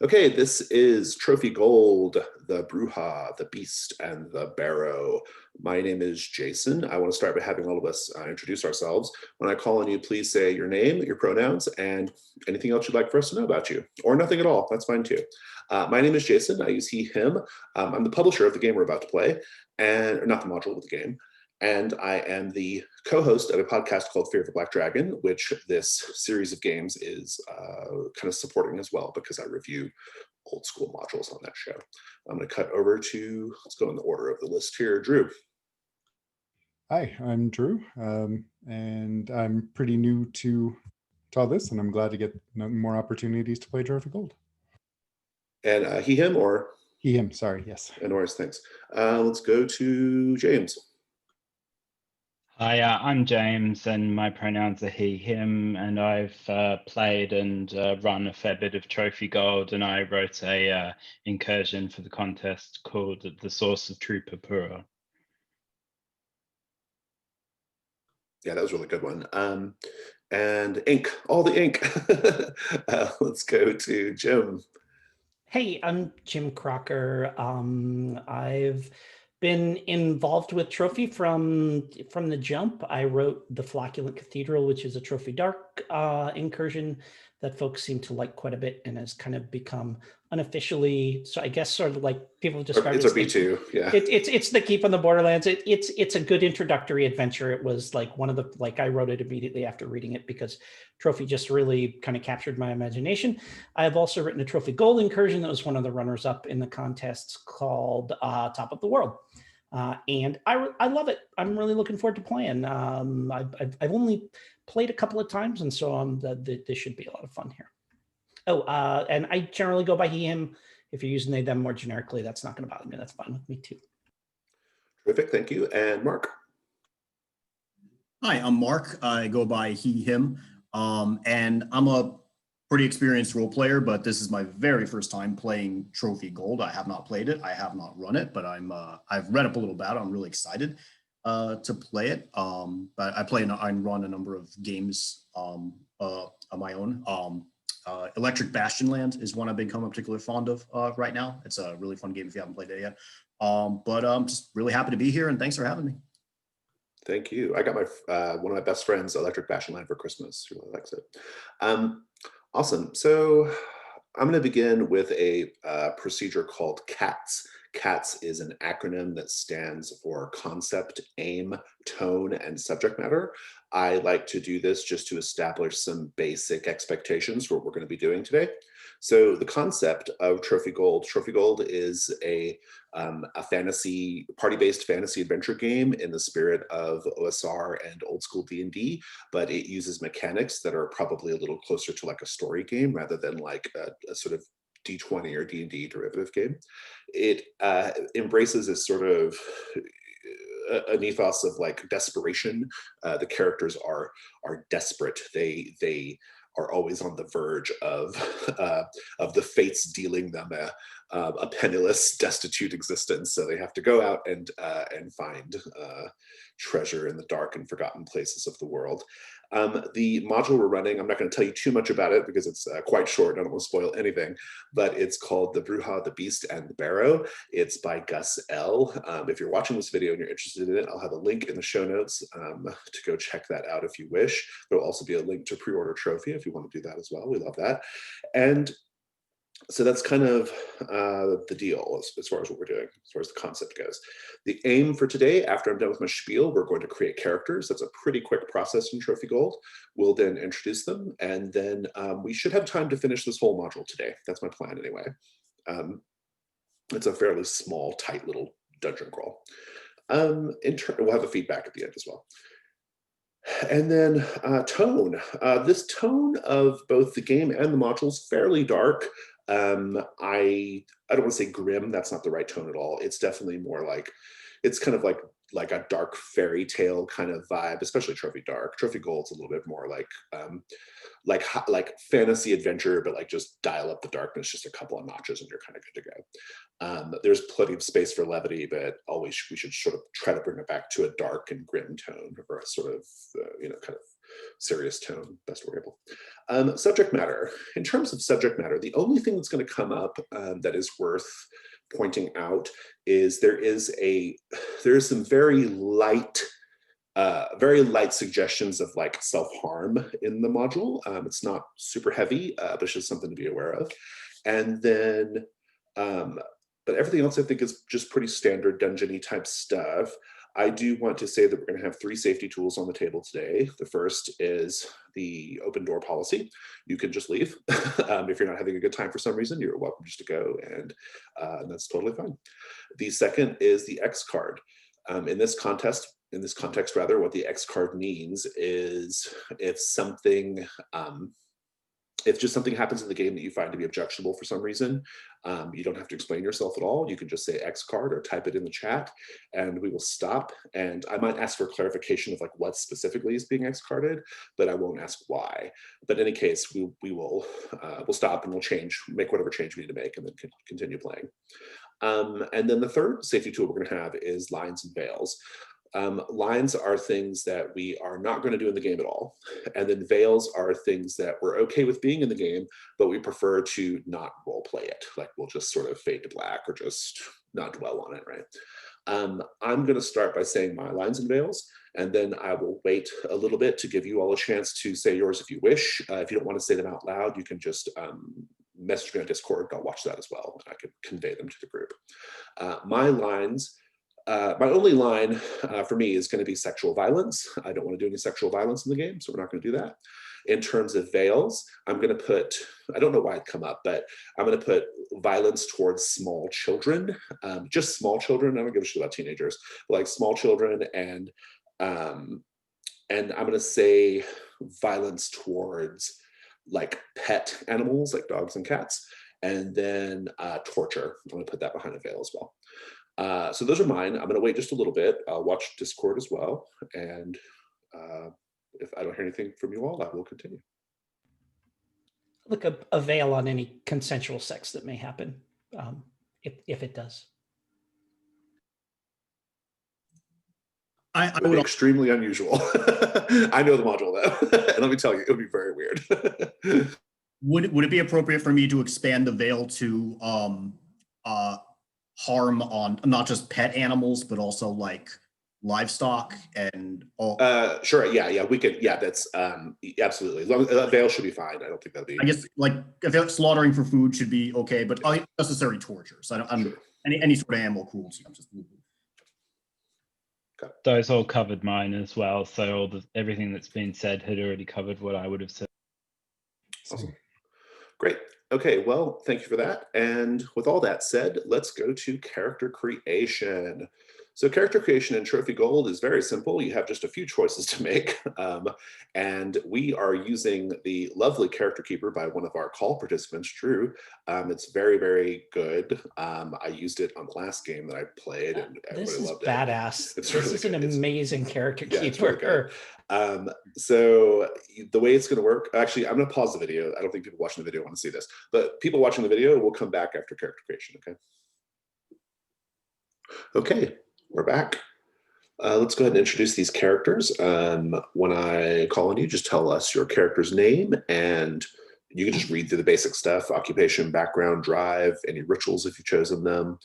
Okay, this is Trophy Gold, the Bruja, the Beast, and the Barrow. My name is Jason. I want to start by having all of us introduce ourselves. When I call on you, please say your name, your pronouns, and anything else you'd like for us to know about you, or nothing at all. That's fine too. My name is Jason. I use he, him. I'm the publisher of the game we're about to play, and or not the module of the game. And I am the co-host of a podcast called Fear of the Black Dragon, which this series of games is kind of supporting as well, because I review old school modules on that show. I'm going to cut over to, let's go in the order of the list here. Drew. Hi, I'm Drew, and I'm pretty new to all this, and I'm glad to get more opportunities to play Trophy Gold. And he, him, or? He, him, sorry, yes. And Norris, thanks. Let's go to James. Hi, I'm James, and my pronouns are he, him, and I've played and run a fair bit of Trophy Gold, and I wrote a incursion for the contest called The Source of True Purpura. Yeah, that was a really good one. And ink, all the ink. Let's go to Jim. Hey, I'm Jim Crocker. I've been involved with Trophy from the jump. I wrote The Flocculent Cathedral, which is a Trophy Dark incursion that folks seem to like quite a bit and has kind of become unofficially, so I guess sort of like people describe it's it as a B2, yeah. It's the Keep on the Borderlands. It's a good introductory adventure. It was like one of the, like I wrote it immediately after reading it because Trophy just really kind of captured my imagination. I have also written a Trophy Gold incursion that was one of the runners up in the contests called Top of the World. And I love it. I'm really looking forward to playing. I've only played a couple of times, and so this should be a lot of fun here. Oh, and I generally go by he, him. If you're using they, them more generically, that's not going to bother me. That's fine with me too. Terrific, thank you. And Mark. Hi, I'm Mark. I go by he, him, and I'm a pretty experienced role player, but this is my very first time playing Trophy Gold. I have not played it. I have not run it, but I've read up a little about it. I'm really excited to play it. But I run a number of games on my own. Electric Bastion Land is one I've become particularly fond of right now. It's a really fun game if you haven't played it yet. But I'm just really happy to be here, and thanks for having me. Thank you. I got my one of my best friends Electric Bastion Land for Christmas. He really likes it. Awesome. So I'm going to begin with a procedure called CATS. CATS is an acronym that stands for concept, aim, tone, and subject matter. I like to do this just to establish some basic expectations for what we're going to be doing today. So the concept of Trophy Gold is a fantasy, party-based fantasy adventure game in the spirit of OSR and old school D&D, but it uses mechanics that are probably a little closer to like a story game rather than like a sort of D20 or D&D derivative game. It embraces this sort of an ethos of like desperation. The characters are desperate. They are always on the verge of the fates dealing them a penniless, destitute existence. So they have to go out and find treasure in the dark and forgotten places of the world. The module we're running, I'm not going to tell you too much about it because it's quite short. I don't want to spoil anything, but it's called The Bruja, the Beast, and the Barrow. It's by Gus L. If you're watching this video and you're interested in it, I'll have a link in the show notes to go check that out if you wish. There'll also be a link to pre-order Trophy if you want to do that as well. We love that. And so that's kind of the deal as far as what we're doing, as far as the concept goes. The aim for today, after I'm done with my spiel, we're going to create characters. That's a pretty quick process in Trophy Gold. We'll then introduce them, and then we should have time to finish this whole module today. That's my plan anyway. It's a fairly small, tight little dungeon crawl. We'll have a feedback at the end as well. And then tone. This tone of both the game and the module is fairly dark. I don't want to say grim, that's not the right tone at all. It's definitely more like, it's kind of like a dark fairy tale kind of vibe, especially Trophy Dark. Trophy Gold's a little bit more like fantasy adventure, but like just dial up the darkness just a couple of notches and you're kind of good to go. There's plenty of space for levity, but always we should sort of try to bring it back to a dark and grim tone, or a sort of kind of serious tone, best variable. Subject matter. In terms of subject matter, the only thing that's going to come up that is worth pointing out is there is some very light suggestions of like self-harm in the module. It's not super heavy, but it's just something to be aware of. And then, but everything else I think is just pretty standard dungeon-y type stuff. I do want to say that we're going to have 3 safety tools on the table today. The first is the open door policy. You can just leave. If you're not having a good time for some reason, you're welcome just to go, and that's totally fine. The second is the X card. In this context, what the X card means is if just something happens in the game that you find to be objectionable for some reason, you don't have to explain yourself at all. You can just say X card or type it in the chat, and we will stop. And I might ask for clarification of like what specifically is being X carded, but I won't ask why. But in any case, we'll stop and we'll make whatever change we need to make, and then continue playing. And then the third safety tool we're going to have is lines and veils. Lines are things that we are not going to do in the game at all. And then veils are things that we're okay with being in the game, but we prefer to not role play it. Like we'll just sort of fade to black or just not dwell on it, right? I'm going to start by saying my lines and veils, and then I will wait a little bit to give you all a chance to say yours if you wish. If you don't want to say them out loud, you can just message me on Discord. I'll watch that as well, and I can convey them to the group. My only line for me is going to be sexual violence. I don't want to do any sexual violence in the game, so we're not going to do that. In terms of veils, I'm going to put, I don't know why it'd come up, but I'm going to put violence towards small children, just small children. I don't give a shit about teenagers, but like small children, and I'm going to say violence towards like pet animals, like dogs and cats, and then torture. I'm going to put that behind a veil as well. So those are mine. I'm going to wait just a little bit. I'll watch Discord as well. And if I don't hear anything from you all, I will continue. Look, a veil on any consensual sex that may happen, if it does. I would be extremely unusual. I know the module though. And let me tell you, it would be very weird. Would it be appropriate for me to expand the veil to harm on not just pet animals, but also like livestock and all? Sure. Yeah. We could. Yeah, that's absolutely. That veil should be fine. I don't think that'll be. I guess like if slaughtering for food should be okay, but unnecessary torture. So I'm sure. any sort of animal cruelty. I'm just. Those all covered mine as well. So everything that's been said had already covered what I would have said. Awesome. Great. Okay, well, thank you for that. And with all that said, let's go to character creation. So character creation in Trophy Gold is very simple. You have just a few choices to make. And we are using the lovely character keeper by one of our call participants, Drew. It's very, very good. I used it on the last game that I played, and everybody loved it. Badass. This really is an amazing character keeper. Really so the way it's going to work, actually, I'm going to pause the video. I don't think people watching the video want to see this, but people watching the video will come back after character creation, okay? Okay, we're back. Let's go ahead and introduce these characters. When I call on you, just tell us your character's name, and you can just read through the basic stuff: occupation, background, drive, any rituals if you've chosen them,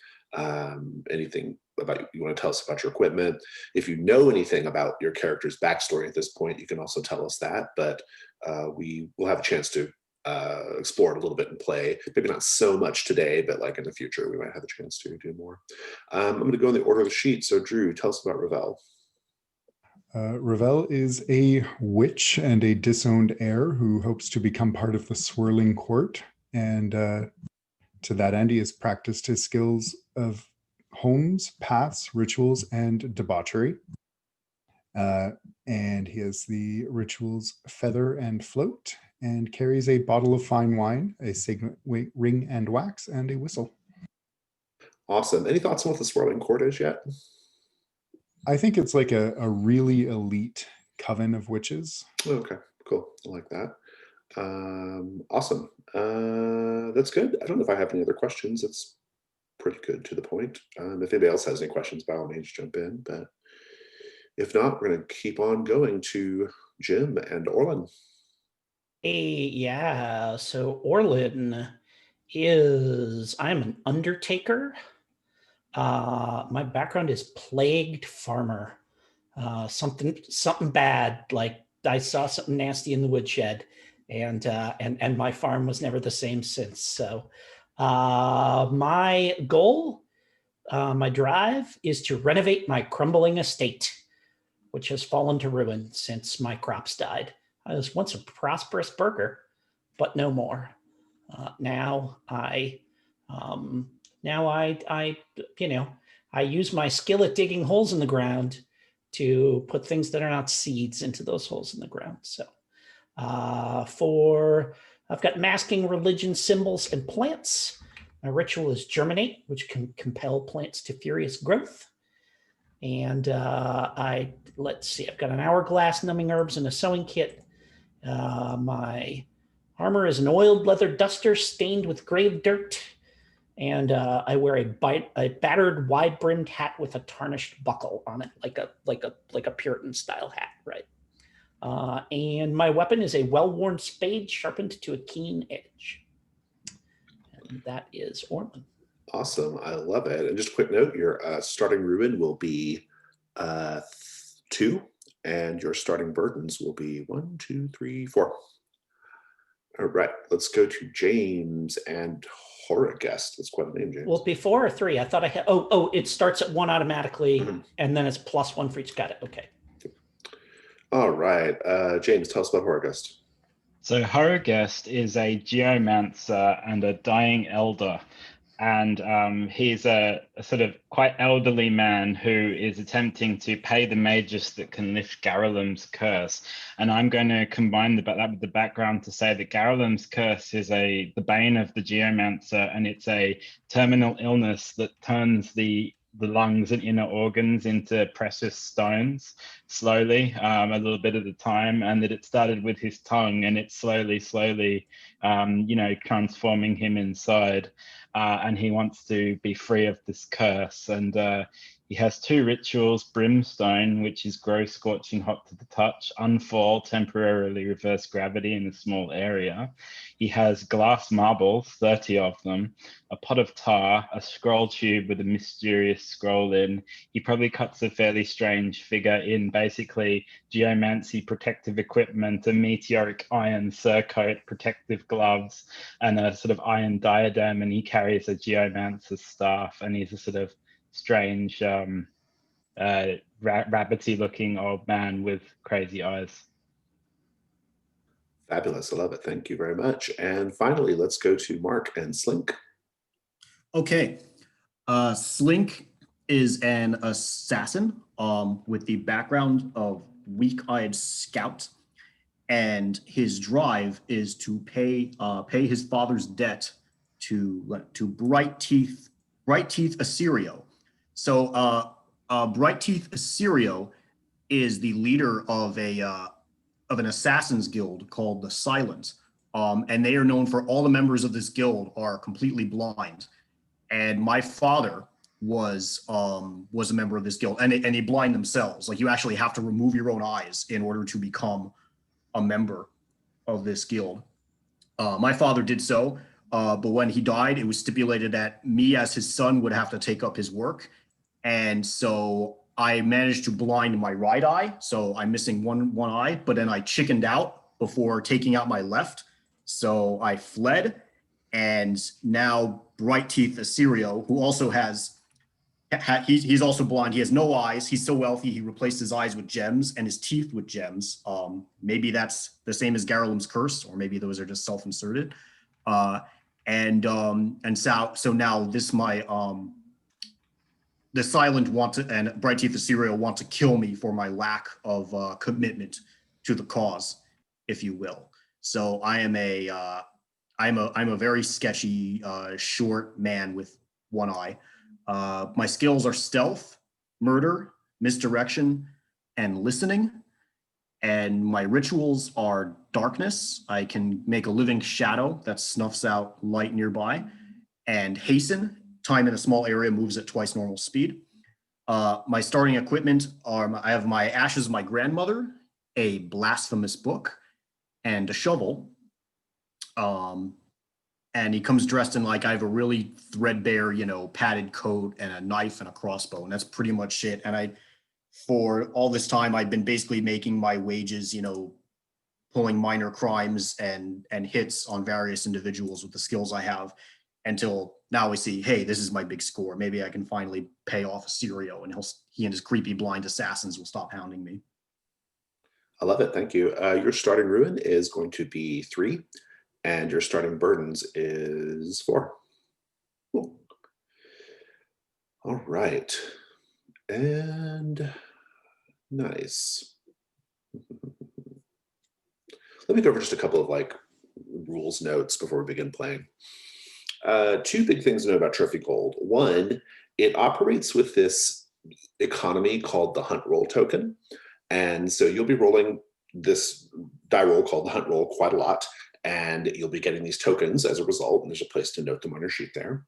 anything about you want to tell us about your equipment. If you know anything about your character's backstory at this point, you can also tell us that, but we will have a chance to explore it a little bit and play. Maybe not so much today, but like in the future, we might have a chance to do more. I'm going to go in the order of the sheet. So Drew, tell us about Ravel. Ravel is a witch and a disowned heir who hopes to become part of the swirling court. And to that end, he has practiced his skills of homes, paths, rituals, and debauchery. And he has the rituals feather and float, and carries a bottle of fine wine, a signet ring and wax, and a whistle. Awesome. Any thoughts on what the swirling court is yet? I think it's like a really elite coven of witches. Okay, cool. I like that. Awesome. That's good. I don't know if I have any other questions. It's pretty good, to the point. If anybody else has any questions, by all means, jump in. But if not, we're going to keep on going to Jim and Orlin. Yeah, so Orlin I'm an undertaker. My background is plagued farmer. Something bad, like I saw something nasty in the woodshed, and my farm was never the same since. So my goal, my drive is to renovate my crumbling estate, which has fallen to ruin since my crops died. I was once a prosperous burgher, but no more. Now I I use my skill at digging holes in the ground to put things that are not seeds into those holes in the ground. So I've got masking, religion, symbols, and plants. My ritual is germinate, which can compel plants to furious growth. And let's see, I've got an hourglass, numbing herbs, and a sewing kit. My armor is an oiled leather duster stained with grave dirt. And I wear a battered, wide-brimmed hat with a tarnished buckle on it, like a Puritan style hat, right? And my weapon is a well-worn spade sharpened to a keen edge. And that is Orlin. Awesome. I love it. And just a quick note, your starting ruin will be 2, and your starting burdens will be 1, 2, 3, 4. All right, let's go to James and Horrorguest. That's quite a name, James. Well, before or 3? I thought I had. It starts at 1 automatically, and then it's +1 for each. Got it. Okay. All right, James, tell us about Horrorguest. So Horrorguest is a geomancer and a dying elder. And he's a sort of quite elderly man who is attempting to pay the magus that can lift Garrulum's curse. And I'm going to combine that with the background to say that Garrulum's curse is the bane of the geomancer, and it's a terminal illness that turns the lungs and inner organs into precious stones slowly, a little bit at a time, and that it started with his tongue, and it's slowly transforming him inside. And he wants to be free of this curse. And he has 2 rituals: brimstone, which is grow scorching hot to the touch, unfall, temporarily reverse gravity in a small area. He has glass marbles, 30 of them, a pot of tar, a scroll tube with a mysterious scroll in. He probably cuts a fairly strange figure in basically geomancy protective equipment, a meteoric iron surcoat, protective gloves, and a sort of iron diadem, and he carries a geomancer's staff, and he's a sort of strange rabbity looking old man with crazy eyes. Fabulous. I love it. Thank you very much. And finally, let's go to Mark and Slink. Okay. Slink is an assassin with the background of weak-eyed scout, and his drive is to pay his father's debt to Bright Teeth Assyrio. So Bright Teeth Assyrio is the leader of an assassin's guild called the Silent, and they are known for all the members of this guild are completely blind. And my father was a member of this guild, and they blind themselves. Like, you actually have to remove your own eyes in order to become a member of this guild. My father did so, but when he died, it was stipulated that me as his son would have to take up his work. And so I managed to blind my right eye, so I'm missing one eye, but then I chickened out before taking out my left. So I fled, and now Bright Teeth Assyrio, who also he's also blind. He has no eyes. He's so wealthy, he replaced his eyes with gems and his teeth with gems. Maybe that's the same as Garrulum's curse, or maybe those are just self-inserted. So now the Silent and Bright Teeth Assyrio want to kill me for my lack of commitment to the cause, if you will. So I'm a very sketchy, short man with one eye. My skills are stealth, murder, misdirection, and listening. And my rituals are darkness. I can make a living shadow that snuffs out light nearby. And hasten, time in a small area moves at twice normal speed. My starting equipment are, I have my Ashes of my grandmother a blasphemous book and a shovel. And he comes dressed in like, I have a really threadbare, padded coat and a knife and a crossbow. And that's pretty much it. And for all this time, I've been basically making my wages, pulling minor crimes and hits on various individuals with the skills I have, until now we see, hey, this is my big score. Maybe I can finally pay off Sirio, and he and his creepy blind assassins will stop hounding me. I love it. Thank you. Your starting ruin is going to be 3, and your starting burdens is 4. Cool. All right. And nice. Let me go over just a couple of rules notes before we begin playing. 2 big things to know about Trophy Gold. 1, it operates with this economy called the Hunt Roll token. And so you'll be rolling this die roll called the Hunt Roll quite a lot, and you'll be getting these tokens as a result, and there's a place to note them on your sheet there.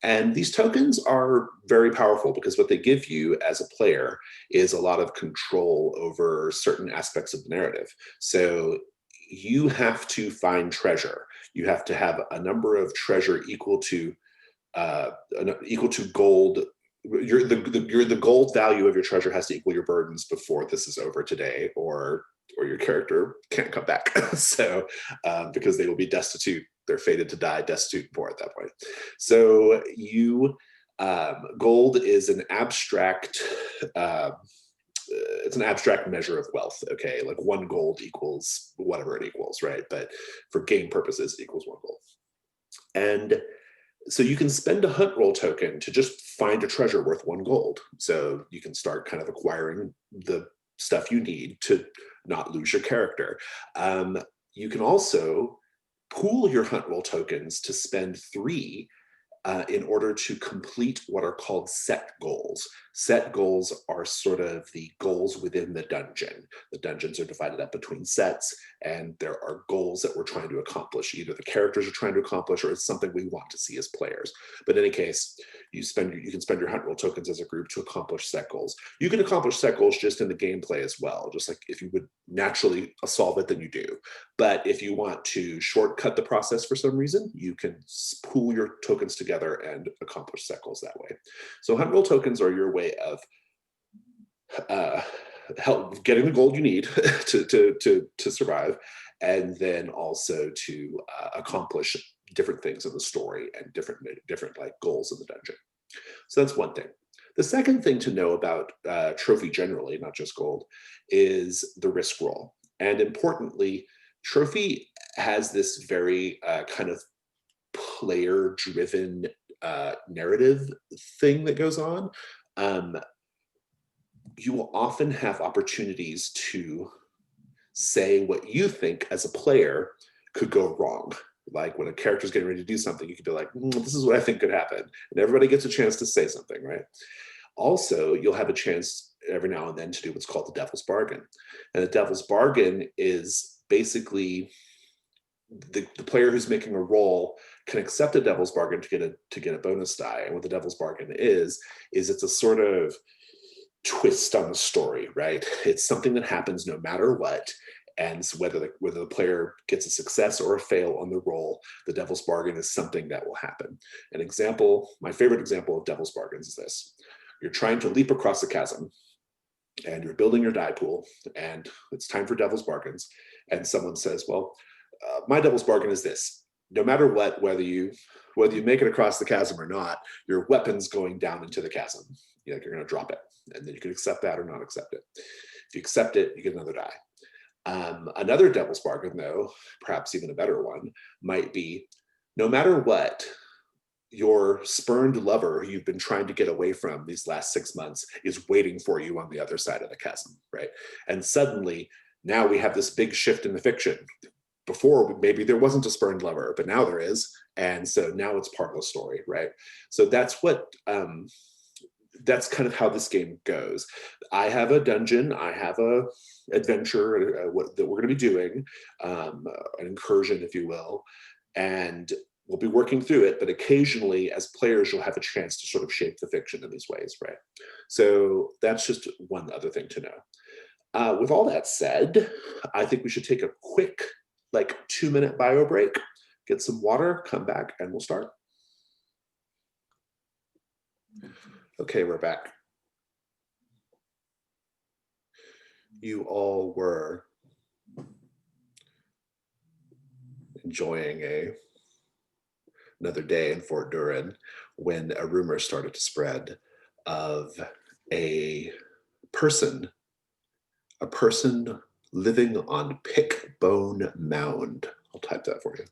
And these tokens are very powerful because what they give you as a player is a lot of control over certain aspects of the narrative. So you have to find treasure. You have to have a number of treasure equal to gold. The gold value of your treasure has to equal your burdens before this is over today, or your character can't come back. So because they will be destitute, they're fated to die destitute and poor at that point. So gold is an abstract. It's an abstract measure of wealth. Okay, like 1 gold equals whatever it equals, right? But for game purposes, it equals 1 gold. And so you can spend a Hunt Roll token to just find a treasure worth 1 gold. So you can start kind of acquiring the stuff you need to not lose your character. You can also pool your Hunt Roll tokens to spend 3 in order to complete what are called set goals. Set goals are sort of the goals within the dungeon. The dungeons are divided up between sets, and there are goals that we're trying to accomplish. Either the characters are trying to accomplish, or it's something we want to see as players. But in any case, you can spend your Hunt Roll tokens as a group to accomplish set goals. You can accomplish set goals just in the gameplay as well. Just like if you would naturally solve it, then you do. But if you want to shortcut the process for some reason, you can pool your tokens together and accomplish set goals that way. So Hunt Roll tokens are your way of help getting the gold you need to survive, and then also to accomplish different things in the story and different goals in the dungeon. So that's one thing. The second thing to know about Trophy generally, not just gold, is the risk roll. And importantly, Trophy has this very kind of player-driven narrative thing that goes on. You will often have opportunities to say what you think as a player could go wrong. Like when a character's getting ready to do something, you could be like, this is what I think could happen. And everybody gets a chance to say something, right? Also, you'll have a chance every now and then to do what's called the Devil's Bargain. And the Devil's Bargain is basically the player who's making a roll can accept a Devil's Bargain to get a bonus die. And what the Devil's Bargain is it's a sort of twist on the story, right? It's something that happens no matter what. And so whether the player gets a success or a fail on the roll, the Devil's Bargain is something that will happen. My favorite example of Devil's Bargains is this. You're trying to leap across the chasm, and you're building your die pool, and it's time for Devil's Bargains. And someone says, well, my Devil's Bargain is this. No matter what, whether you make it across the chasm or not, your weapon's going down into the chasm. You're going to drop it. And then you can accept that or not accept it. If you accept it, you get another die. Another Devil's Bargain, though, perhaps even a better one, might be no matter what, your spurned lover who you've been trying to get away from these last 6 months is waiting for you on the other side of the chasm, right? And suddenly, now we have this big shift in the fiction. Before, maybe there wasn't a spurned lover, but now there is. And so now it's part of the story, right? So that's kind of how this game goes. I have a dungeon, I have a adventure that we're going to be doing, an incursion, if you will, and we'll be working through it, but occasionally as players, you'll have a chance to sort of shape the fiction in these ways, right? So that's just one other thing to know. With all that said, I think we should take a quick, like 2-minute bio break, get some water, come back, and we'll start. Okay, we're back. You all were enjoying another day in Fort Duran when a rumor started to spread of a person living on Pickbone Mound. I'll type that for you.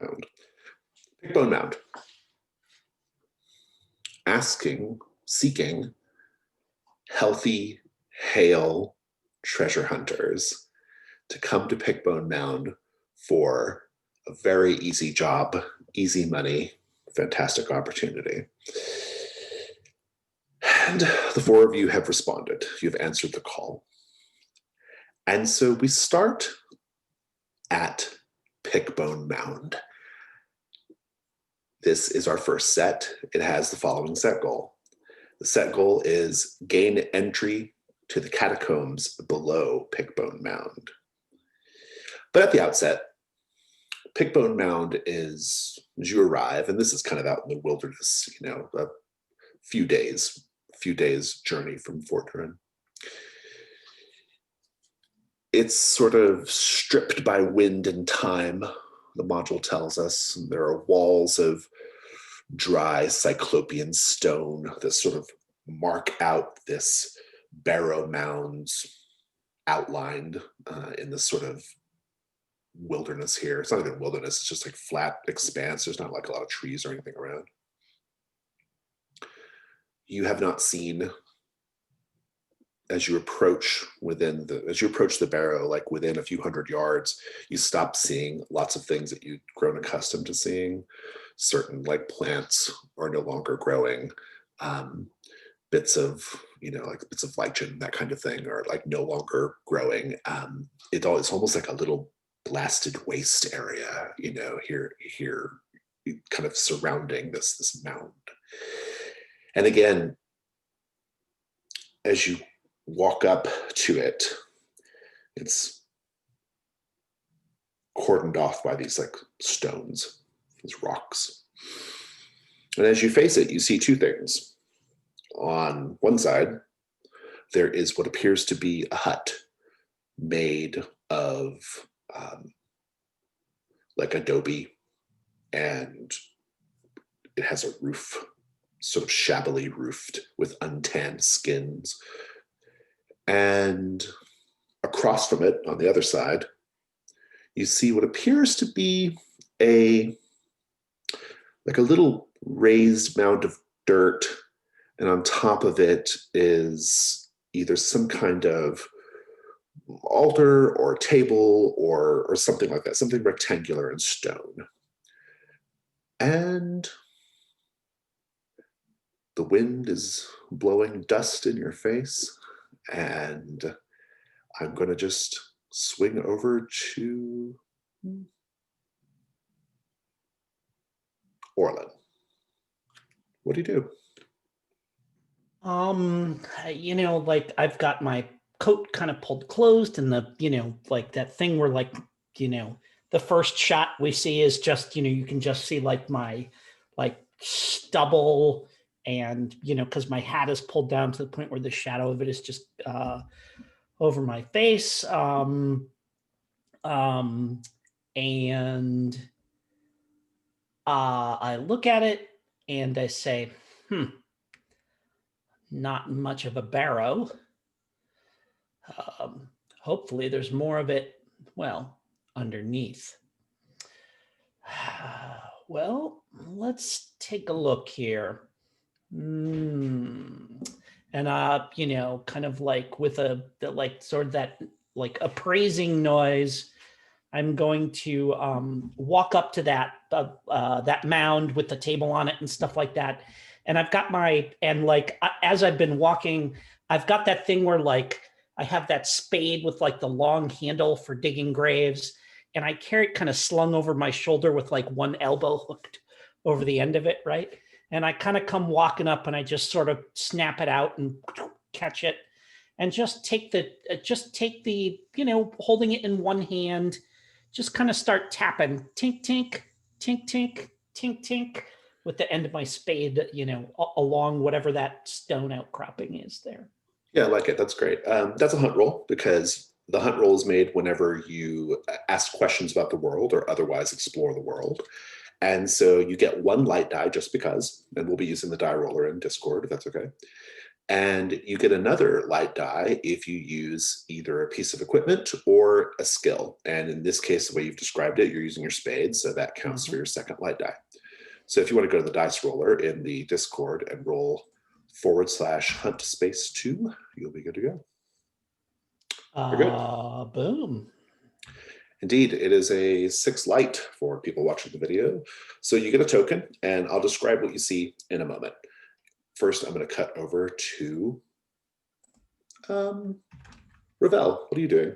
Mound. Pickbone Mound. Seeking healthy, hale treasure hunters to come to Pickbone Mound for a very easy job, easy money, fantastic opportunity. And the 4 of you have responded. You've answered the call. And so we start at Pickbone Mound. This is our first set. It has the following set goal. The set goal is gain entry to the catacombs below Pickbone Mound. But at the outset, Pickbone Mound is, as you arrive, and this is kind of out in the wilderness, you know, a few days journey from Fort Duran. It's sort of stripped by wind and time, the module tells us. There are walls of dry cyclopean stone that sort of mark out this Barrow mounds outlined in this sort of wilderness here. It's not even wilderness, it's just like flat expanse. There's not like a lot of trees or anything around. You have not seen, as you approach the Barrow, like within a few hundred yards, you stop seeing lots of things that you've grown accustomed to seeing. Certain like plants are no longer growing. Bits of lichen, that kind of thing, are like no longer growing. It's almost like a little blasted waste area, you know, here kind of surrounding this mound. And again, as you walk up to it, it's cordoned off by these like stones, these rocks. And as you face it, you see 2 things. On one side, there is what appears to be a hut made of like adobe, and it has a roof, sort of shabbily roofed with untanned skins. And across from it, on the other side, you see what appears to be a little raised mound of dirt, and on top of it is either some kind of altar or table or something like that, something rectangular in stone. And the wind is blowing dust in your face, and I'm going to just swing over to Orlin. What do you do? You know, like I've got my coat kind of pulled closed, and the, you know, like that thing where, like, you know, the first shot we see is just, you know, you can just see like my like stubble, and, you know, because my hat is pulled down to the point where the shadow of it is just over my face. And I look at it and I say, not much of a barrow. Hopefully there's more of it, well, underneath. Well, let's take a look here. And you know, kind of like with like sort of that like appraising noise, I'm going to walk up to that mound with the table on it and stuff like that. And I've got as I've been walking, I've got that thing where like I have that spade with like the long handle for digging graves, and I carry it kind of slung over my shoulder with like one elbow hooked over the end of it, right? And I kind of come walking up and I just sort of snap it out and catch it and just take the, holding it in one hand, just kind of start tapping, tink, tink, tink, tink, tink, tink, with the end of my spade, along whatever that stone outcropping is there. Yeah, I like it. That's great. That's a hunt roll because the hunt roll is made whenever you ask questions about the world or otherwise explore the world. And so you get one light die just because, and we'll be using the die roller in Discord if that's okay. And you get another light die if you use either a piece of equipment or a skill. And in this case, the way you've described it, you're using your spade, so that counts for your second light die. So if you want to go to the dice roller in the Discord and roll /hunt space 2, you'll be good to go. You're good. Boom. Indeed, it is a 6 light for people watching the video. So you get a token, and I'll describe what you see in a moment. First, I'm going to cut over to Ravel. What are you doing?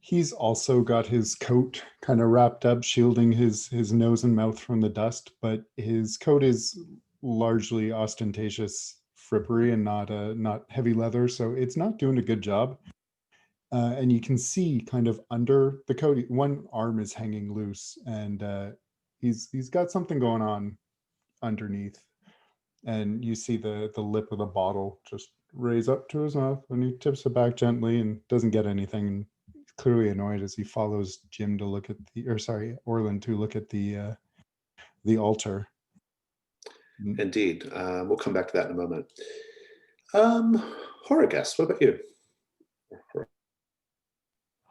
He's also got his coat kind of wrapped up, shielding his nose and mouth from the dust, but his coat is largely ostentatious frippery and not heavy leather, so it's not doing a good job. And you can see kind of under the coat, one arm is hanging loose, and he's got something going on underneath. And you see the lip of the bottle just raise up to his mouth, and he tips it back gently and doesn't get anything. And he's clearly annoyed as he follows Jim to look at Orland to look at the altar. Indeed. We'll come back to that in a moment. Horrorguest, what about you?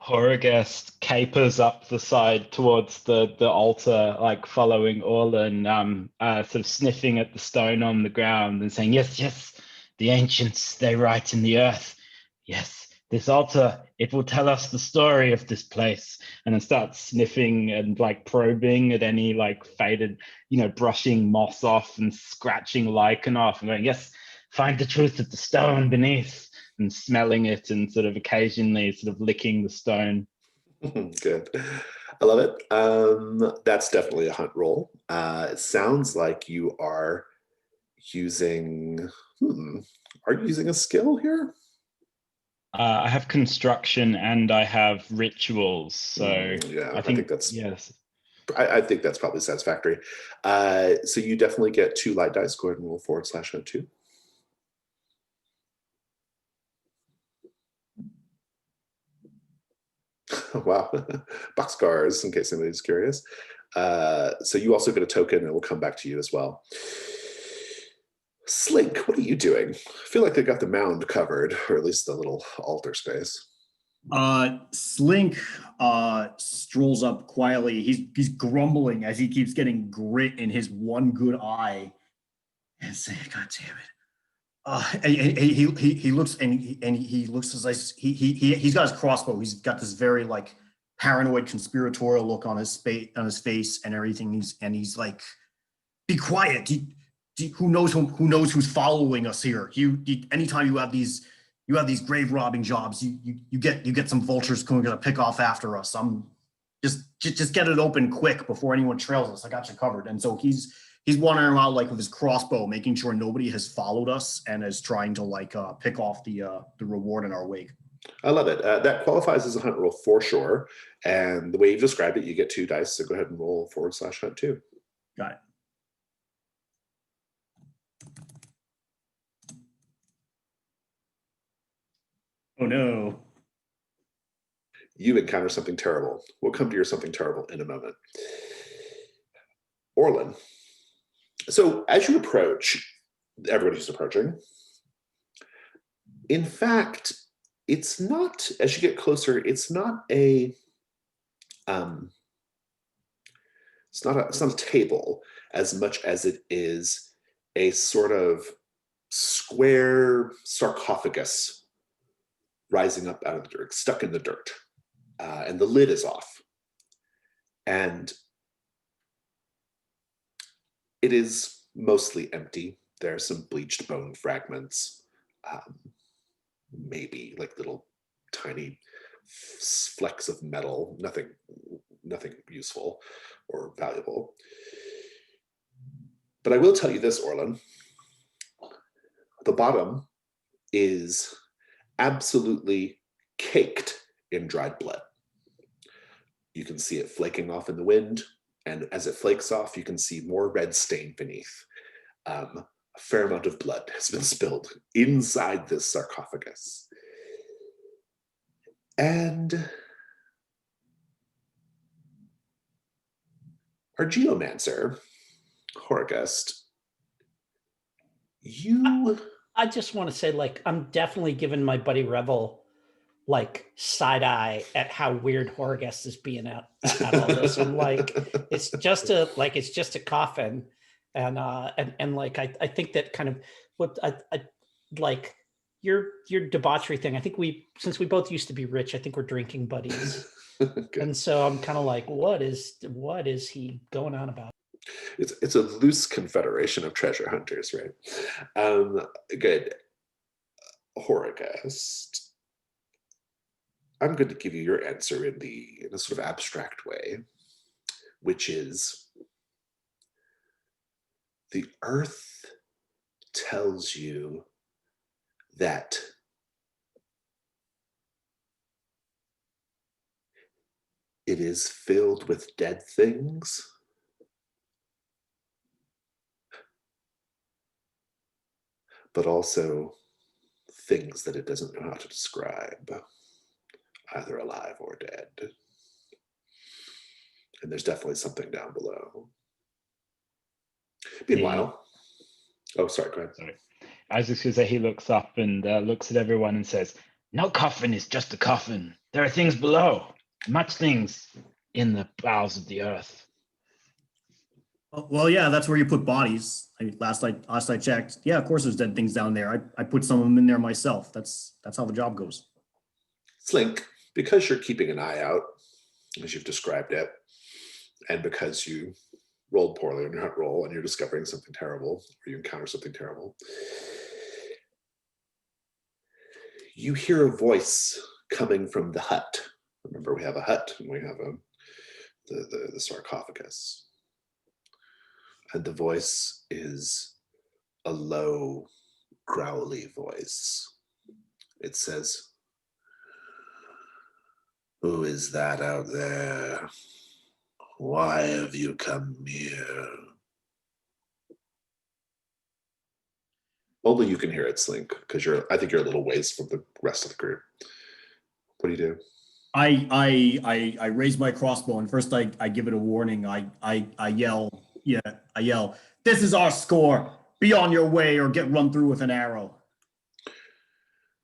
Horrorguest capers up the side towards the altar, like following Orlan, sort of sniffing at the stone on the ground and saying, yes, the ancients, they write in the earth. Yes, this altar, it will tell us the story of this place. And then starts sniffing and like probing at any like faded, brushing moss off and scratching lichen off and going, yes, find the truth of the stone beneath. And smelling it and sort of occasionally sort of licking the stone. Good. I love it. That's definitely a hunt roll. It sounds like you are using, are you using a skill here? I have construction and I have rituals. So yeah, I think that's, yes. I think that's probably satisfactory. So you definitely get 2 light dice. Go ahead and roll /hunt 2. Wow, boxcars, in case anybody's curious. So you also get a token, and we'll come back to you as well. Slink, what are you doing? I feel like they got the mound covered, or at least the little altar space. Slink strolls up quietly. He's grumbling as he keeps getting grit in his one good eye, and saying, "God damn it." And he looks as he's got his crossbow. He's got this very like paranoid conspiratorial look on his face and everything. He's like, "Be quiet. Who knows who's following us here? Anytime you have these grave robbing jobs, you get some vultures going to pick off after us. Just get it open quick before anyone trails us. I got you covered." And so he's wandering around like with his crossbow, making sure nobody has followed us and is trying to like pick off the reward in our wake. I love it. That qualifies as a hunt roll for sure. And the way you've described it, you get 2 dice. So go ahead and roll /hunt 2. Got it. Oh no. You encounter something terrible. We'll come to your something terrible in a moment. Orlan. So as you approach, everybody's approaching. In fact, it's not, as you get closer, it's not a table as much as it is a sort of square sarcophagus rising up out of the dirt, stuck in the dirt. And the lid is off. And it is mostly empty. There are some bleached bone fragments, maybe like little tiny flecks of metal, nothing useful or valuable. But I will tell you this, Orlin. The bottom is absolutely caked in dried blood. You can see it flaking off in the wind, and as it flakes off, you can see more red stain beneath. A fair amount of blood has been spilled inside this sarcophagus. And our geomancer, Horgust, you... I just want to say, like, I'm definitely giving my buddy Revel like side eye at how weird Horgust is being at all this. I'm like, it's just a coffin, and like I think that kind of what I like your debauchery thing. I think since we both used to be rich, I think we're drinking buddies. And so I'm kind of like, what is he going on about? It's a loose confederation of treasure hunters, right? Good. Horgust, I'm going to give you your answer in a sort of abstract way, which is the earth tells you that it is filled with dead things, but also things that it doesn't know how to describe, either alive or dead. And there's definitely something down below. Meanwhile, oh, sorry, go ahead. Sorry. I was just going to say he looks up and looks at everyone and says, "No coffin is just a coffin. There are things below, much things in the bowels of the earth." Well, yeah, that's where you put bodies. I mean, last I checked, yeah, of course there's dead things down there. I put some of them in there myself. That's how the job goes. Slink, because you're keeping an eye out, as you've described it, and because you rolled poorly on your hunt roll and you're discovering something terrible, or you encounter something terrible, you hear a voice coming from the hut. Remember, we have a hut and we have the sarcophagus. And the voice is a low, growly voice. It says, "Who is that out there? Why have you come here?" Only you can hear it, Slink, because I think you're a little ways from the rest of the group. What do you do? I raise my crossbow, and first I give it a warning. I yell, "This is our score. Be on your way or get run through with an arrow."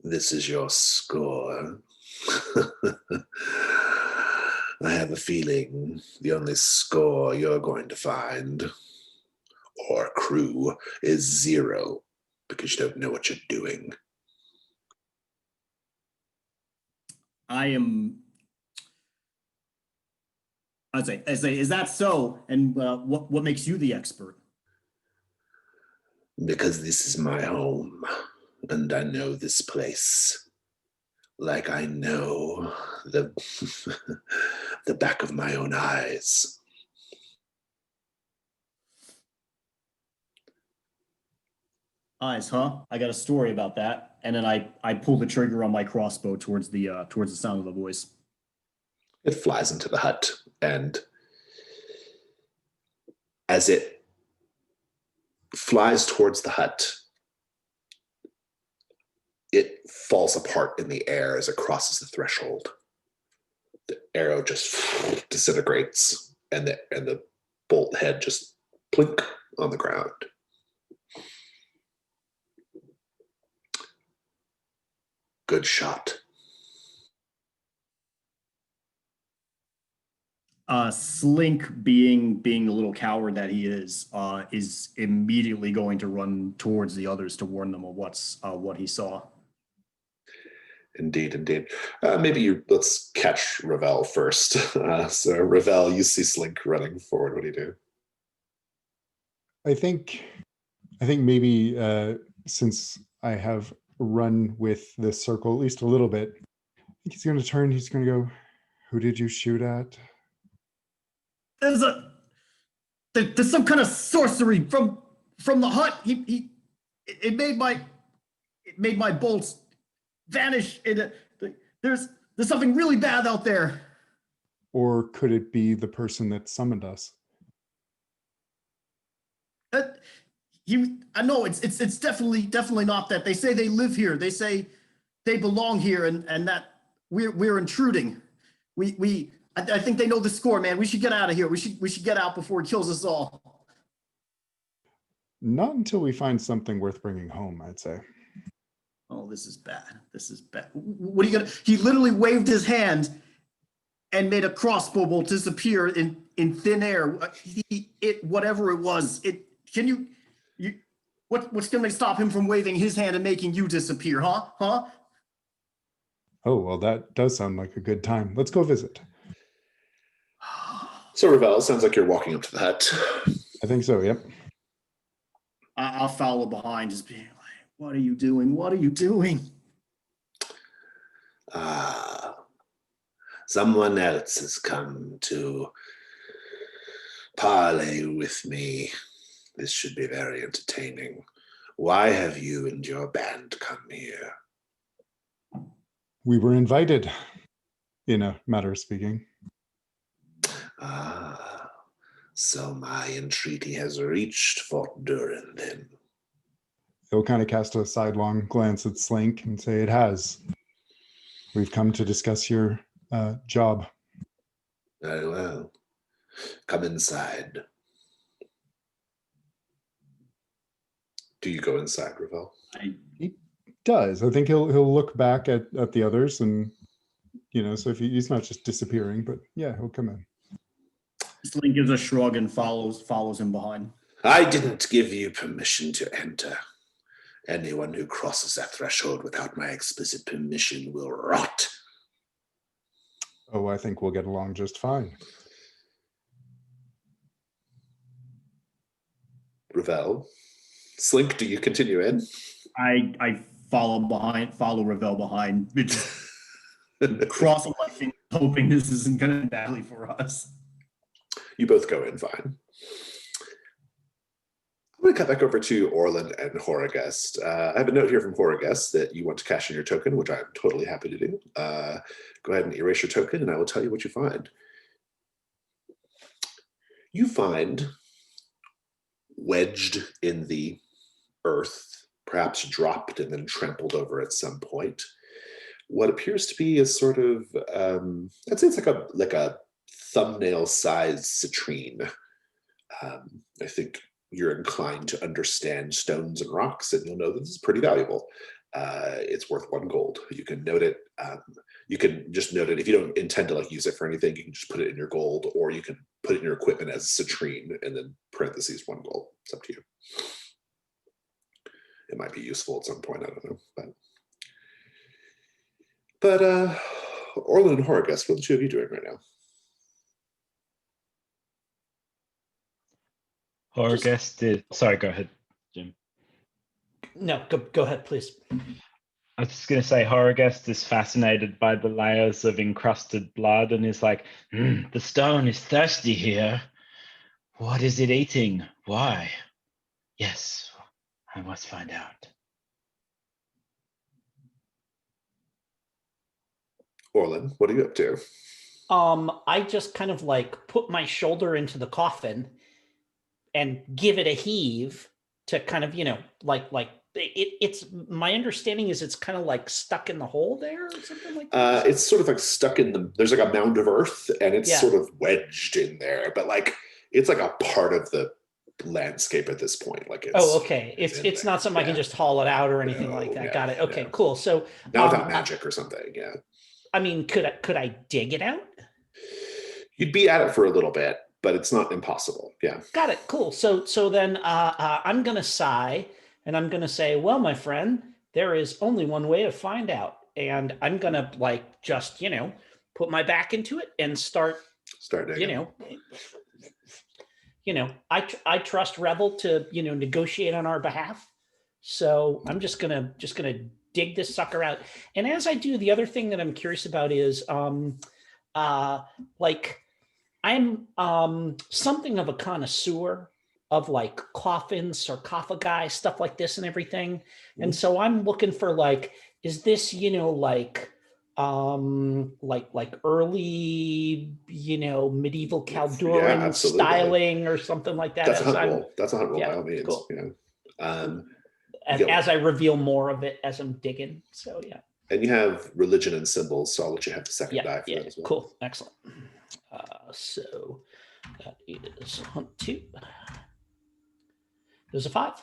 This is your score. I have a feeling the only score you're going to find, or crew, is 0, because you don't know what you're doing. I say, is that so? And what makes you the expert? Because this is my home, and I know this place like I know the the back of my own eyes. Eyes, huh? I got a story about that. And then I pull the trigger on my crossbow towards the sound of the voice. It flies into the hut, and as it flies towards the hut, it falls apart in the air as it crosses the threshold. The arrow just disintegrates, and the bolt head just plink on the ground. Good shot. Slink, being the little coward that he is immediately going to run towards the others to warn them of what he saw. Indeed. Let's catch Ravel first. So Ravel, you see Slink running forward. What do you do? I think maybe since I have run with this circle at least a little bit, I think he's going to turn. He's going to go, "Who did you shoot at?" There's some kind of sorcery from from the hut. It made my bolts vanish. There's something really bad out there. Or could it be the person that summoned us? I know it's definitely not that. They say they live here. They say they belong here, and that we're intruding. I think they know the score, man. We should get out of here. We should get out before he kills us all. Not until we find something worth bringing home, I'd say. Oh, this is bad. This is bad. What are you gonna? He literally waved his hand and made a crossbow bolt disappear in thin air. Whatever it was. What's going to stop him from waving his hand and making you disappear, huh? Oh, well, that does sound like a good time. Let's go visit. So Ravel, sounds like you're walking up to the hut. I think so, yep. I'll follow behind, just being like, what are you doing? What are you doing? Someone else has come to parley with me. This should be very entertaining. Why have you and your band come here? We were invited, in a matter of speaking. So my entreaty has reached Fort Durin then. He'll kind of cast a sidelong glance at Slink and say, it has. We've come to discuss your job. Very well. Come inside. Do you go inside, Ravel? He does. I think he'll look back at the others, and so if he's not just disappearing, but yeah, he'll come in. Slink gives a shrug and follows him behind. I didn't give you permission to enter. Anyone who crosses that threshold without my explicit permission will rot. Oh, I think we'll get along just fine. Ravel? Slink, do you continue in? I follow Ravel behind, crossing my fingers, hoping this isn't going to end badly for us. You both go in fine. I'm going to cut back over to Orland and Horagest. I have a note here from Horagest that you want to cash in your token, which I'm totally happy to do. Go ahead and erase your token, and I will tell you what you find. You find, wedged in the earth, perhaps dropped and then trampled over at some point, what appears to be a sort of, I'd say it's like a thumbnail-sized citrine. I think you're inclined to understand stones and rocks, and you'll know that this is pretty valuable. It's worth 1 gold. You can note it. You can just note it. If you don't intend to use it for anything, you can just put it in your gold, or you can put it in your equipment as a citrine and then parentheses 1 gold. It's up to you. It might be useful at some point. I don't know. But Orland and Horagest, what are the two of you doing right now? Horagest sorry, go ahead, Jim. No, go ahead, please. I was just going to say, Horagest is fascinated by the layers of encrusted blood and is like, the stone is thirsty here. What is it eating? Why? Yes, I must find out. Orland, what are you up to? I just kind of put my shoulder into the coffin and give it a heave to kind of, it's my understanding is it's kind of stuck in the hole there or something like that. It's sort of stuck in there's a mound of earth and it's sort of wedged in there, but it's a part of the landscape at this point. Okay. It's not something I can just haul it out or anything like that. Got it. Okay, cool. So not without magic or something. Yeah. I mean, could I dig it out? You'd be at it for a little bit, but it's not impossible. Yeah. Got it. Cool. So then I'm going to sigh and I'm going to say, well, my friend, there is only one way to find out. And I'm going to just, put my back into it and start digging. I trust Revel to, negotiate on our behalf. So I'm just going to dig this sucker out. And as I do, the other thing that I'm curious about is I'm something of a connoisseur like coffins, sarcophagi, stuff like this and everything. And so I'm looking for like, is this, like early, medieval Calduran absolutely. styling or something like that? That's a hunt roll. That's a hunt roll yeah, by all means. cool. As I reveal more of it as I'm digging. So yeah. And you have religion and symbols, so I'll let you have the second die for that as well. Cool. Excellent. So that is hunt 2. There's a 5.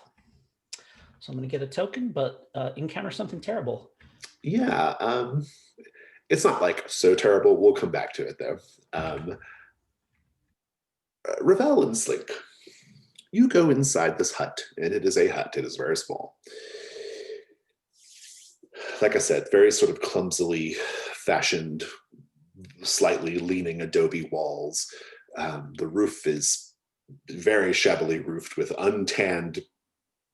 So I'm going to get a token, but encounter something terrible. Yeah. It's not like so terrible. We'll come back to it though. Ravel and Slink, you go inside this hut, and it is a hut. It is very small. Like I said, very sort of clumsily fashioned, slightly leaning adobe walls. The roof is very shabbily roofed with untanned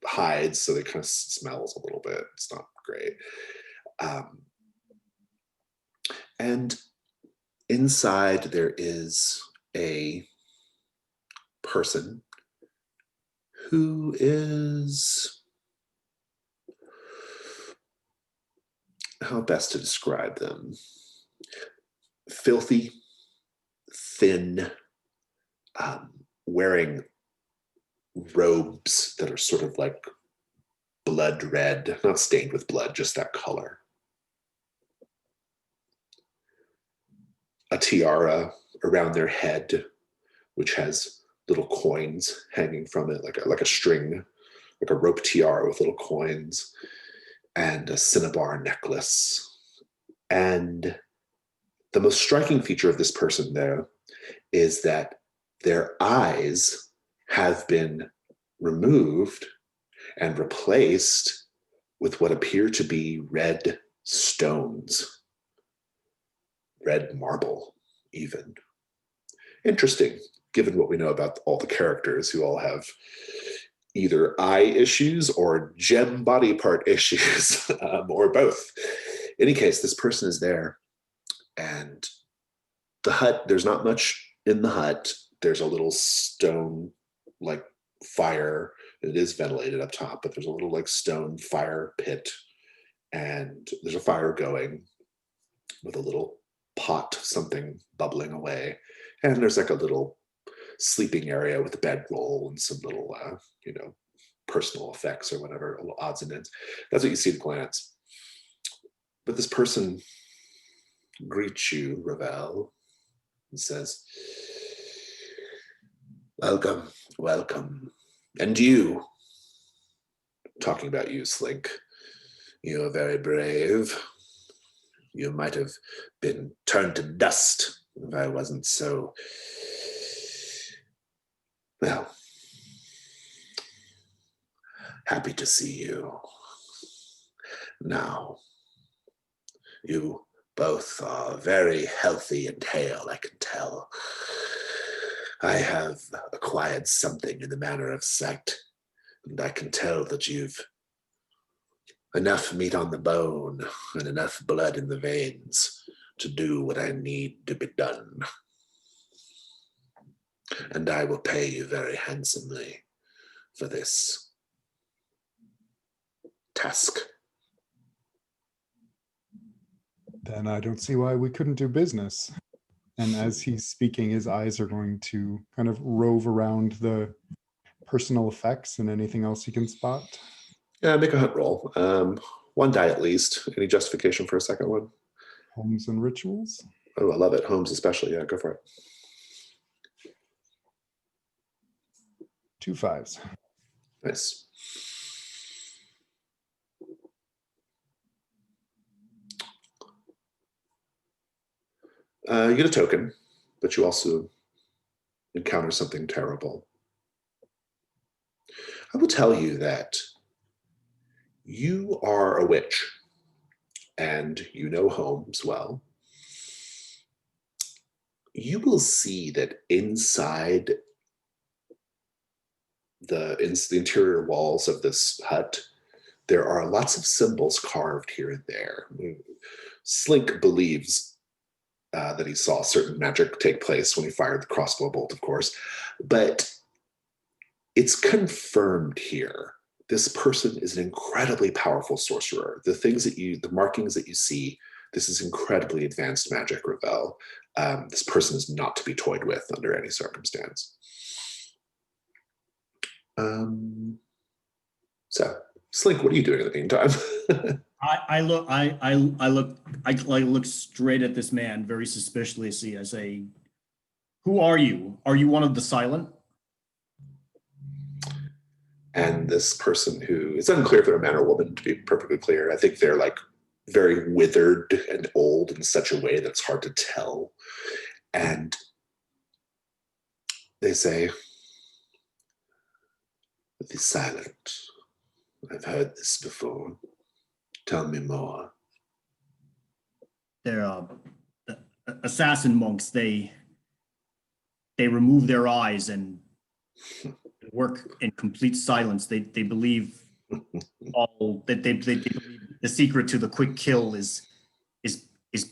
hides, so it kind of smells a little bit. It's not great. And inside there is a person who is, how best to describe them? Filthy, thin, wearing robes that are sort of like blood red, not stained with blood, just that color. A tiara around their head, which has little coins hanging from it, like a string, like a rope tiara with little coins, and a cinnabar necklace. And the most striking feature of this person, though, is that their eyes have been removed and replaced with what appear to be red stones, red marble, even. Interesting, given what we know about all the characters who all have either eye issues or gem body part issues, or both. In any case, this person is there, and the hut, there's not much in the hut. There's a little stone like fire. It is ventilated up top, but there's a little like stone fire pit, and there's a fire going with a little pot, something bubbling away. And there's like a little sleeping area with a bedroll and some little, personal effects or whatever, little odds and ends. That's what you see at a glance. But this person greets you, Ravel, and says, "Welcome, welcome. And you," talking about you, Slink, "you are very brave. You might have been turned to dust if I wasn't so, well, happy to see you. Now, you both are very healthy and hale, I can tell. I have acquired something in the manner of sight, and I can tell that you've enough meat on the bone and enough blood in the veins to do what I need to be done. And I will pay you very handsomely for this task." Then I don't see why we couldn't do business. And as he's speaking, his eyes are going to kind of rove around the personal effects and anything else he can spot. Yeah, make a hunt roll. One die at least. Any justification for a second one? Homes and rituals. Oh, I love it. Homes especially. Yeah, go for it. 2 5s. Nice. You get a token, but you also encounter something terrible. I will tell you that you are a witch, and you know Holmes well. You will see that inside the interior walls of this hut, there are lots of symbols carved here and there. Slink believes that he saw certain magic take place when he fired the crossbow bolt, of course. But it's confirmed here. This person is an incredibly powerful sorcerer. The markings that you see, this is incredibly advanced magic, Ravel. This person is not to be toyed with under any circumstance. So, Slink, what are you doing in the meantime? I look straight at this man very suspiciously. I say, "Who are you? Are you one of the silent?" And this person who, it's unclear if they're a man or woman, to be perfectly clear. I think they're like very withered and old in such a way that it's hard to tell. And they say, "The silent. I've heard this before. Tell me more." They're assassin monks. They remove their eyes and work in complete silence. They believe they believe the secret to the quick kill is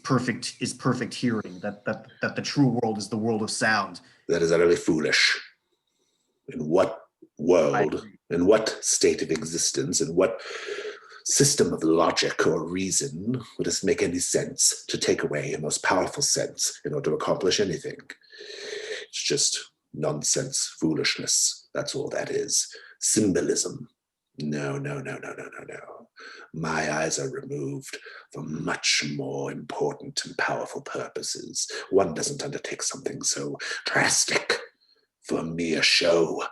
perfect hearing. That the true world is the world of sound. That is utterly foolish. In what world, in what state of existence, in what system of logic or reason would it make any sense to take away a most powerful sense in order to accomplish anything? It's just nonsense, foolishness. That's all that is. Symbolism. No. My eyes are removed for much more important and powerful purposes. One doesn't undertake something so drastic for mere show.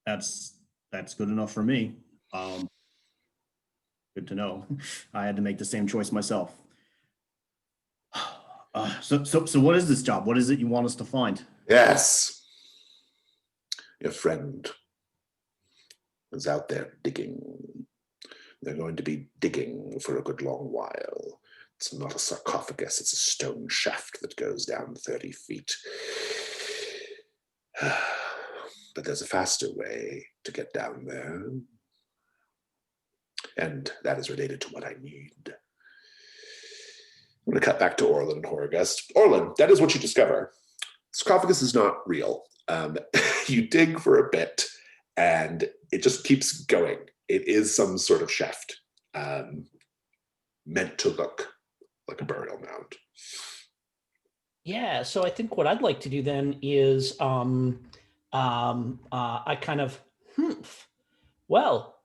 That's good enough for me. Good to know. I had to make the same choice myself. So what is this job? What is it you want us to find? Yes. Your friend is out there digging. They're going to be digging for a good long while. It's not a sarcophagus, it's a stone shaft that goes down 30 feet. But there's a faster way to get down there. And that is related to what I need. I'm going to cut back to Orlin and Horagust. Orlin, that is what you discover. Sarcophagus is not real. You dig for a bit, and it just keeps going. It is some sort of shaft meant to look like a burial mound. Yeah, so I think what I'd like to do then is I kind of, well,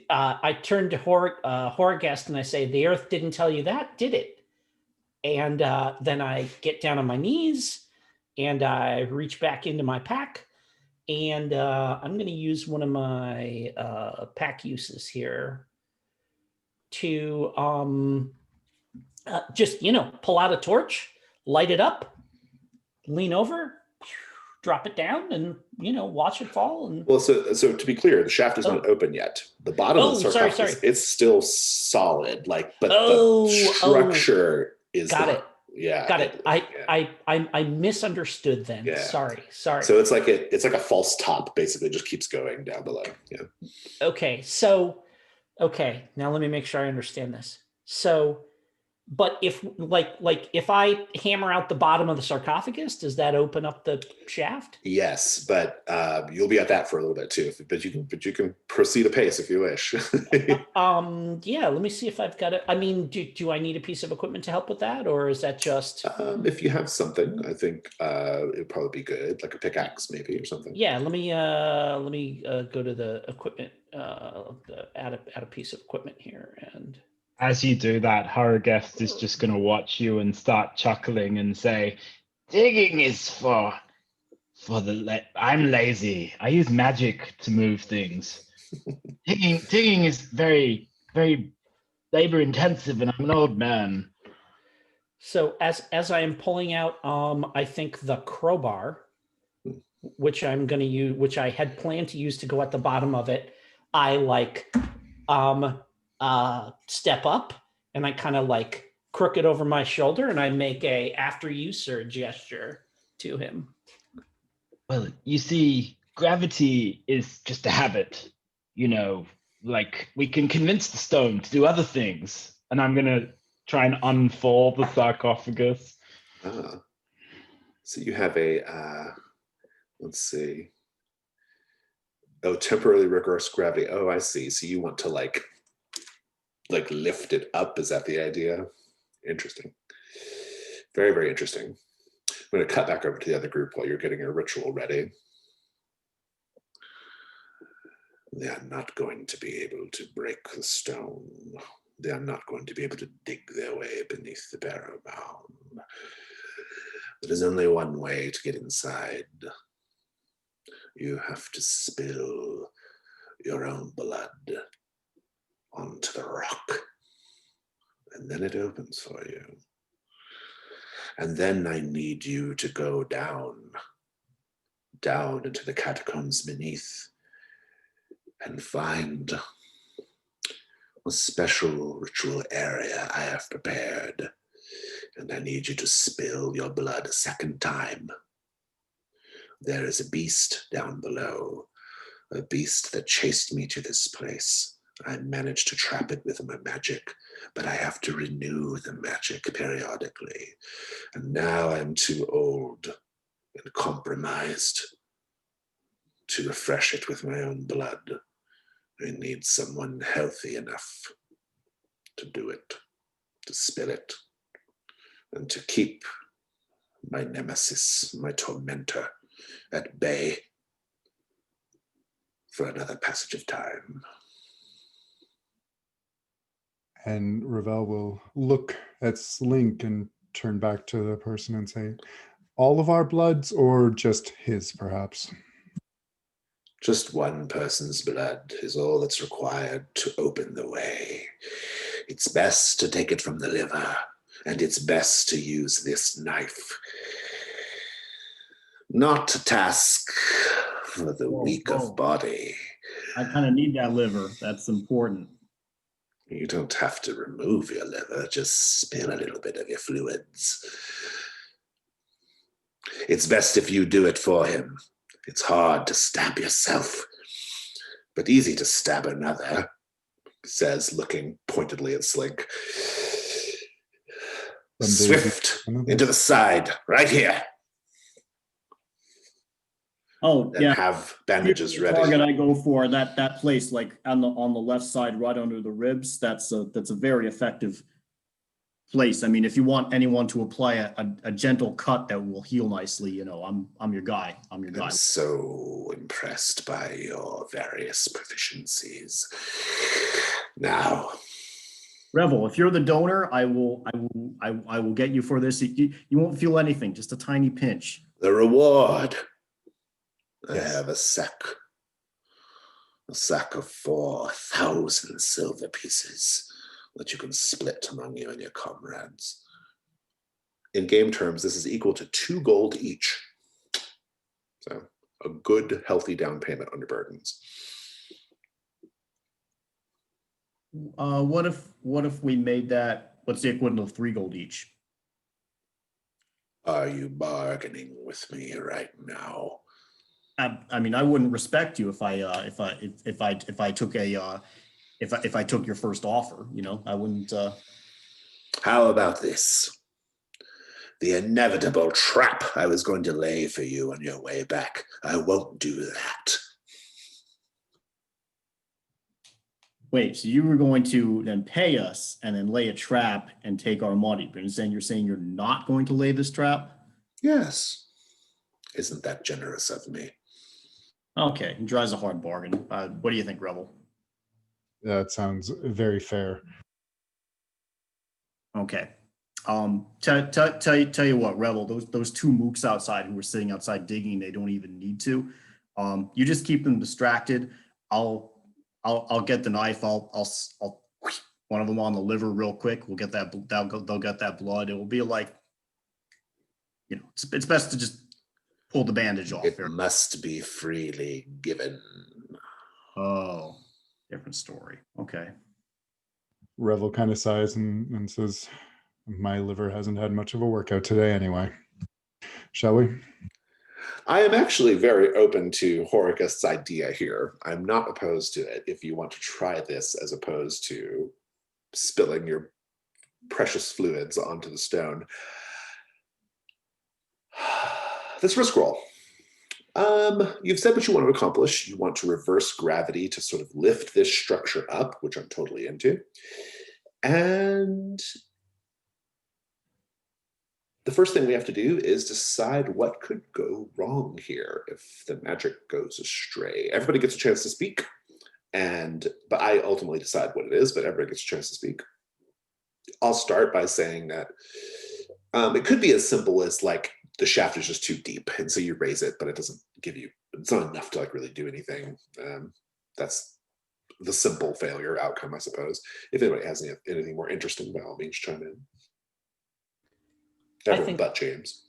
I turn to Horagast and I say, "The earth didn't tell you that, did it?" And then I get down on my knees and I reach back into my pack, and I'm going to use one of my pack uses here to just, pull out a torch, light it up, lean over, drop it down, and watch it fall. And well, so to be clear, the shaft is not open yet. The bottom of the sarcophagus, sorry. it's still solid, but the structure is got not. it. Yeah, got it. I misunderstood then. Yeah. Sorry. So it's like a false top, basically, just keeps going down below. Yeah. Okay. So, now let me make sure I understand this. So, but if if I hammer out the bottom of the sarcophagus, does that open up the shaft? Yes, but you'll be at that for a little bit too. But you can proceed apace if you wish. Yeah. Let me see if I've got it. I mean, do I need a piece of equipment to help with that, or is that just? If you have something, I think it'd probably be good, like a pickaxe maybe or something. Yeah. Let me go to the equipment. Add a piece of equipment here and. As you do that, Horagast is just going to watch you and start chuckling and say, "Digging is for I'm lazy. I use magic to move things. Digging is very, very labor intensive, and I'm an old man." So as I am pulling out, I think the crowbar, which I'm going to use, which I had planned to use to go at the bottom of it, I step up and I kind of crook it over my shoulder and I make a "after you, sir" gesture to him. Well, you see, gravity is just a habit. We can convince the stone to do other things. And I'm going to try and unfold the sarcophagus. So you have a, let's see. Oh, temporarily reverse gravity. Oh, I see. So you want to like lift it up. Is that the idea? Interesting. Very, very interesting. I'm going to cut back over to the other group while you're getting your ritual ready. They are not going to be able to break the stone. They are not going to be able to dig their way beneath the Barrow Mound. There is only one way to get inside. You have to spill your own blood onto the rock. And then it opens for you. And then I need you to go down into the catacombs beneath and find a special ritual area I have prepared. And I need you to spill your blood a second time. There is a beast down below, a beast that chased me to this place. I managed to trap it with my magic, but I have to renew the magic periodically. And now I'm too old and compromised to refresh it with my own blood. I need someone healthy enough to do it, to spill it, and to keep my nemesis, my tormentor, at bay for another passage of time. And Ravel will look at Slink and turn back to the person and say, all of our bloods or just his, perhaps? Just one person's blood is all that's required to open the way. It's best to take it from the liver, and it's best to use this knife. Not a task for the weak of body. I kind of need that liver. That's important. You don't have to remove your liver, just spill a little bit of your fluids. It's best if you do it for him. It's hard to stab yourself, but easy to stab another, he says, looking pointedly at Slink. Swift into the side, right here. Oh, and yeah. Have bandages The ready. target I go for, that place, like on the left side, right under the ribs. That's a very effective place. I mean, if you want anyone to apply a gentle cut that will heal nicely, you know, I'm your guy. I'm your guy. I'm so impressed by your various proficiencies. Now, Revel, if you're the donor, I will get you for this. You won't feel anything, just a tiny pinch. the reward. I Yes. have a sack of 4,000 silver pieces that you can split among you and your comrades. In game terms, this is equal to 2 gold each. So a good, healthy down payment on your burdens. What if we made that, what's the equivalent of 3 gold each? Are you bargaining with me right now? I mean, I wouldn't respect you if I took your first offer. You know, I wouldn't. How about this? The inevitable trap I was going to lay for you on your way back. I won't do that. Wait, so you were going to then pay us and then lay a trap and take our money? But you're saying you're not going to lay this trap? Yes. Isn't that generous of me? Okay, drives a hard bargain. What do you think, Rebel? That sounds very fair. Okay. Tell you what, Rebel. Those 2 mooks outside who were sitting outside digging, they don't even need to. You just keep them distracted. I'll get the knife. I'll one of them on the liver real quick. We'll get that. They'll get that blood. It will be like, you know, it's best to just pull the bandage off. It must be freely given. Oh, different story. Okay. Revel kind of sighs and says, my liver hasn't had much of a workout today anyway. Shall we? I am actually very open to Horicust's idea here. I'm not opposed to it if you want to try this as opposed to spilling your precious fluids onto the stone. This risk roll. You've said what you want to accomplish. You want to reverse gravity to sort of lift this structure up, which I'm totally into. And the first thing we have to do is decide what could go wrong here if the magic goes astray. Everybody gets a chance to speak, but I ultimately decide what it is, but everybody gets a chance to speak. I'll start by saying that it could be as simple as like the shaft is just too deep, and so you raise it, but it doesn't give you, it's not enough to like really do anything. That's the simple failure outcome, I suppose. If anybody has anything more interesting, by all means, chime in. Everyone but James.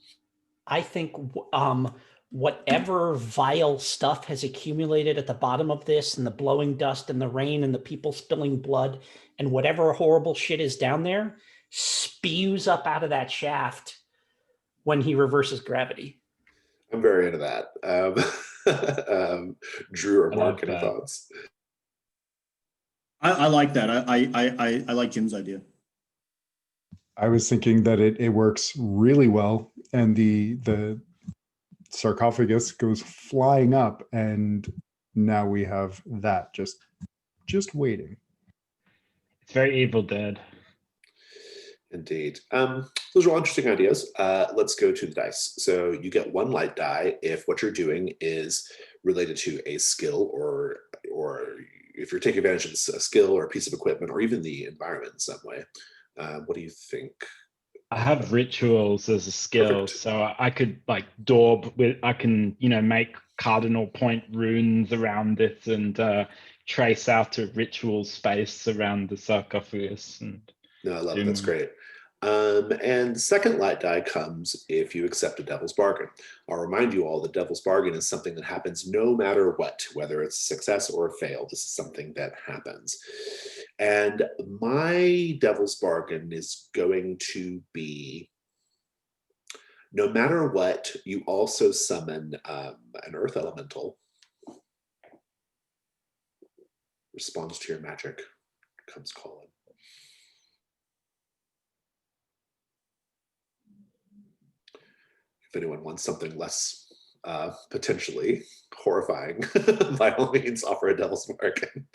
I think whatever vile stuff has accumulated at the bottom of this, and the blowing dust and the rain and the people spilling blood and whatever horrible shit is down there, spews up out of that shaft when he reverses gravity. I'm very into that. Drew or Mark, any thoughts? I like that. I like Jim's idea. I was thinking that it works really well, and the sarcophagus goes flying up, and now we have that just waiting. It's very Evil Dead. Indeed. Those are all interesting ideas. Let's go to the dice. So you get one light die if what you're doing is related to a skill, or if you're taking advantage of a skill or a piece of equipment, or even the environment in some way. What do you think? I have rituals as a skill, Perfect. so I could like daub with. I can make cardinal point runes around it and trace out a ritual space around the sarcophagus. And no, I love it. That's great. And second light die comes if you accept a devil's bargain. I'll remind you all, the devil's bargain is something that happens no matter what, whether it's a success or a fail. This is something that happens. And my devil's bargain is going to be, no matter what, you also summon an earth elemental. Responds to your magic, comes calling. If anyone wants something less potentially horrifying, by all means, offer a devil's bargain.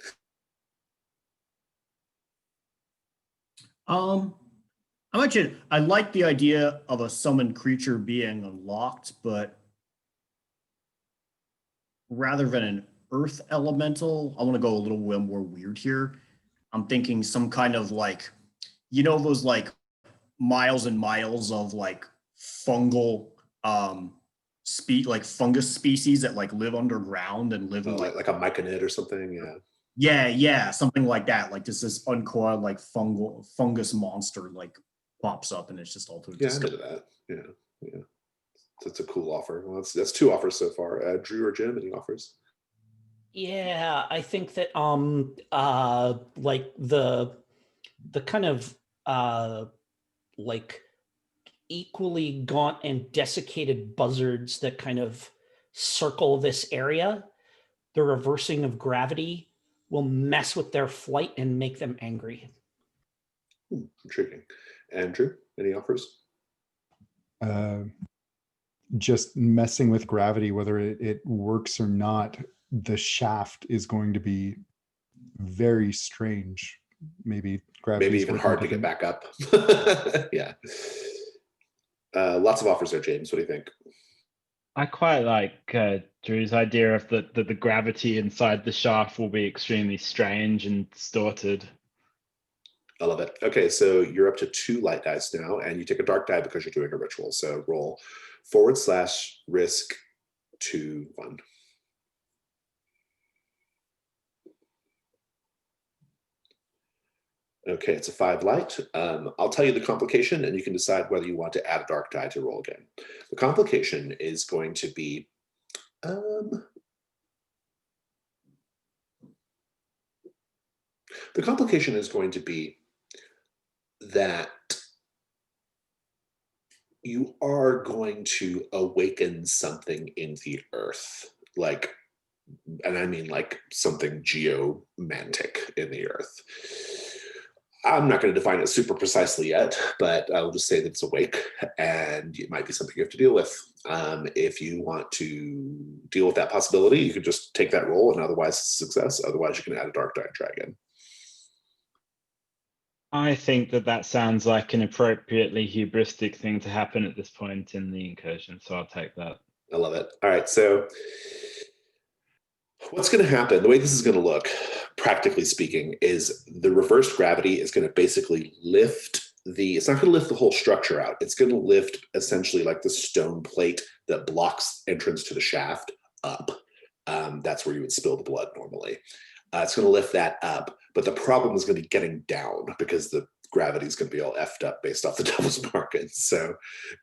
I like the idea of a summoned creature being unlocked, but rather than an earth elemental, I want to go a little more weird here. I'm thinking some kind of like, those like miles and miles of like fungal fungus species that like live underground and live in like a myconid or something. Yeah, something like that. Like this uncoiled like fungus monster like pops up, and it's just all too disgusting. I'm into that. Yeah. That's a cool offer. Well, that's two offers so far. Drew or Jim, any offers? Yeah, I think that like the kind of like equally gaunt and desiccated buzzards that kind of circle this area, the reversing of gravity will mess with their flight and make them angry. Intriguing. Andrew, any offers? Just messing with gravity, whether it works or not, the shaft is going to be very strange. Maybe even hard to get back up. Yeah. Lots of offers there, James. What do you think? I quite like Drew's idea of that the gravity inside the shaft will be extremely strange and distorted. I love it. Okay, so you're up to 2 light dice now, and you take a dark die because you're doing a ritual. So roll /risk 2 1. Okay, it's a 5 light. I'll tell you the complication, and you can decide whether you want to add a dark die to roll again. The complication is going to be that you are going to awaken something in the earth, and I mean like something geomantic in the earth. I'm not going to define it super precisely yet, but I'll just say that it's awake and it might be something you have to deal with. If you want to deal with that possibility, you could just take that roll and otherwise it's a success. Otherwise, you can add a dark die and try again. I think that sounds like an appropriately hubristic thing to happen at this point in the incursion, so I'll take that. I love it. All right, so what's going to happen, the way this is going to look, practically speaking, is the reversed gravity is going to basically lift it's not going to lift the whole structure out. It's going to lift essentially like the stone plate that blocks entrance to the shaft up. That's where you would spill the blood normally. It's going to lift that up, but the problem is going to be getting down because the gravity is going to be all effed up based off the devil's market. So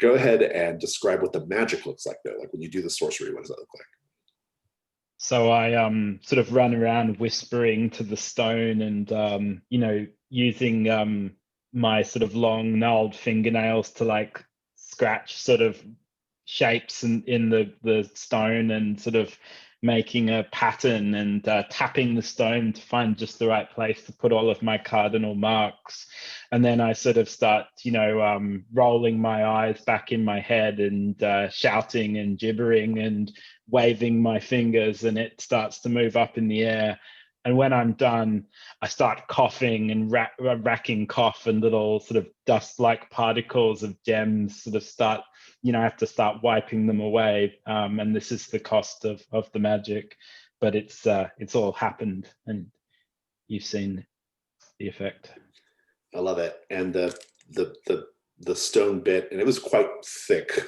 go ahead and describe what the magic looks like though. Like when you do the sorcery, what does that look like? So I sort of run around whispering to the stone and using my sort of long gnarled fingernails to like scratch sort of shapes in the stone and sort of making a pattern and tapping the stone to find just the right place to put all of my cardinal marks. And then I sort of start, rolling my eyes back in my head and shouting and gibbering and waving my fingers, and it starts to move up in the air. And when I'm done, I start coughing and racking cough, and little sort of dust-like particles of gems sort of start, I have to start wiping them away. And this is the cost of the magic, but it's all happened, and you've seen the effect. I love it. And the stone bit, and it was quite thick,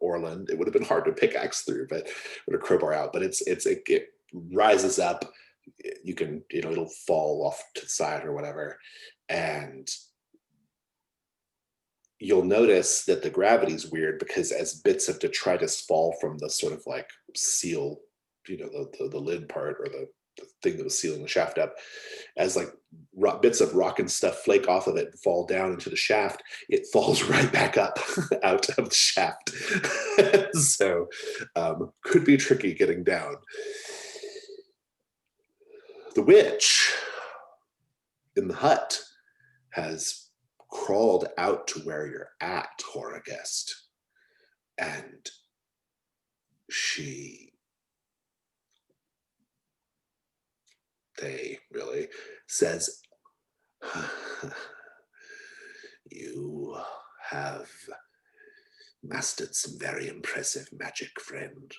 Orland. It would have been hard to pickaxe through, but with a crowbar out. But it rises up. You can, it'll fall off to the side or whatever, and you'll notice that the gravity is weird because as bits of detritus fall from the sort of like seal, the lid part or the thing that was sealing the shaft up, as like bits of rock and stuff flake off of it and fall down into the shaft, it falls right back up out of the shaft. So could be tricky getting down. The witch in the hut has crawled out to where you're at, Horagest, and they really says, you have mastered some very impressive magic, friend.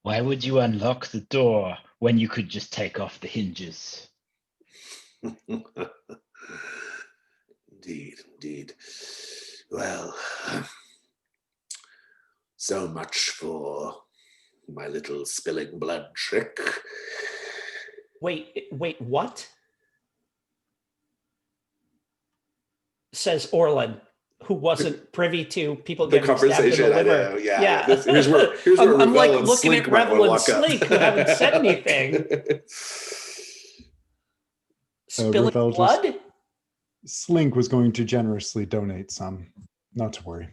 Why would you unlock the door when you could just take off the hinges? Indeed. Well, so much for my little spilling blood trick. Wait, what? Says Orland, who wasn't privy to people The getting stabbed in the conversation, I liver. know, yeah. Here's where I'm like Revel and looking Slink at might Revel wanna and walk up. Slink who haven't said anything. Spilling Revel blood? Slink was going to generously donate some. Not to worry.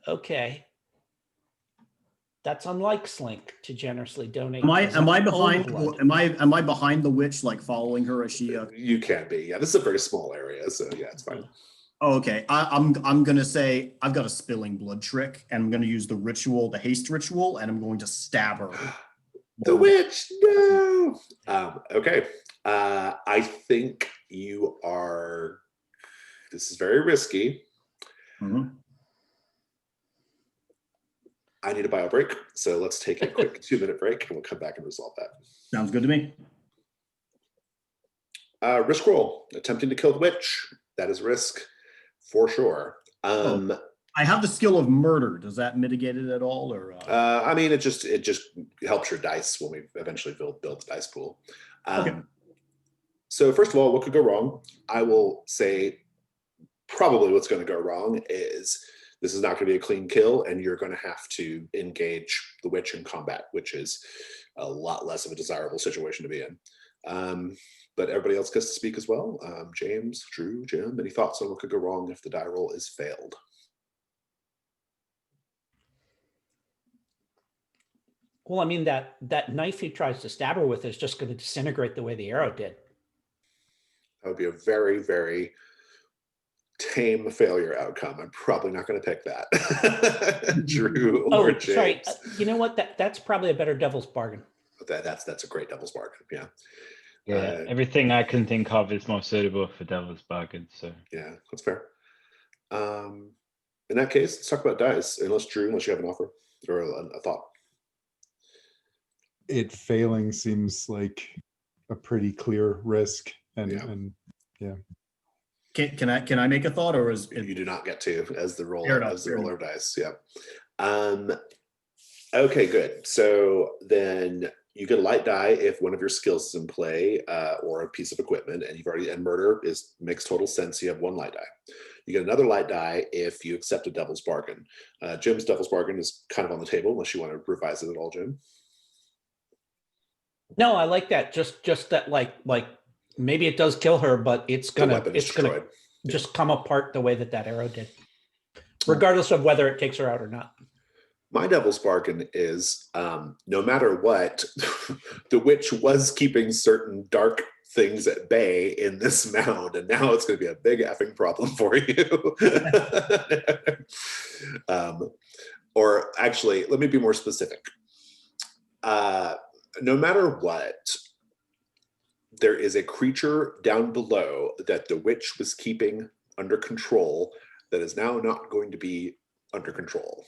Okay. That's unlike Slink to generously donate. Am I his own behind? blood. Am I behind the witch, like following her as she? You can be. Yeah, this is a very small area, so yeah, it's fine. Oh, okay. I'm gonna say I've got a spilling blood trick, and I'm gonna use the haste ritual, and I'm going to stab her. The witch, no. Okay. I think you are. This is very risky. Mm-hmm. I need a bio break, so let's take a quick 2-minute break, and we'll come back and resolve that. Sounds good to me. Risk roll. Attempting to kill the witch. That is risk for sure. I have the skill of murder. Does that mitigate it at all, or? I mean, it just helps your dice when we eventually build the dice pool. Okay. So first of all, what could go wrong? I will say probably what's going to go wrong is this is not going to be a clean kill, and you're going to have to engage the witch in combat, which is a lot less of a desirable situation to be in. But everybody else gets to speak as well. James, Drew, Jim, any thoughts on what could go wrong if the die roll is failed? Well, I mean, that knife he tries to stab her with is just going to disintegrate the way the arrow did. That would be a very, very tame failure outcome. I'm probably not going to pick that. Drew or James. Sorry. You know what? That's probably a better devil's bargain. That's a great devil's bargain. Yeah. Yeah, everything I can think of is more suitable for devil's bargain. So yeah, that's fair. In that case, let's talk about dice. Unless you have an offer or a thought. It failing seems like a pretty clear risk, and yeah. Can I make a thought, or is you do not get to as the roller of dice? Yeah. Okay, good. So then you get a light die if one of your skills is in play, or a piece of equipment, and murder makes total sense. You have one light die. You get another light die if you accept a devil's bargain. Jim's devil's bargain is kind of on the table, unless you want to revise it at all, Jim. No, I like that. Just that, like maybe it does kill her, but it's gonna just come apart the way that arrow did, regardless of whether it takes her out or not. My devil's bargain is no matter what, the witch was keeping certain dark things at bay in this mound, and now it's going to be a big effing problem for you. Or actually, let me be more specific. No matter what, there is a creature down below that the witch was keeping under control that is now not going to be under control,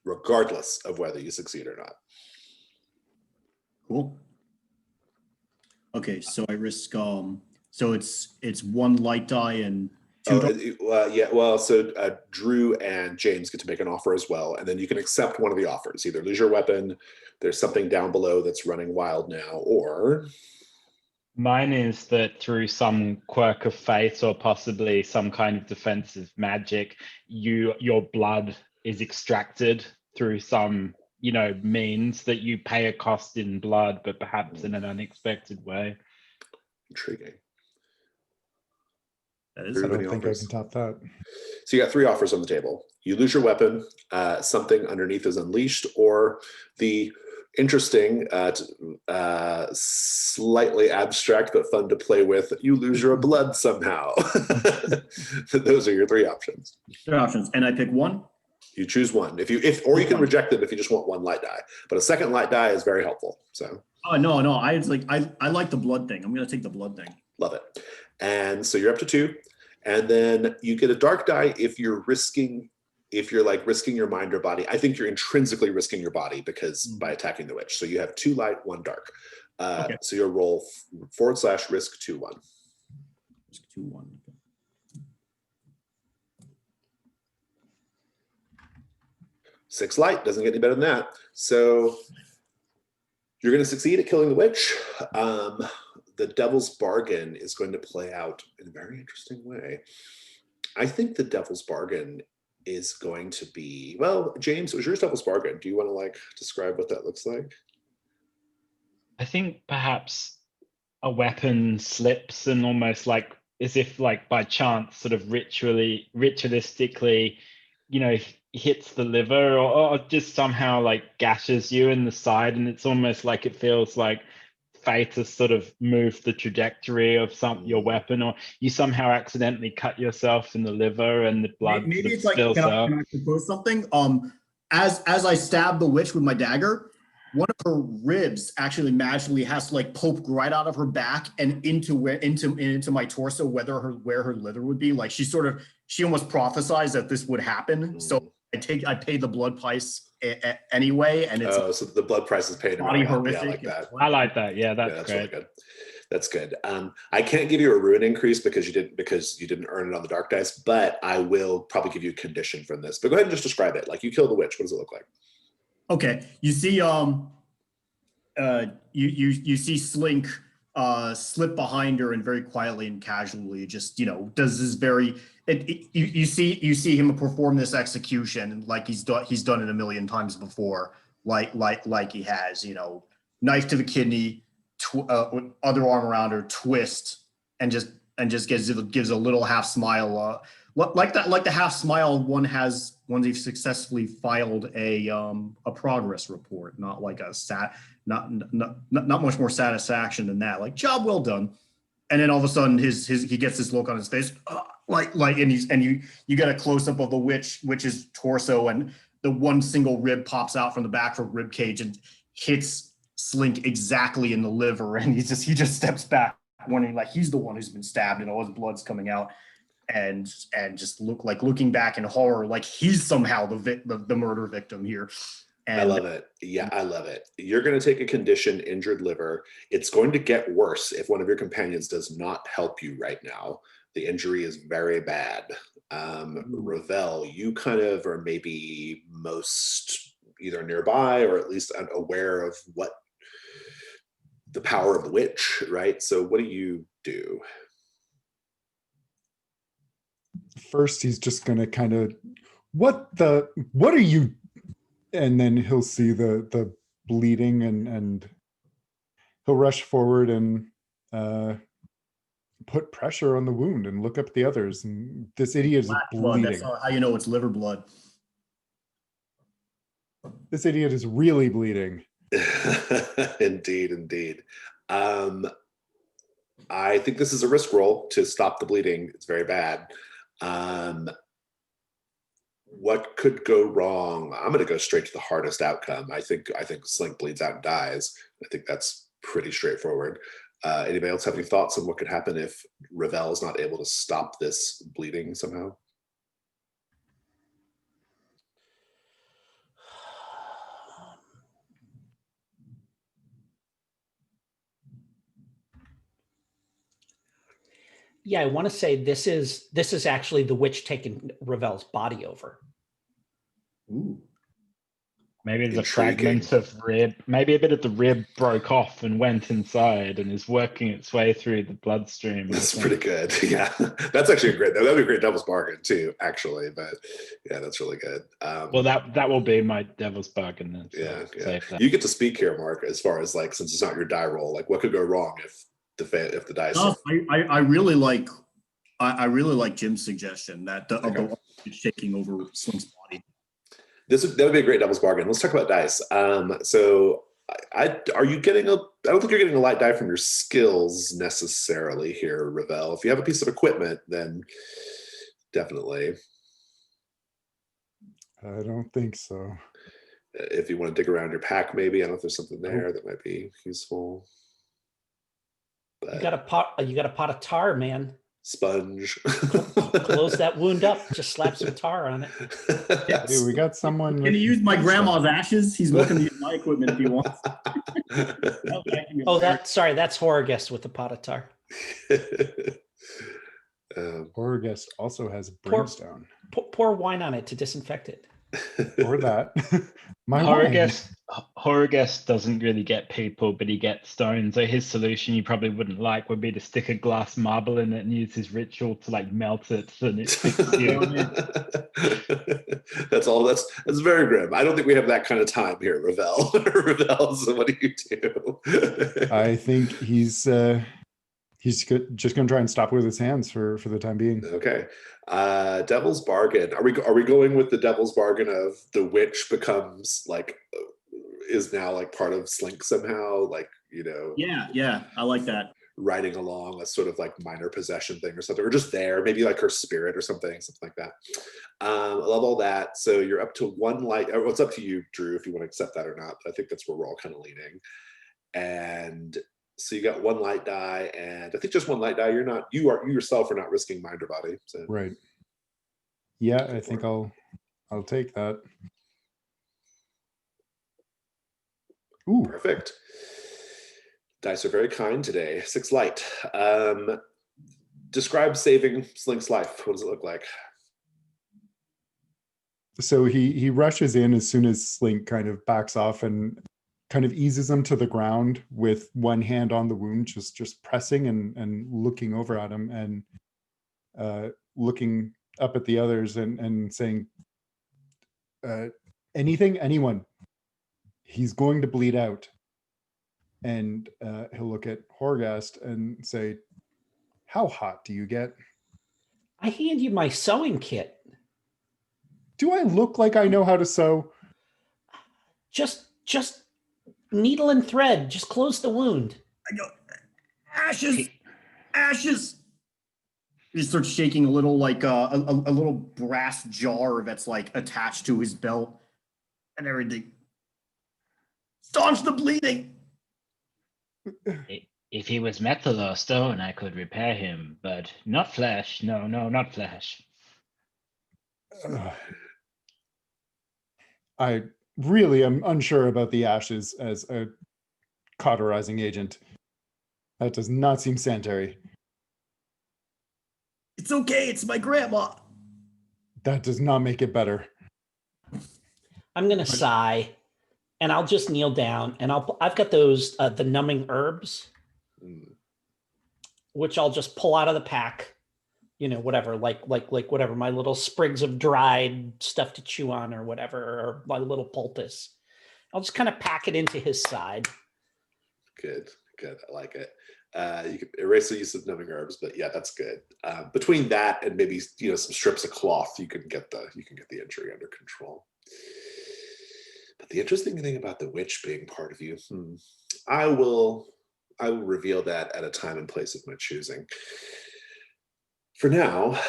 regardless of whether you succeed or not. Cool. Okay, so I risk so it's one light die and two. So Drew and James get to make an offer as well, and then you can accept one of the offers. Either lose your weapon, there's something down below that's running wild now, or mine is that through some quirk of fate or possibly some kind of defensive magic, your blood is extracted through some means that you pay a cost in blood, but perhaps in an unexpected way. Intriguing. I don't think I can top that. So you got 3 offers on the table. You lose your weapon, something underneath is unleashed, or the interesting, slightly abstract but fun to play with, you lose your blood somehow. Those are your 3 options. 3 options, and I pick one. You choose one. Or you can reject them if you just want one light die. But a second light die is very helpful. So. Oh no! I like the blood thing. I'm gonna take the blood thing. Love it. And so you're up to 2, and then you get a dark die if you're risking your mind or body. I think you're intrinsically risking your body because by attacking the witch. So you have 2 light, 1 dark. Okay. So you'll roll /risk 2-1. Risk 2-1. 6 light, doesn't get any better than that. So you're going to succeed at killing the witch. The devil's bargain is going to play out in a very interesting way. I think the devil's bargain is going to be, well, James, it was your devil's bargain. Do you want to describe what that looks like? I think perhaps a weapon slips and almost as if by chance sort of ritualistically, hits the liver or just somehow gashes you in the side, and it's almost like it feels like fate has sort of moved the trajectory of your weapon, or you somehow accidentally cut yourself in the liver and the blood maybe it's spills out. Can I propose something? As I stab the witch with my dagger, one of her ribs actually magically has to poke right out of her back and into my torso, where her liver would be. She almost prophesized that this would happen. So I pay the blood price anyway, and it's so the blood price is paid. Body horrific. Yeah, I like that. I like that. Yeah, that's great. Really good. That's good. I can't give you a ruin increase because you didn't earn it on the dark dice, but I will probably give you a condition from this. But go ahead and just describe it. You kill the witch. What does it look like? Okay, you see, you see Slink slip behind her and very quietly and casually just does this very. You see him perform this execution like he's done it a million times before, like he has, knife to the kidney, other arm around her, twist, and just gives a little half smile, like the half smile one has when they've successfully filed a progress report, not like not much more satisfaction than that, job well done. and then all of a sudden he gets this look on his face, and you get a close up of the witch's torso, and the one single rib pops out from the back of rib cage and hits Slink exactly in the liver, and he just steps back, wondering like he's the one who's been stabbed and all his blood's coming out, and just looking back in horror, like he's somehow the murder victim here. And I love it. Yeah, I love it. You're going to take a condition, injured liver. It's going to get worse if one of your companions does not help you right now. The injury is very bad. Ravel, you kind of are maybe most either nearby or at least aware of what the power of the witch, right? So what do you do? First, he's just going to kind of, what are you? And then he'll see the bleeding and he'll rush forward and put pressure on the wound and look up at the others. And this idiot is Black bleeding. blood, that's not how you know it's liver blood. This idiot is really bleeding. Indeed. I think this is a risk roll to stop the bleeding. It's very bad. What could go wrong? I'm going to go straight to the hardest outcome. I think Slink bleeds out and dies. I think that's pretty straightforward. Anybody else have any thoughts on what could happen if Ravel is not able to stop this bleeding somehow? Yeah, I want to say this is actually the witch taking Ravel's body over. Ooh. Maybe there's Intriguing. a fragment of rib. Maybe a bit of the rib broke off and went inside and is working its way through the bloodstream. That's pretty good. Yeah, that's actually that'd be a great devil's bargain too, actually. But yeah, that's really good. Well, that will be my devil's bargain then. So Yeah. save that. You get to speak here, Mark. As far as like, since it's not your die roll, like what could go wrong if the dice? No, I really like Jim's suggestion that of the witch taking over Slink's body. That would be a great devil's bargain. Let's talk about dice. So are you getting I don't think you're getting a light die from your skills necessarily here, Ravel. If you have a piece of equipment, then definitely. I don't think so. If you want to dig around your pack, maybe. I don't know if there's something there that might be useful. But You got a pot of tar, man. sponge. Close that wound up. Just slap some tar on it. Yes. Hey, we got someone. Can he use my grandma's ashes? He's welcome to use my equipment if he wants. Oh, that's Horror Guest with the pot of tar. Horror Guest also has brimstone. Pour wine on it to disinfect it. Or that. My Horror Guest doesn't really get people, but he gets stone. So his solution you probably wouldn't like would be to stick a glass marble in it and use his ritual to like melt it and it fixes you. That's very grim. I don't think we have that kind of time here, Ravel. Ravel, so what do you do? I think he's just going to try and stop it with his hands for the time being. Okay. Devil's bargain. Are we going with the devil's bargain of the witch becomes like is now like part of Slink somehow, like, you know? Yeah, I like that. Riding along a sort of like minor possession thing or something, or just there, maybe like her spirit or something like that. I love all that. So you're up to one light. It's up to you, Drew, if you want to accept that or not. But I think that's where we're all kind of leaning. And so you got one light die, and I think just one light die. You yourself are not risking mind or body. So. Right. Yeah, I think I'll take that. Ooh. Perfect. Dice are very kind today. 6 light. Describe saving Slink's life. What does it look like? So he rushes in as soon as Slink kind of backs off and kind of eases him to the ground with one hand on the wound, just pressing and looking over at him and looking up at the others and saying, anyone, he's going to bleed out. And he'll look at Horgast and say, how hot do you get? I hand you my sewing kit. Do I look like I know how to sew? Just needle and thread. Just close the wound. I go, ashes. He starts shaking a little like a little brass jar that's like attached to his belt and everything. Staunch the bleeding. If he was metal or stone, I could repair him, but not flesh. No, not flesh. I really am unsure about the ashes as a cauterizing agent. That does not seem sanitary. It's okay. It's my grandma. That does not make it better. I'm gonna sigh, and I'll just kneel down, and I've got those the numbing herbs, which I'll just pull out of the pack. Whatever, like whatever, my little sprigs of dried stuff to chew on, or whatever, or my little poultice. I'll just kind of pack it into his side. Good. I like it. You can erase the use of numbing herbs, but yeah, that's good. Between that and maybe some strips of cloth, you can get the injury under control. But the interesting thing about the witch being part of you, I will reveal that at a time and place of my choosing. For now,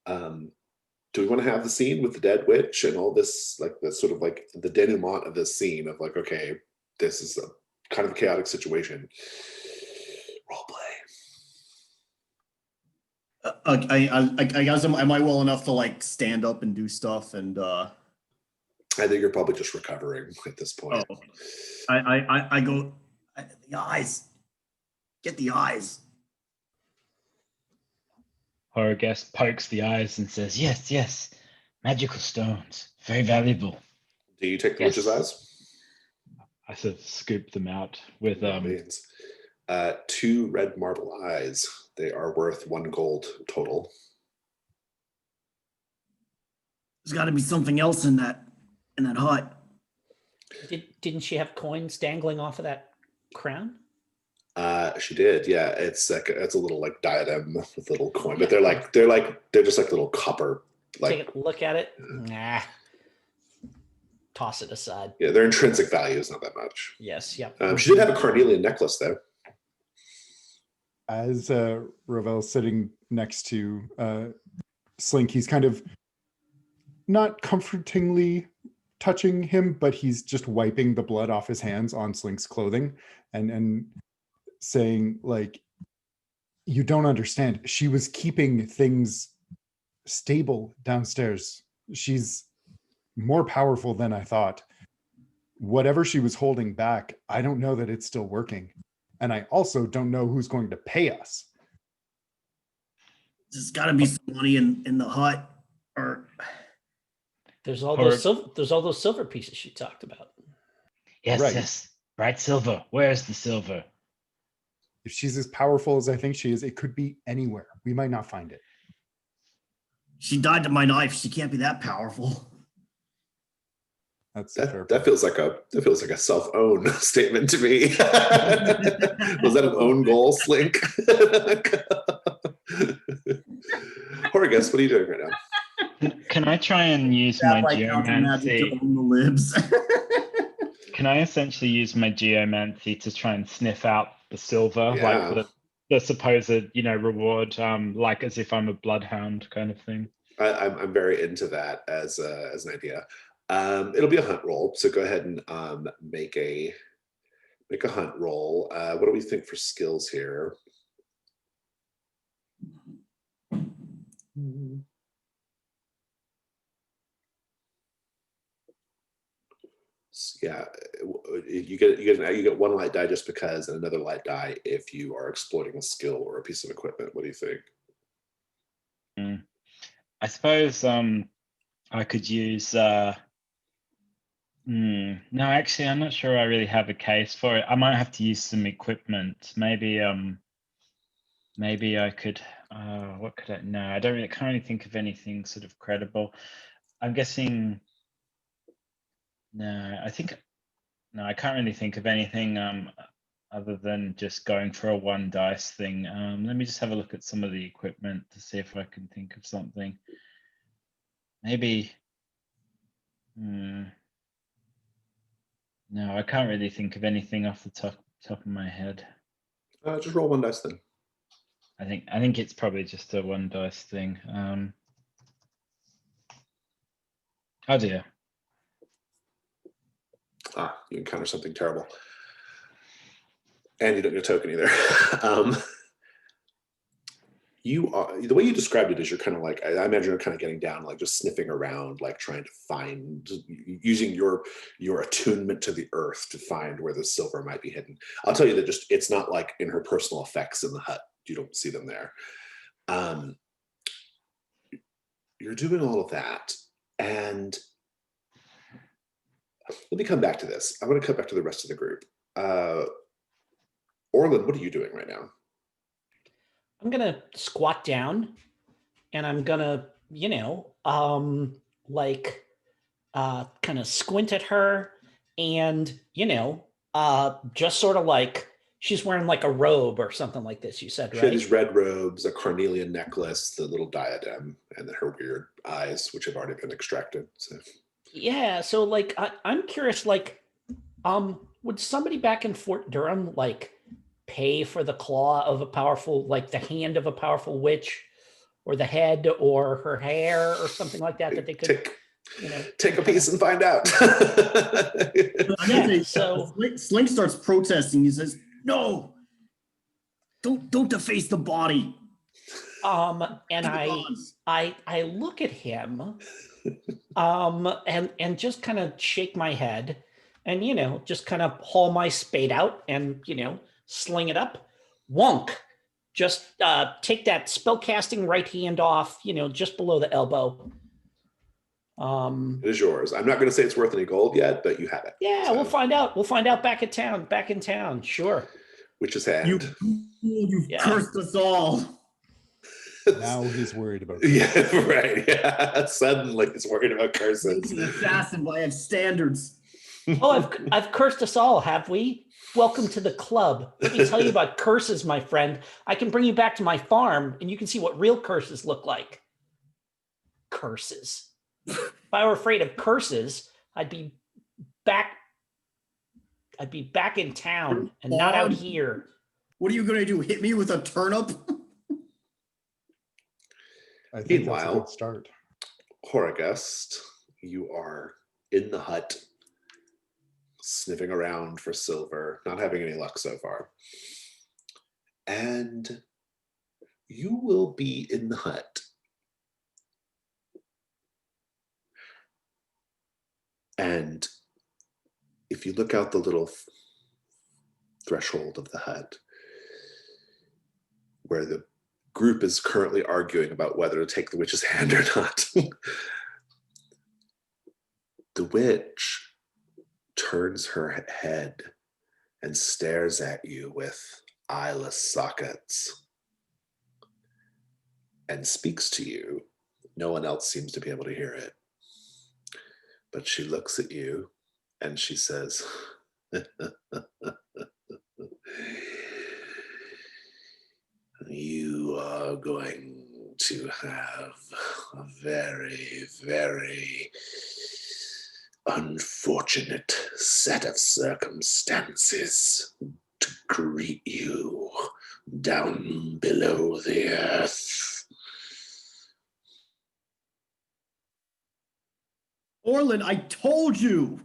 do we want to have the scene with the dead witch and all this, like the sort of like the denouement of this scene of like, okay, this is a kind of a chaotic situation. Role play. I guess am I well enough to like stand up and do stuff and I think you're probably just recovering at this point. Oh, I go the eyes. Get the eyes. Horrorguest pokes the eyes and says, yes, magical stones, very valuable. Do you take the witch's eyes? I sort of scoop them out with 2 red marble eyes. They are worth 1 gold total. There's got to be something else in that hut. Didn't she have coins dangling off of that crown? She did, yeah. It's like it's a little like diadem with a little coin, but they're just like little copper. Like, take a look at it. Nah. Toss it aside. Yeah, their intrinsic value is not that much. Yes, yep. She did have a carnelian necklace though. As Ravel's sitting next to Slink, he's kind of not comfortingly touching him, but he's just wiping the blood off his hands on Slink's clothing and saying, like, you don't understand. She was keeping things stable downstairs. She's more powerful than I thought. Whatever she was holding back, I don't know that it's still working. And I also don't know who's going to pay us. There's got to be some money in the hut, or there's all those silver pieces she talked about. Yes, right. Yes, bright silver. Where's the silver? If she's as powerful as I think she is, it could be anywhere. We might not find it. She died to my knife. She can't be that powerful. That's that feels like a self-own statement to me. Was that an own goal, Slink? Horrorguest, what are you doing right now? Can I try and use my geomancy? To own the libs. Can I essentially use my geomancy to try and sniff out the silver, Yeah. like the supposed, reward, like as if I'm a bloodhound kind of thing? I'm very into that as an idea. It'll be a hunt roll, so go ahead and make a hunt roll. What do we think for skills here? Yeah, you get 1 light die just because, and another light die if you are exploiting a skill or a piece of equipment. What do you think? I suppose I could use. No, actually, I'm not sure I really have a case for it. I might have to use some equipment. Maybe I could. What could I? No, I can't really think of anything sort of credible. I'm guessing. No, I can't really think of anything other than just going for a 1 dice thing. Let me just have a look at some of the equipment to see if I can think of something. Maybe. No, I can't really think of anything off the top of my head. Just roll 1 dice then. I think it's probably just a 1 dice thing. Oh dear. You encounter something terrible. And you don't get a token either. You are, the way you described it is you're kind of like, I imagine you're kind of getting down, like just sniffing around, like trying to find, using your attunement to the earth to find where the silver might be hidden. I'll tell you that just, it's not like in her personal effects in the hut. You don't see them there. You're doing all of that. And let me come back to this. I want to come back to the rest of the group. Orlin, what are you doing right now? I'm going to squat down and I'm going to, kind of squint at her and, just sort of like she's wearing like a robe or something like this, you said, She had right? these red robes, a carnelian necklace, the little diadem, and then her weird eyes, which have already been extracted. So Yeah. So like, I'm curious, like, would somebody back in Fort Durham, like, pay for the claw of a powerful, like the hand of a powerful witch, or the head or her hair or something like that they could take a piece and find out. So Slink starts protesting. He says, "No, don't deface the body." And I look at him and just kind of shake my head and just kind of haul my spade out and sling it up. Wonk. Just take that spellcasting right hand off, just below the elbow. It is yours. I'm not going to say it's worth any gold yet, but you have it. Yeah, so. We'll find out. We'll find out back in town. Sure. Witch's hand. You've cursed us all. Now he's worried about curses. Yeah, right. Yeah. Suddenly he's worried about curses. An assassin by standards. Oh, I've cursed us all, have we? Welcome to the club. Let me tell you about curses, my friend. I can bring you back to my farm and you can see what real curses look like. Curses. If I were afraid of curses, I'd be back in town and not out here. What are you going to do? Hit me with a turnip? I think that's a good start. Horagust, you are in the hut, sniffing around for silver, not having any luck so far. And you will be in the hut. And if you look out the little threshold of the hut, where the group is currently arguing about whether to take the witch's hand or not, the witch turns her head and stares at you with eyeless sockets and speaks to you. No one else seems to be able to hear it. But she looks at you and she says, "You are going to have a very, very unfortunate set of circumstances to greet you down below the earth." Orlin, I told you.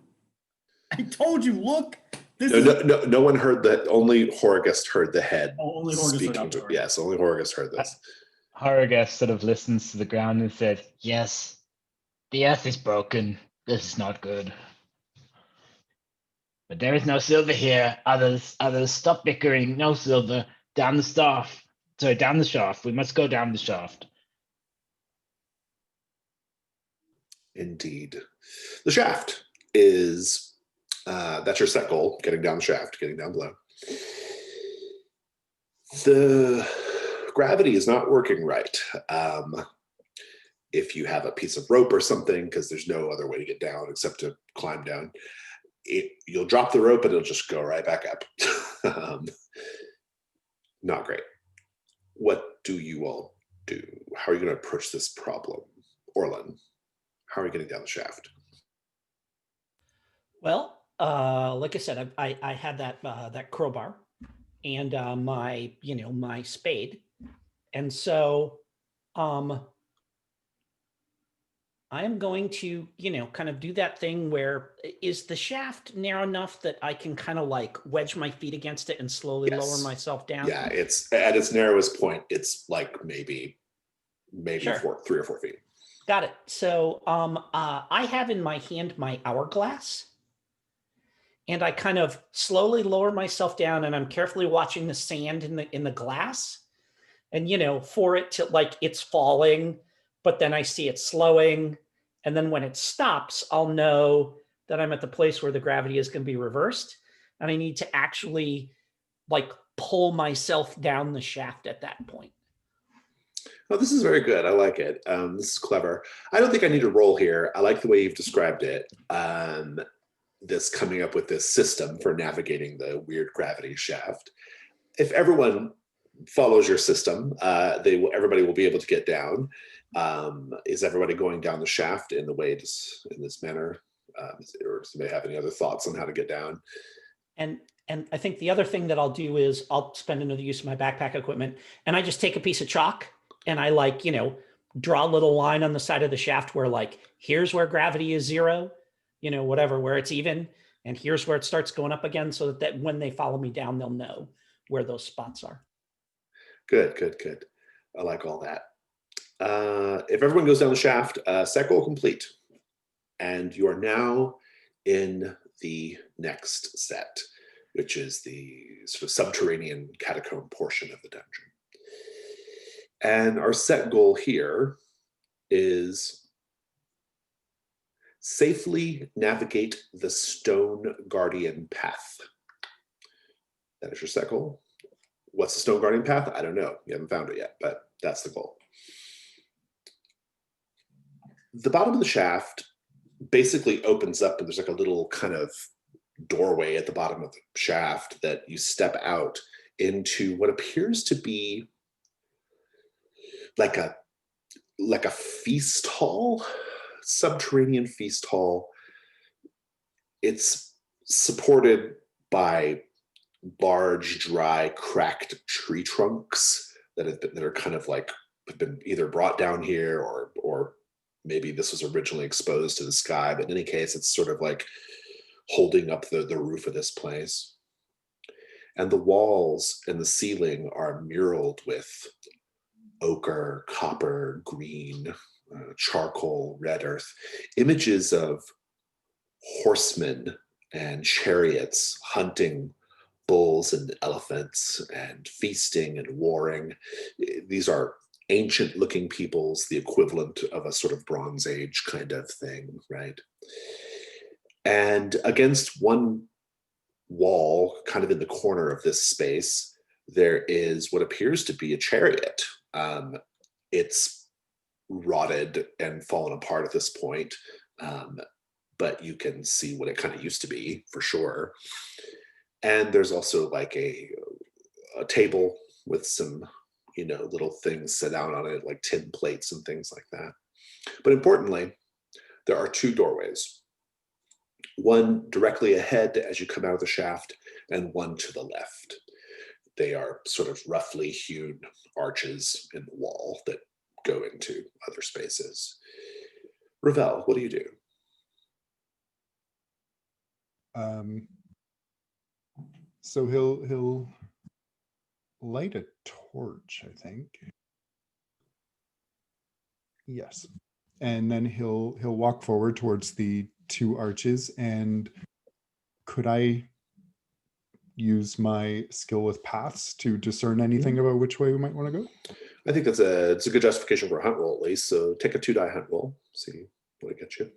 Look. No one heard that. Only Horagust heard the head only speaking to. Yes, only Horagust heard this. Horagust sort of listens to the ground and said, "Yes, the earth is broken. This is not good. But there is no silver here. Others, stop bickering. No silver. Down the shaft. Sorry, down the shaft. We must go down the shaft." Indeed. The shaft is, that's your set goal, getting down the shaft, getting down below. The gravity is not working right. If you have a piece of rope or something, because there's no other way to get down except to climb down, you'll drop the rope and it'll just go right back up. Not great. What do you all do? How are you going to approach this problem? Orlin, how are you getting down the shaft? Well, like I said, I had that crowbar, and my spade. And so I am going to, kind of do that thing where, is the shaft narrow enough that I can kind of like wedge my feet against it and slowly lower Yes. myself down? Yeah, it's at its narrowest point. It's like maybe Sure. 3 or 4 feet. Got it. So I have in my hand my hourglass, and I kind of slowly lower myself down, and I'm carefully watching the sand in the glass, and for it to, like, it's falling, but then I see it slowing, and then when it stops, I'll know that I'm at the place where the gravity is going to be reversed, and I need to actually like pull myself down the shaft at that point. Oh, this is very good. I like it. This is clever. I don't think I need to roll here. I like the way you've described it. This coming up with this system for navigating the weird gravity shaft. If everyone follows your system, everybody will be able to get down. Is everybody going down the shaft in this manner? Or does anybody have any other thoughts on how to get down? And I think the other thing that I'll do is I'll spend another use of my backpack equipment, and I just take a piece of chalk and I draw a little line on the side of the shaft where, like, here's where gravity is 0, whatever, where it's even, and here's where it starts going up again, so that when they follow me down, they'll know where those spots are. Good. I like all that. If everyone goes down the shaft, set goal complete. And you are now in the next set, which is the sort of subterranean catacomb portion of the dungeon. And our set goal here is safely navigate the Stone Guardian path. That is your set goal. What's the Stone Guardian path? I don't know. You haven't found it yet, but that's the goal. The bottom of the shaft basically opens up, and there's like a little kind of doorway at the bottom of the shaft that you step out into what appears to be like a feast hall, subterranean feast hall. It's supported by large, dry, cracked tree trunks that are kind of like have been either brought down here or maybe this was originally exposed to the sky. But in any case, it's sort of like holding up the roof of this place. And the walls and the ceiling are muraled with ochre, copper, green, charcoal, red earth, images of horsemen and chariots hunting bulls and elephants and feasting and warring. These are ancient looking peoples, the equivalent of a sort of Bronze Age kind of thing, right? And against one wall, kind of in the corner of this space, there is what appears to be a chariot. It's rotted and fallen apart at this point, but you can see what it kind of used to be for sure. And there's also like a table with some, little things set out on it, like tin plates and things like that. But importantly, there are 2 doorways. One directly ahead as you come out of the shaft, and one to the left. They are sort of roughly hewn arches in the wall that go into other spaces. Ravel, what do you do? So he'll light a torch, I think. Yes. And then he'll walk forward towards the 2 arches. And could I use my skill with paths to discern anything about which way we might want to go? I think it's a good justification for a hunt roll, at least. So take a 2-die hunt roll, see what it gets you.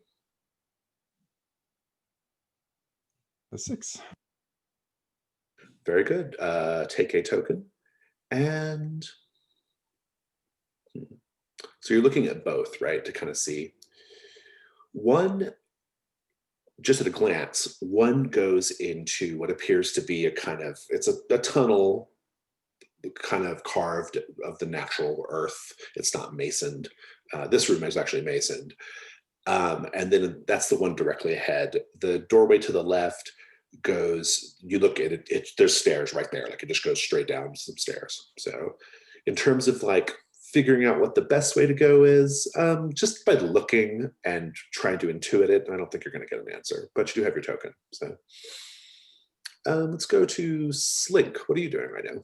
A 6. Very good. Take a token. And so you're looking at both, right, to kind of see. One, just at a glance, one goes into what appears to be it's a tunnel kind of carved of the natural earth. It's not masoned. This room is actually masoned. And then that's the one directly ahead. The doorway to the left you look at it, there's stairs right there. Like it just goes straight down some stairs. So in terms of like figuring out what the best way to go is, just by looking and trying to intuit it, I don't think you're going to get an answer, but you do have your token. So let's go to Slink. What are you doing right now?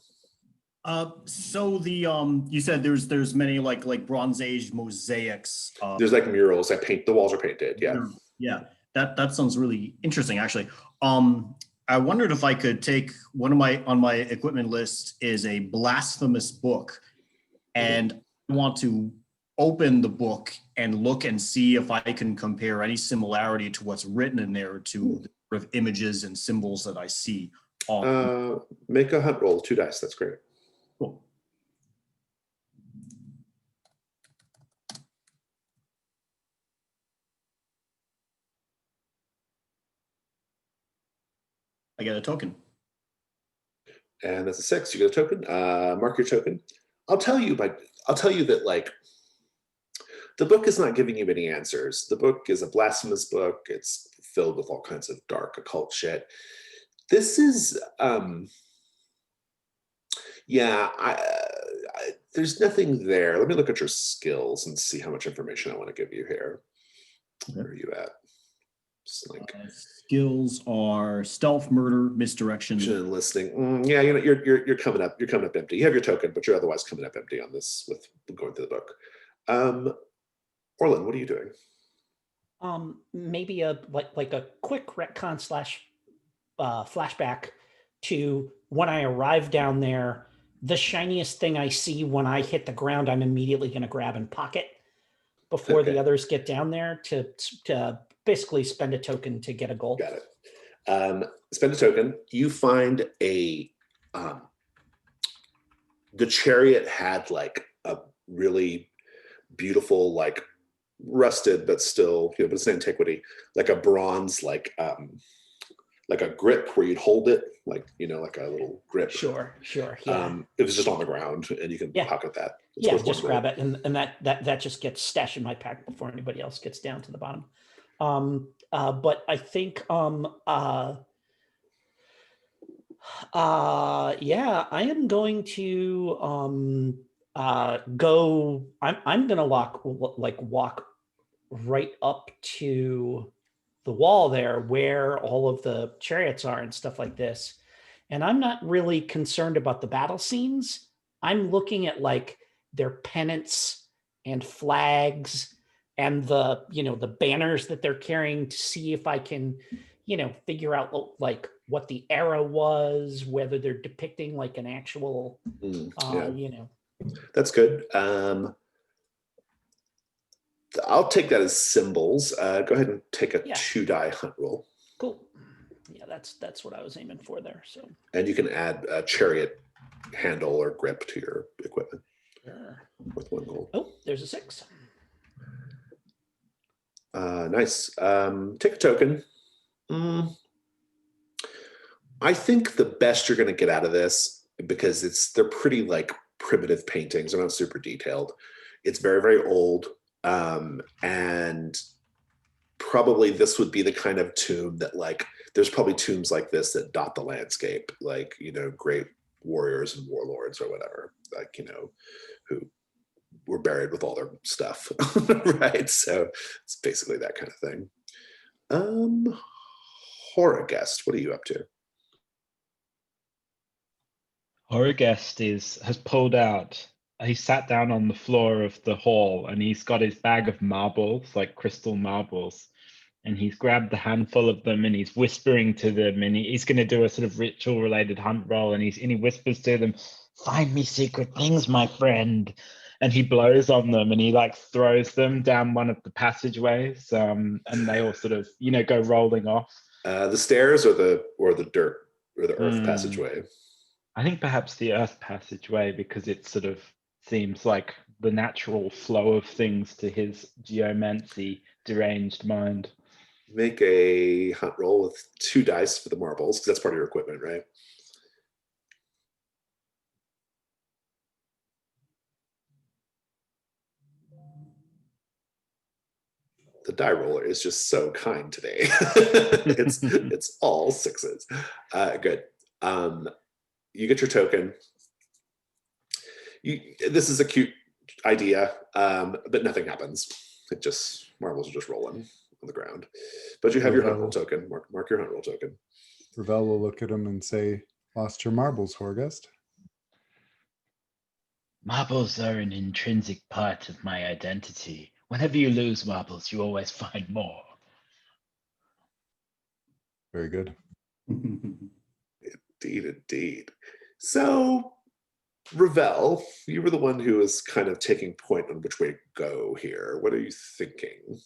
So the you said there's many like Bronze Age mosaics. There's like murals. The walls are painted. Yeah. Yeah. That sounds really interesting, actually. I wondered if I could take on my equipment list is a blasphemous book, and I want to open the book and look and see if I can compare any similarity to what's written in there to the sort of images and symbols that I see. Make a hunt roll, 2 dice. That's great. Cool. I get a token. And that's a 6. You get a token. Mark your token. I'll tell you that like the book is not giving you any answers. The book is a blasphemous book. It's filled with all kinds of dark occult shit. This is there's nothing there. Let me look at your skills and see how much information I want to give you here. Okay. Where are you at? Slink. Skills are stealth, murder, misdirection, and listening. Yeah, you're coming up. You're coming up empty. You have your token, but you're otherwise coming up empty on this with going through the book. Orlin, what are you doing? Maybe a quick retcon / flashback to when I arrive down there. The shiniest thing I see when I hit the ground, I'm immediately going to grab and pocket before the others get down there to basically spend a token to get a gold. Got it. Spend a token. You find the chariot had like a really beautiful, like rusted, but still, but it's an antiquity, like a bronze, like a grip where you'd hold it, like a little grip. Sure. Yeah. It was just on the ground, and you can pocket that. It's just grab it, and that just gets stashed in my pack before anybody else gets down to the bottom. But I think I am going to go. I'm gonna walk right up to the wall there where all of the chariots are and stuff like this. And I'm not really concerned about the battle scenes. I'm looking at like their pennants and flags and the banners that they're carrying to see if I can, figure out like what the era was, whether they're depicting like an actual, That's good. I'll take that as symbols. Go ahead and take a 2-die hunt roll. Cool. Yeah, that's what I was aiming for there. So. And you can add a chariot handle or grip to your equipment. With 1 gold. Oh, there's a 6. Nice. Take a token. I think the best you're going to get out of this, because they're pretty like primitive paintings. They're not super detailed. It's very, very old. And probably this would be the kind of tomb that like, there's probably tombs like this that dot the landscape, like, great warriors and warlords or whatever, like, who were buried with all their stuff. Right. So it's basically that kind of thing. Horror guest, what are you up to? Horror guest has pulled out. He sat down on the floor of the hall and he's got his bag of marbles, like crystal marbles, and he's grabbed a handful of them and he's whispering to them, and he's going to do a sort of ritual related hunt roll, and he whispers to them, "Find me secret things, my friend." And he blows on them and he like throws them down one of the passageways, and they all sort of go rolling off. The stairs or the dirt or the earth passageway? I think perhaps the earth passageway, because it sort of seems like the natural flow of things to his geomancy deranged mind. Make a hunt roll with 2 dice for the marbles, because that's part of your equipment, right? the die roller is just so kind today. It's all sixes. Good. You get your token. This is a cute idea, but nothing happens. It just, marbles are just rolling on the ground. But you have your hunt roll token. Mark your hunt roll token. Ravel will look at him and say, "Lost your marbles, Horgust." Marbles are an intrinsic part of my identity. Whenever you lose marbles, you always find more. Very good. Indeed. So, Ravel, you were the one who was kind of taking point on which way to go here. What are you thinking?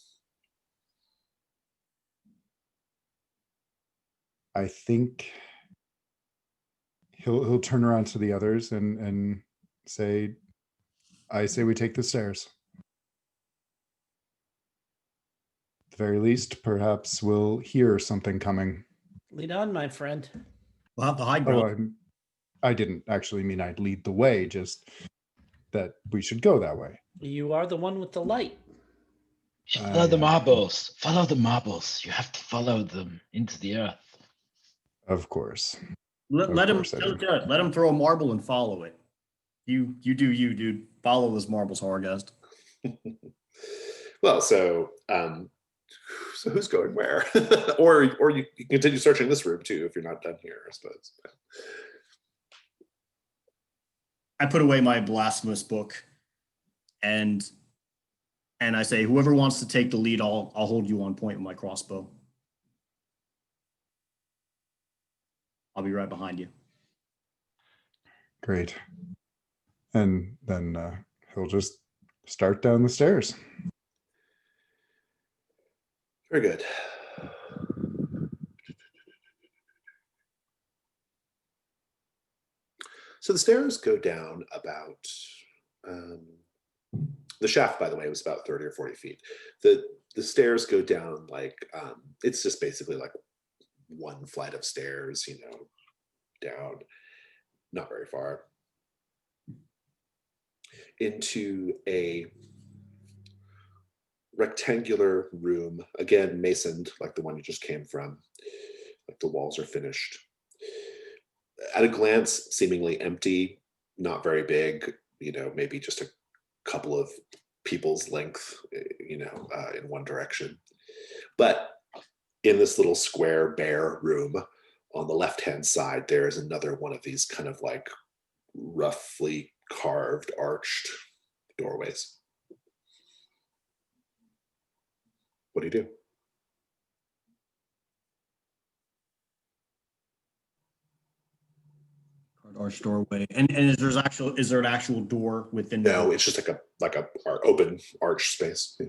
I think he'll turn around to the others and say, "I say we take the stairs. At the very least, perhaps we'll hear something coming." Lead on, my friend. We'll have the high Oh, ground. I didn't actually mean I'd lead the way, just that we should go that way. You are the one with the light. You should follow the yeah. marbles. Follow the marbles. You have to follow them into the earth. Of course. Let him course I do. let him throw a marble and follow it. You do you, dude. Follow those marbles, Horgust. Well, so who's going where? or you can continue searching this room too if you're not done here, I suppose. I put away my blasphemous book, and I say, whoever wants to take the lead, I'll hold you on point with my crossbow. I'll be right behind you. Great. And then he'll just start down the stairs. Very good. So the stairs go down about, the shaft, by the way, was about 30 or 40 feet. The stairs go down like, it's just basically like one flight of stairs, down, not very far, into a rectangular room, again, masoned like the one you just came from, like the walls are finished. At a glance, seemingly empty, not very big, maybe just a couple of people's length, in one direction. But in this little square, bare room, on the left-hand side, there is another one of these kind of like roughly carved, arched doorways. What do you do? Arch doorway, and is there an actual door within? No, it's just like a open arch space.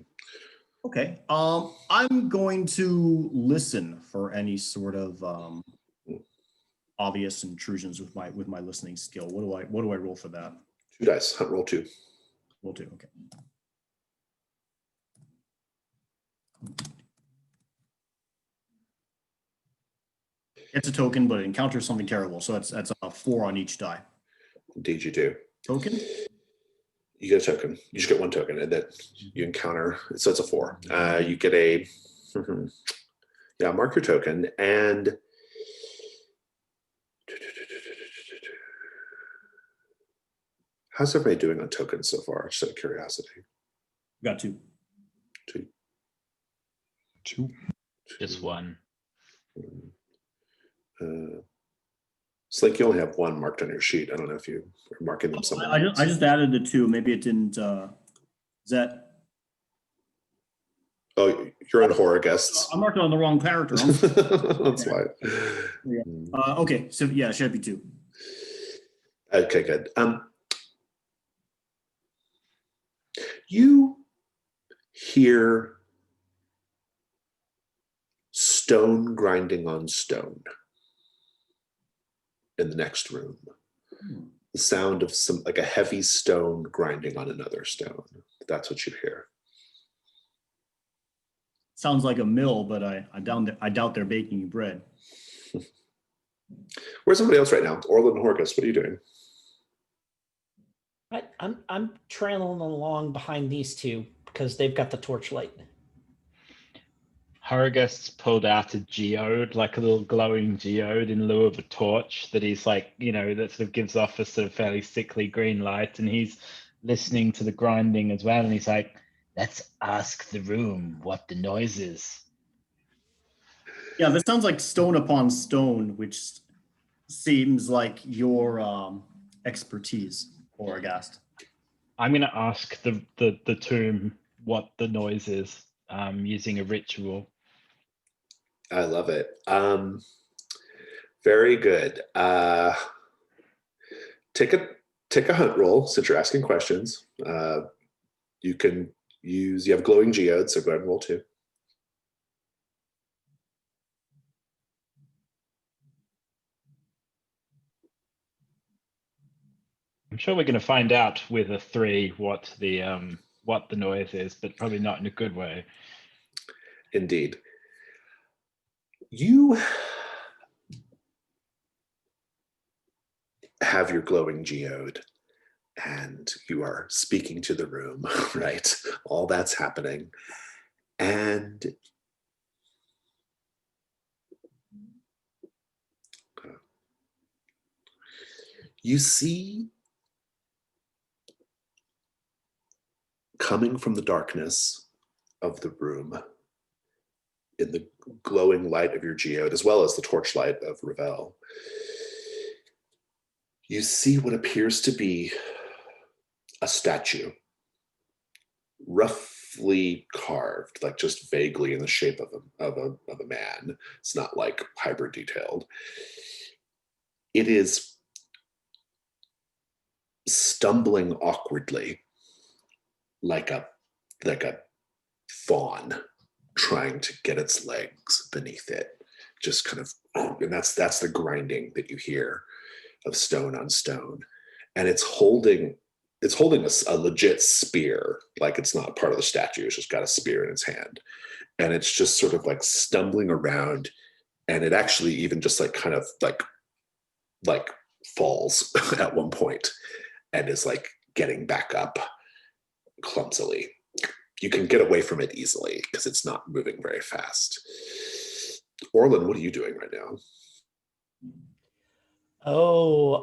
Okay. I'm going to listen for any sort of obvious intrusions with my listening skill. What do I roll for that? 2 dice. Hunt roll 2. Roll 2. Okay. It's a token, but it encounters something terrible. So that's a 4 on each die. Indeed, you do. Token? You get a token. You just get 1 token, and that you encounter. So it's a 4. You get a. Mark your token, and how's everybody doing on tokens so far? Just out of curiosity. Got 2. 2. Just 1. Slink, you only have 1 marked on your sheet. I don't know if you are marking them somewhere. I just added the 2. Maybe it didn't. Is that? Oh, you're on horror guests. I'm marking on the wrong character. That's why. Okay, so yeah, it should be 2. Okay, good. You hear stone grinding on stone in the next room. The sound of like a heavy stone grinding on another stone. That's what you hear. Sounds like a mill, but I doubt they're baking bread. Where's everybody else right now? Orland and Horkus, what are you doing? I'm trailing along behind these two because they've got the torchlight. Horagust pulled out a geode, like a little glowing geode in lieu of a torch that he's like, that sort of gives off a sort of fairly sickly green light. And he's listening to the grinding as well. And he's like, let's ask the room what the noise is. Yeah, this sounds like stone upon stone, which seems like your expertise, Horagast. I'm going to ask the tomb what the noise is, using a ritual. I love it. Very good. Take a hunt roll since you're asking questions. You have glowing geodes, so go ahead and roll 2. I'm sure we're going to find out with a 3 what the noise is, but probably not in a good way. Indeed. You have your glowing geode and you are speaking to the room, right? All that's happening. And you see, coming from the darkness of the room, in the glowing light of your geode, as well as the torchlight of Ravel, you see what appears to be a statue, roughly carved, like just vaguely in the shape of a man. It's not like hyper detailed. It is stumbling awkwardly, like a fawn trying to get its legs beneath it, just kind of, and that's the grinding that you hear of stone on stone. And it's holding a legit spear, like it's not part of the statue, it's just got a spear in its hand. And it's just sort of like stumbling around, and it actually even just like kind of like falls at one point and is like getting back up clumsily. You can get away from it easily because it's not moving very fast. Orlin, what are you doing right now?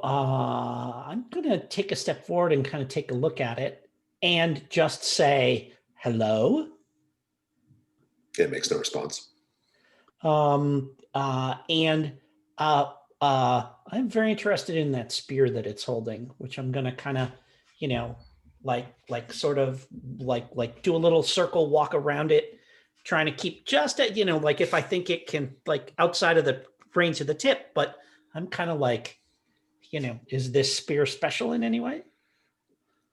I'm going to take a step forward and kind of take a look at it and just say, hello. It makes no response. I'm very interested in that spear that it's holding, which I'm going to kind of, like sort of like do a little circle walk around it, trying to keep just at, like if I think it can, like outside of the range of the tip, but I'm kind of like, is this spear special in any way?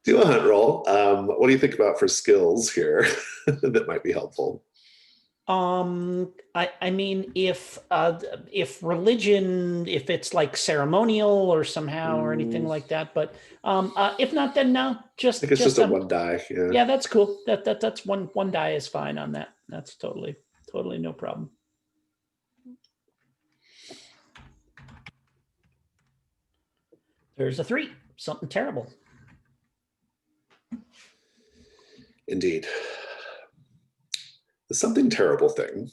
Do a hunt roll. What do you think about for skills here that might be helpful? I mean, if religion, if it's like ceremonial or somehow or anything like that, but if not, then no. I think it's just a 1 die. Yeah, that's cool. That's one die is fine on that. That's totally no problem. There's a 3. Something terrible. Indeed. The something terrible thing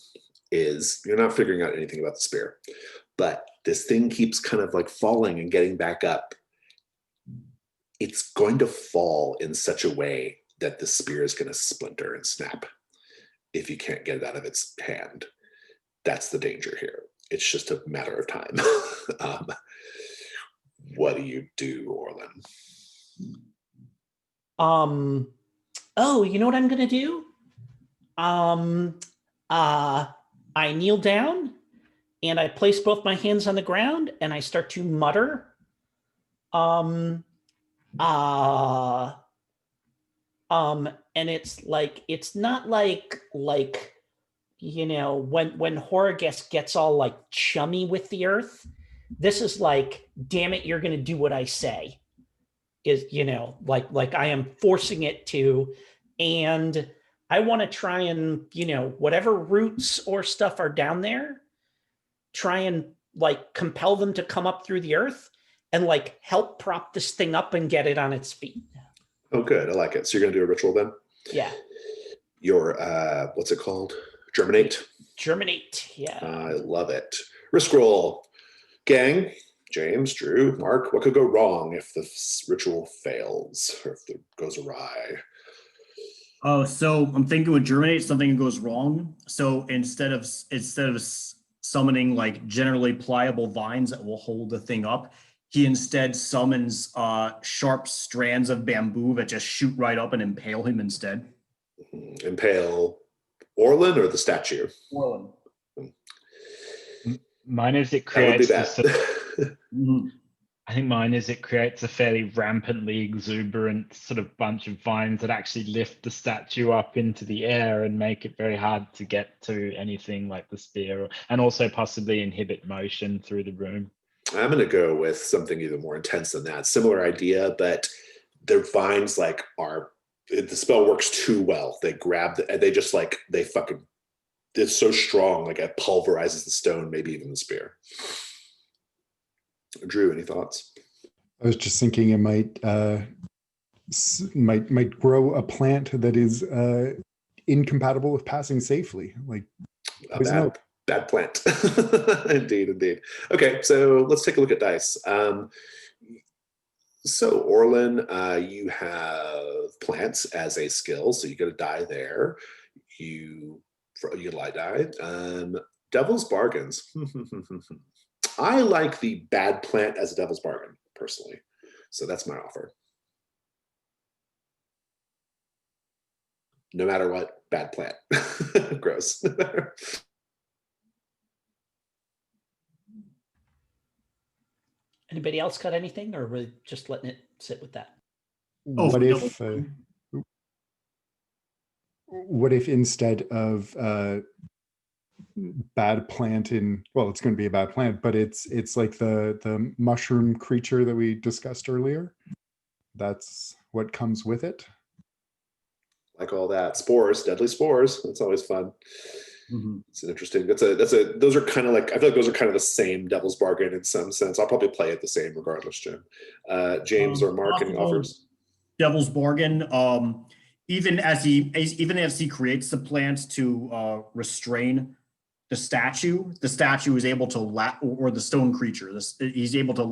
is you're not figuring out anything about the spear, but this thing keeps kind of like falling and getting back up. It's going to fall in such a way that the spear is going to splinter and snap if you can't get it out of its hand. That's the danger here. It's just a matter of time. What do you do, Orlin? Oh, you know what I'm going to do? I kneel down and I place both my hands on the ground and I start to mutter. And it's like, it's not like, when Horagust gets all like chummy with the earth, this is like, damn it, you're going to do what I say. Is, like I am forcing it to, and I want to try and, whatever roots or stuff are down there, try and like compel them to come up through the earth and like help prop this thing up and get it on its feet. Oh, good. I like it. So you're going to do a ritual then? Yeah. Your, what's it called? Germinate. Germinate. Yeah. I love it. Risk roll. Gang, James, Drew, Mark, what could go wrong if the ritual fails or if it goes awry? Oh, so I'm thinking with Germinate, something goes wrong. So instead of summoning like generally pliable vines that will hold the thing up, he instead summons sharp strands of bamboo that just shoot right up and impale him instead. Impale Orlin or the statue? Orlin. Mine is it That would be creates bad. this. I think mine is it creates a fairly rampantly exuberant sort of bunch of vines that actually lift the statue up into the air and make it very hard to get to anything like the spear, and also possibly inhibit motion through the room. I'm going to go with something even more intense than that. Similar idea, but their vines like are, the spell works too well. They grab and they just like, they fucking, it's so strong, like it pulverizes the stone, maybe even the spear. Drew, any thoughts? I was just thinking it might grow a plant that is incompatible with passing safely. Like bad plant. Indeed. Okay, so let's take a look at dice. So Orlin, you have plants as a skill, so you get a die there. You get a light die. Devil's bargains. I like the bad plant as a devil's bargain, personally. So that's my offer. No matter what, bad plant. Gross. Anybody else got anything, or are we just letting it sit with that? What if instead of bad plant it's going to be a bad plant, but it's like the mushroom creature that we discussed earlier? That's what comes with it. Like all that. Spores, deadly spores. That's always fun. It's an interesting, those are kind of like, I feel like those are kind of the same devil's bargain in some sense. I'll probably play it the same regardless, Jim. James or Mark, any offers? Devil's bargain. Even as he creates the plant to restrain the statue is able to or the stone creature. He's able to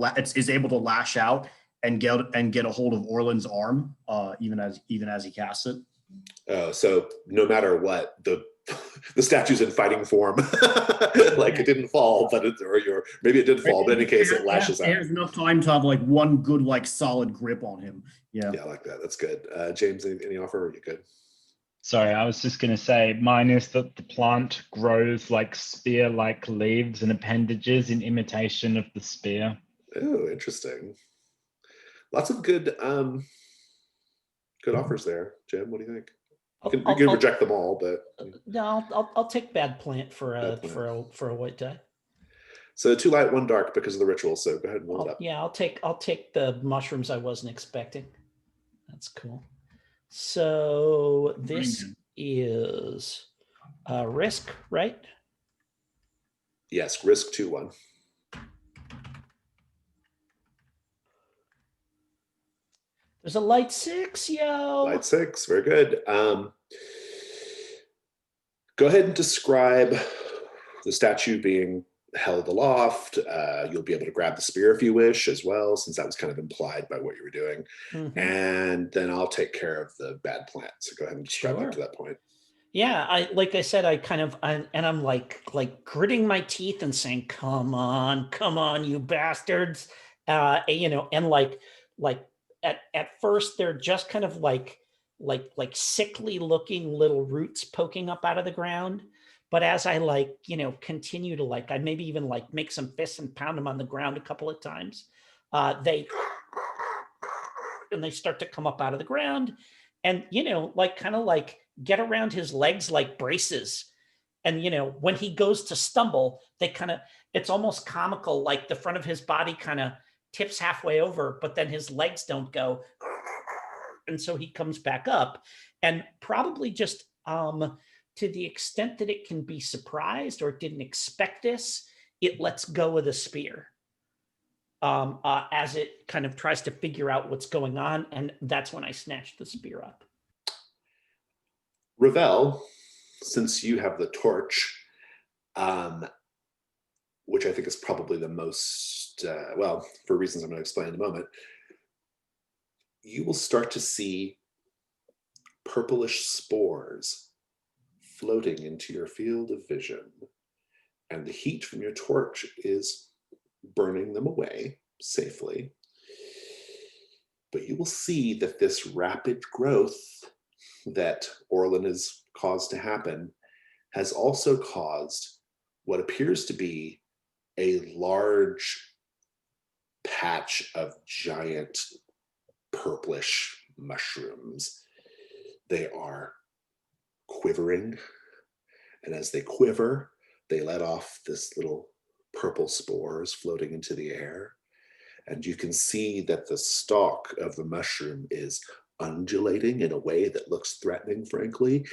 lash out and get a hold of Orlin's arm, even as he casts it. Oh, so no matter what, the statue's in fighting form. Like it didn't fall, but maybe it did fall, but in any case, it lashes out. It has enough time to have like one good, like solid grip on him. Yeah, I like that. That's good. James, any offer? Or are you good? Sorry, I was just going to say, mine is that the plant grows like spear-like leaves and appendages in imitation of the spear. Oh, interesting. Lots of good offers there. Jim, what do you think? You can reject them all, but no, I'll take bad plant for a white die. So 2 light, 1 dark because of the ritual. So go ahead and roll it up. Yeah, I'll take the mushrooms I wasn't expecting. That's cool. So this is risk, right? Yes, risk 2-1. There's a light 6, yo. Light 6, very good. Go ahead and describe the statue being held aloft. You'll be able to grab the spear if you wish as well, since that was kind of implied by what you were doing. And then I'll take care of the bad plant. So go ahead and describe up to that point. Yeah, I'm like gritting my teeth and saying, come on, you bastards. And like at first they're just kind of like sickly looking little roots poking up out of the ground. But as I continue to I maybe even make some fists and pound them on the ground a couple of times, they start to come up out of the ground and, get around his legs like braces. And, when he goes to stumble, it's almost comical. Like the front of his body kind of tips halfway over, but then his legs don't go. And so he comes back up and probably just, to the extent that it can be surprised or didn't expect this, it lets go of the spear as it kind of tries to figure out what's going on. And that's when I snatched the spear up. Ravel, since you have the torch, which I think is probably the most, well, for reasons I'm going to explain in a moment, you will start to see purplish spores floating into your field of vision. And the heat from your torch is burning them away safely. But you will see that this rapid growth that Orlin has caused to happen has also caused what appears to be a large patch of giant purplish mushrooms. They are quivering, and as they quiver, they let off this little purple spores floating into the air. And you can see that the stalk of the mushroom is undulating in a way that looks threatening, frankly,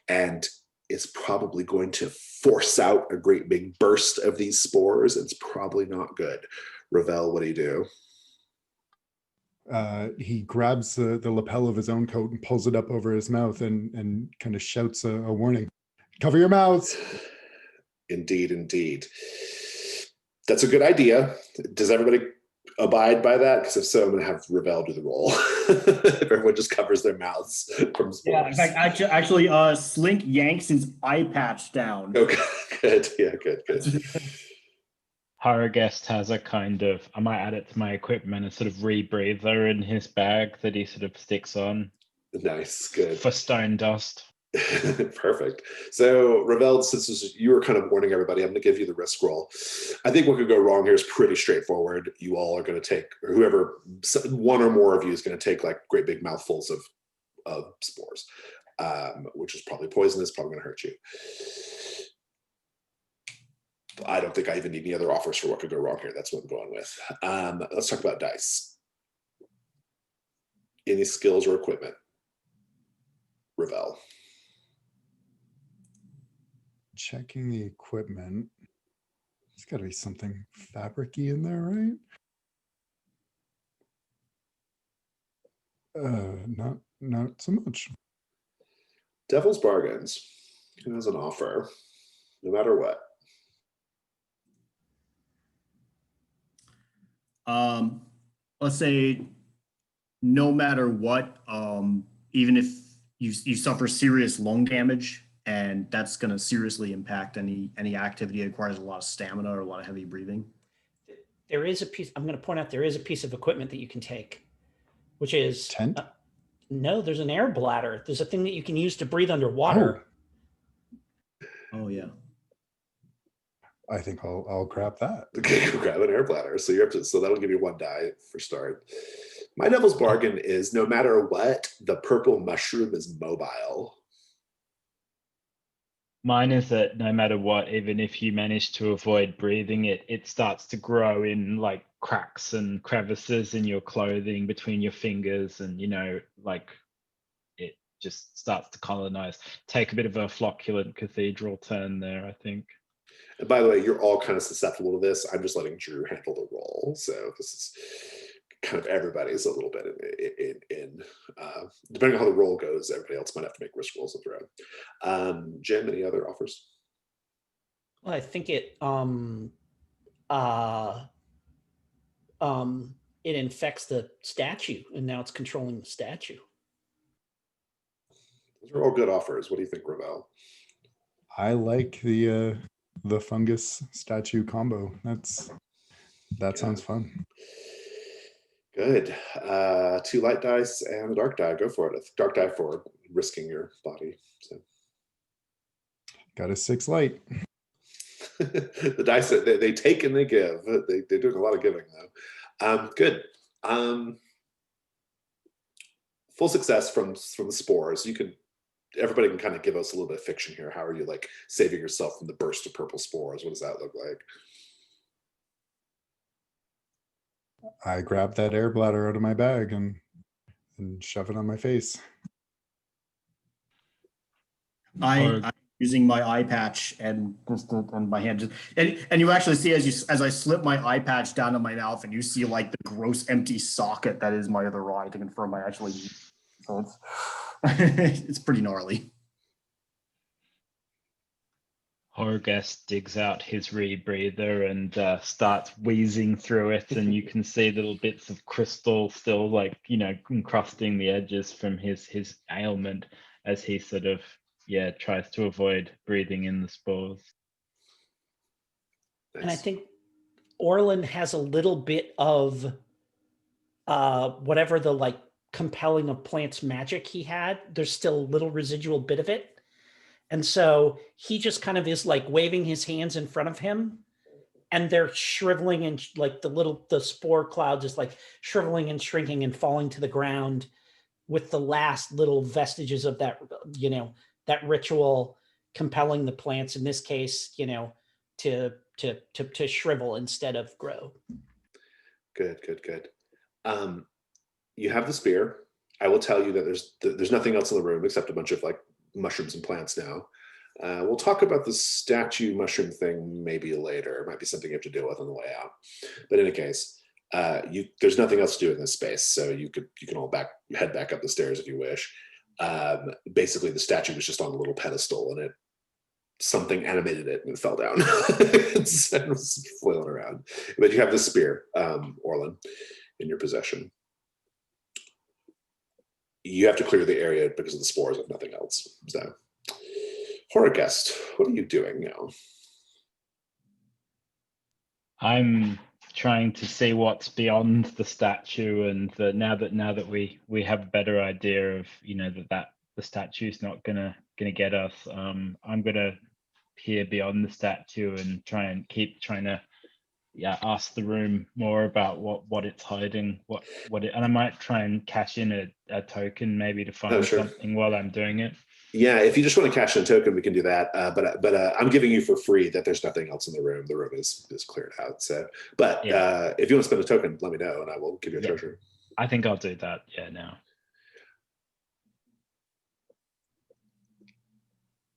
and is probably going to force out a great big burst of these spores. It's probably not good. Ravel, what do you do? He grabs the lapel of his own coat and pulls it up over his mouth and kind of shouts a warning. Cover your mouths. Indeed, indeed. That's a good idea. Does everybody abide by that? Because if so, I'm going to have Ravel do the roll. If everyone just covers their mouths from spores. Yeah, in fact, actually, Slink yanks his eye patch down. Okay, good. Yeah, good. Haragest has a kind of, I might add it to my equipment, a sort of rebreather in his bag that he sort of sticks on. Nice, good. For stone dust. Perfect. So, Ravel, since you were kind of warning everybody, I'm going to give you the risk roll. I think what could go wrong here is pretty straightforward. You all are going to take, or whoever, one or more of you is going to take like great big mouthfuls of spores, which is probably poisonous, probably going to hurt you. I don't think I even need any other offers for what could go wrong here. That's what I'm going with. Let's talk about dice. Any skills or equipment? Ravel. Checking the equipment. There's got to be something fabric-y in there, right? Not so much. Devil's Bargains. Who has an offer? No matter what. Let's say no matter what, even if you suffer serious lung damage, and that's going to seriously impact any activity that requires a lot of stamina or a lot of heavy breathing. There is a piece, I'm going to point out, there is a piece of equipment that you can take, which is tent. No, there's an air bladder. There's a thing that you can use to breathe underwater. Oh yeah. I think I'll grab that. Okay, grab an air bladder. So that'll give you 1 die for start. My devil's bargain is no matter what, the purple mushroom is mobile. Mine is that no matter what, even if you manage to avoid breathing it, it starts to grow in like cracks and crevices in your clothing between your fingers, and like it just starts to colonize. Take a bit of a flocculent cathedral turn there, I think. And by the way, you're all kind of susceptible to this. I'm just letting Drew handle the roll. So this is kind of everybody's a little bit in depending on how the roll goes, everybody else might have to make risk rolls of their own. Jim, any other offers? Well, I think it infects the statue, and now it's controlling the statue. Those are all good offers. What do you think, Ravel? I like the fungus statue combo. That sounds fun. Good. 2 light dice and a dark die. Go for it. A dark die for risking your body. So. Got a 6 light. The dice, they take and they give. They're doing a lot of giving, though. Good. Full success from the spores. Everybody can kind of give us a little bit of fiction here. How are you like saving yourself from the burst of purple spores? What does that look like? I grab that air bladder out of my bag and shove it on my face. I'm using my eye patch and my hand, and you actually see as I slip my eye patch down to my mouth, and you see like the gross empty socket that is my other eye to confirm I actually. So it's pretty gnarly. Horrorguest digs out his rebreather and starts wheezing through it, and you can see little bits of crystal still, like, encrusting the edges from his ailment as he sort of tries to avoid breathing in the spores. Nice. And I think Orlin has a little bit of whatever the like compelling of plants magic he had. There's still a little residual bit of it. And so he just kind of is like waving his hands in front of him, and they're shriveling, and like the spore cloud is like shriveling and shrinking and falling to the ground with the last little vestiges of that, that ritual compelling the plants, in this case, to shrivel instead of grow. Good. You have the spear. I will tell you that there's nothing else in the room except a bunch of like mushrooms and plants now. We'll talk about the statue mushroom thing maybe later. It might be something you have to deal with on the way out. But in any case, there's nothing else to do in this space, so you can all head back up the stairs if you wish. Basically, the statue was just on a little pedestal, and something animated it and it fell down. It was flailing around. But you have the spear, Orlin, in your possession. You have to clear the area because of the spores, if nothing else. So, Horrorguest, what are you doing now? I'm trying to see what's beyond the statue, and now that we have a better idea of that the statue's not gonna get us. I'm gonna peer beyond the statue and keep trying to ask the room more about what it's hiding, and I might try and cash in a token maybe to find something while I'm doing it. Yeah, if you just want to cash in a token, we can do that. But I'm giving you for free that there's nothing else in the room. The room is cleared out. So, but if you want to spend a token, let me know and I will give you a treasure. I think I'll do that. Yeah, now.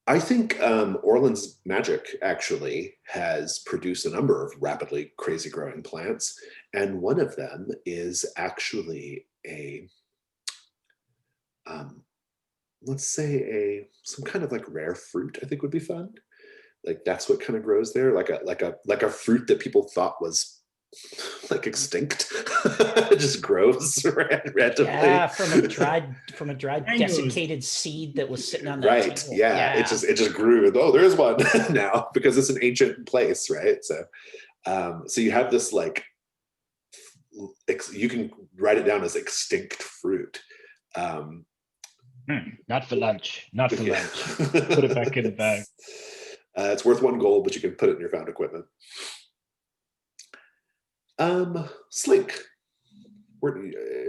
I think Orlin's magic actually has produced a number of rapidly crazy growing plants, and one of them is actually let's say some kind of like rare fruit. I think would be fun. Like that's what kind of grows there, like a fruit that people thought was like extinct. It just grows randomly. Yeah, from a dried desiccated seed that was sitting on that right table. Yeah, it just grew. Oh, there is one now because it's an ancient place, right? So so you have this like you can write it down as extinct fruit. Not for lunch. Put it back in the bag. It's worth 1 gold, but you can put it in your found equipment. Slink,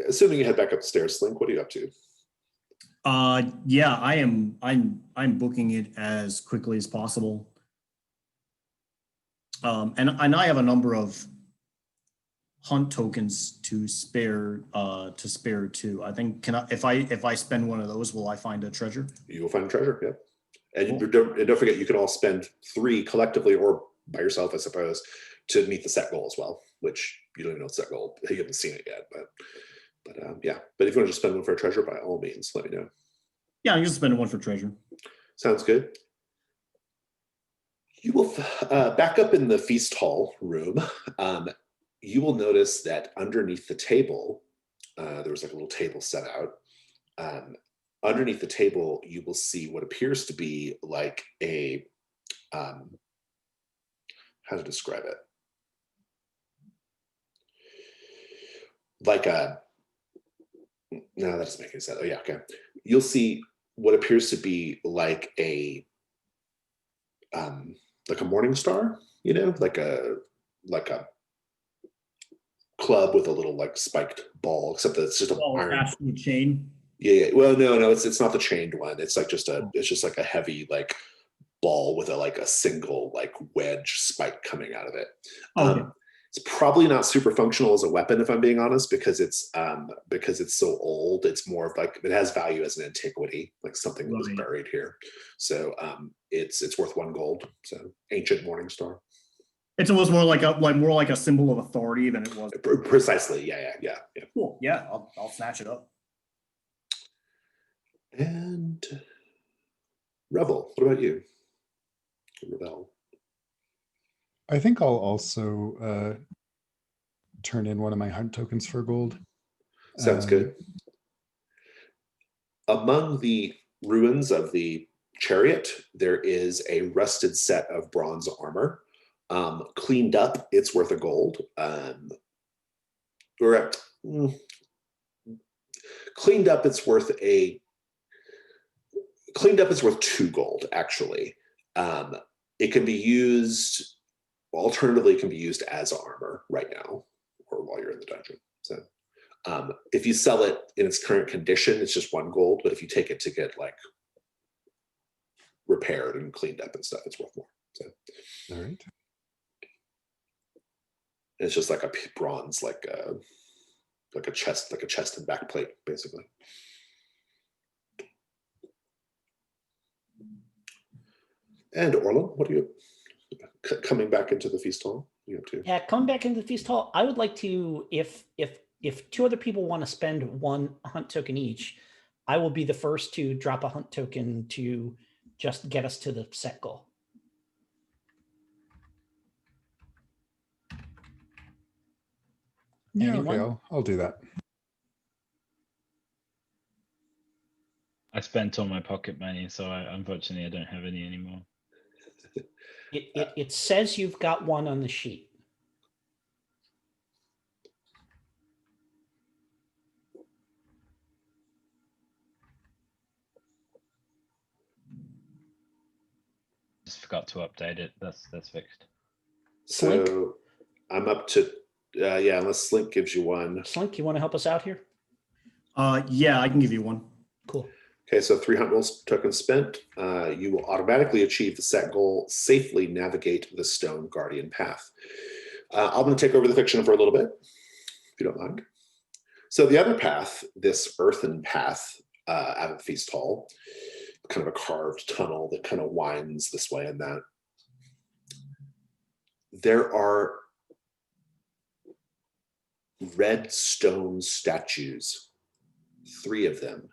assuming you head back up the stairs, Slink, what are you up to? Yeah, I'm booking it as quickly as possible. And I have a number of hunt tokens to spare too. I think if I spend one of those, will I find a treasure? You will find a treasure, yeah. And Cool. don't forget, you can all spend 3 collectively or by yourself, I suppose, to meet the set goal as well, which you don't even know the set goal. You haven't seen it yet, but yeah. But if you want to just spend one for a treasure, by all means, let me know. Yeah, I'm just spending one for treasure. Sounds good. You will back up in the feast hall room. You will notice that underneath the table, there was like a little table set out. Underneath the table, you will see what appears to be like a, how to describe it? Like no, that doesn't make any sense. Oh yeah, okay. You'll see what appears to be like a morning star, like a club with a little like spiked ball, except that it's just an iron chain. Yeah. Well, no, it's not the chained one. It's like it's just like a heavy like ball with a single like wedge spike coming out of it. Okay. It's probably not super functional as a weapon, if I'm being honest, because it's so old. It's more of like it has value as an antiquity, like something that was buried here. So it's worth 1 gold. So ancient morning star. It's almost more like a symbol of authority than it was. Precisely. Yeah. Cool. Yeah, I'll snatch it up. And Revel, what about you? rebel. I think I'll also turn in one of my hunt tokens for gold. Sounds good. Among the ruins of the chariot, there is a rusted set of bronze armor. Cleaned up, it's worth a gold. Cleaned up, it's worth 2 gold, actually. It can be used, alternatively, it can be used as armor right now, or while you're in the dungeon. So if you sell it in its current condition, it's just 1 gold, but if you take it to get like repaired and cleaned up and stuff, it's worth more. So All right. it's just like a bronze, like a chest and back plate, basically. And Orlin, what are you coming back into the feast hall? You up to? Yeah, coming back into the feast hall, I would like to, if 2 other people want to spend 1 hunt token each, I will be the first to drop a hunt token to just get us to the set goal. Yeah, Anyone? okay, I'll do that. I spent all my pocket money, so unfortunately I don't have any anymore. It says you've got 1 on the sheet. Just forgot to update it. That's fixed. Slink? So I'm up to, yeah, unless Slink gives you 1. Slink, you want to help us out here? Yeah, I can give you 1. Cool. Okay, so 3 hunt rolls tokens spent. You will automatically achieve the set goal, safely navigate the stone guardian path. I'm going to take over the fiction for a little bit, if you don't mind. So the other path, this earthen path out of the feast hall, kind of a carved tunnel that kind of winds this way and that. There are red stone statues, 3 of them,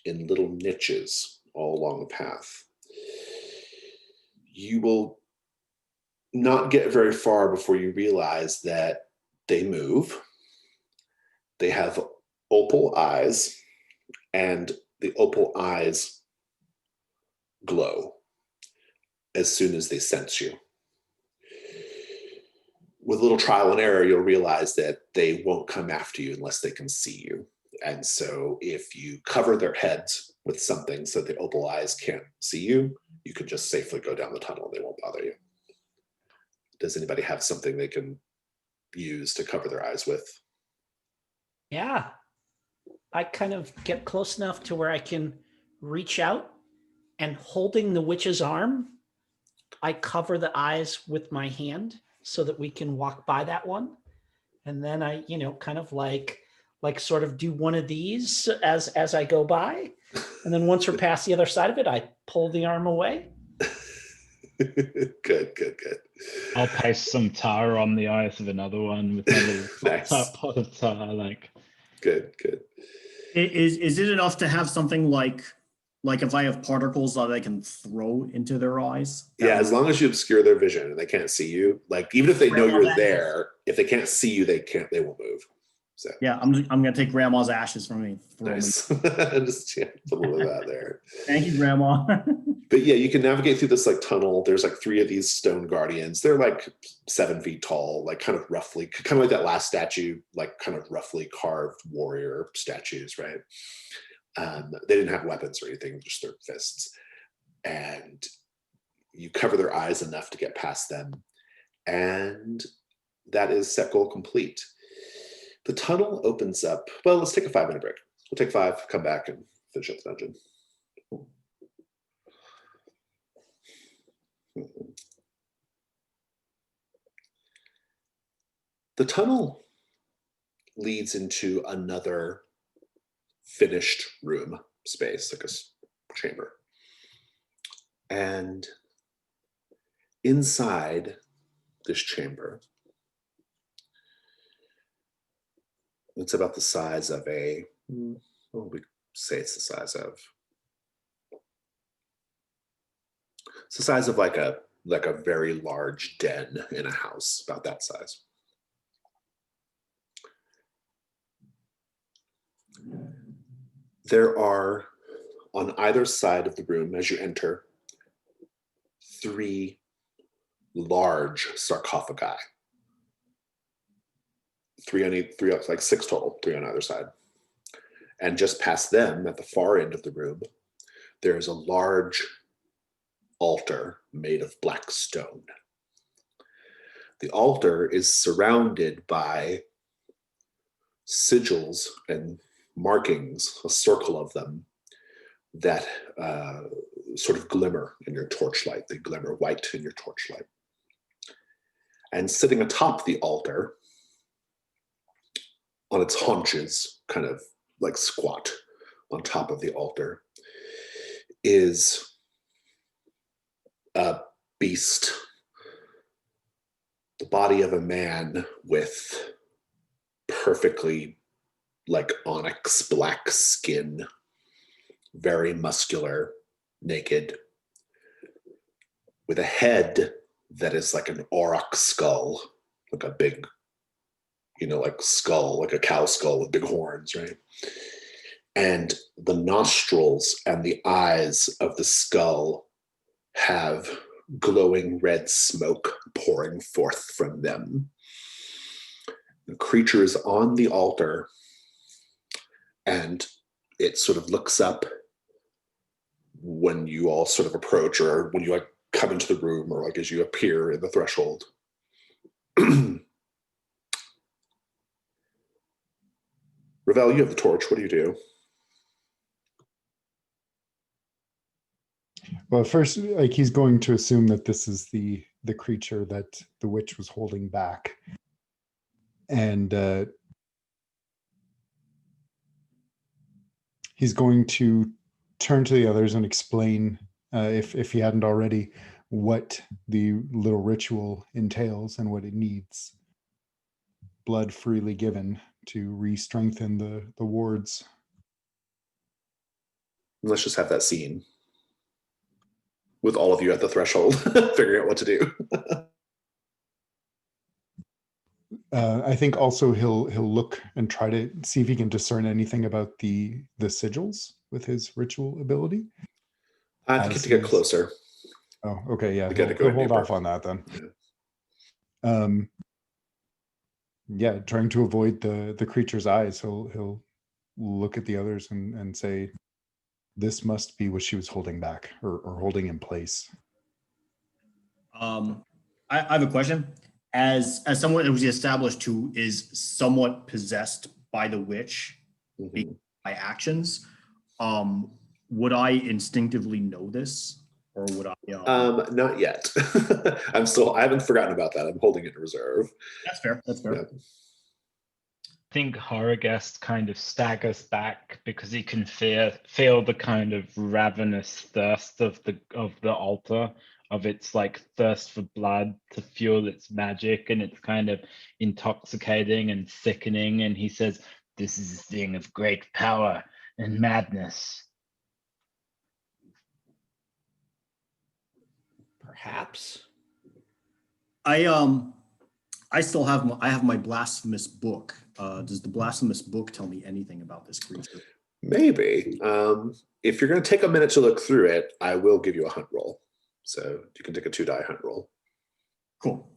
in little niches all along the path. You will not get very far before you realize that they move. They have opal eyes, and the opal eyes glow as soon as they sense you. With a little trial and error, you'll realize that they won't come after you unless they can see you. And so if you cover their heads with something so the opal eyes can't see you, you can just safely go down the tunnel. They won't bother you. Does anybody have something they can use to cover their eyes with? Yeah. I kind of get close enough to where I can reach out, and holding the witch's arm, I cover the eyes with my hand so that we can walk by that one. And then I, kind of like sort of do one of these as I go by. And then once we're past the other side of it, I pull the arm away. Good. I'll paste some tar on the eyes of another one with a little Nice. pot of tar. Like, Good. Is it enough to have something like if I have particles that I can throw into their eyes? Yeah, as long as you obscure their vision and they can't see you, like even if they know you're there, if they can't see you, they won't move. So yeah, I'm gonna take Grandma's ashes from me. nice. Just put a little of that there. Thank you, Grandma. But yeah, you can navigate through this like tunnel. There's like 3 of these stone guardians. They're like 7 feet tall, like kind of like that last statue, like kind of roughly carved warrior statues, right? They didn't have weapons or anything, just their fists. And you cover their eyes enough to get past them. And that is set goal complete. The tunnel opens up. Well, let's take a 5-minute break. We'll take 5, come back and finish up the dungeon. The tunnel leads into another finished room space, like a chamber. And inside this chamber, it's about the size of we say it's the size of like a like a very large den in a house about that size. There are, on either side of the room as you enter, 3 large sarcophagi. 3, like 6 total, 3 on either side. And just past them, at the far end of the room, there is a large altar made of black stone. The altar is surrounded by sigils and markings, a circle of them, that sort of glimmer in your torchlight. They glimmer white in your torchlight. And sitting atop the altar, on its haunches, kind of like squat on top of the altar, is a beast, the body of a man with perfectly like onyx black skin, very muscular, naked, with a head that is like an auroch skull, like a big, like skull, like a cow skull with big horns, right? And the nostrils and the eyes of the skull have glowing red smoke pouring forth from them. The creature is on the altar, and it sort of looks up when you all sort of approach, or when you like come into the room, or like as you appear in the threshold. Ravel, you have the torch. What do you do? Well, first, like, he's going to assume that this is the creature that the witch was holding back, and he's going to turn to the others and explain, if he hadn't already, what the little ritual entails and what it needs. Blood freely given to re-strengthen the wards. Let's just have that scene with all of you at the threshold figuring out what to do. I think also he'll look and try to see if he can discern anything about the sigils with his ritual ability. I think you have to get closer. Oh, okay, yeah. He'll hold off on that then. Yeah, trying to avoid the creature's eyes, he'll look at the others and say, "This must be what she was holding back, or holding in place." I have a question. As someone that was established who is somewhat possessed by the witch, by actions, would I instinctively know this, or would I? Not yet. I haven't forgotten about that. I'm holding it in reserve. That's fair. Yeah. I think Horrorgast kind of staggers back because he can feel the kind of ravenous thirst of the altar, of its like thirst for blood to fuel its magic, and it's kind of intoxicating and sickening. And he says, "This is a thing of great power and madness." Perhaps. I still have my blasphemous book. Does the blasphemous book tell me anything about this creature? Maybe. If you're going to take a minute to look through it, I will give you a hunt roll. So you can take a 2-die hunt roll. Cool.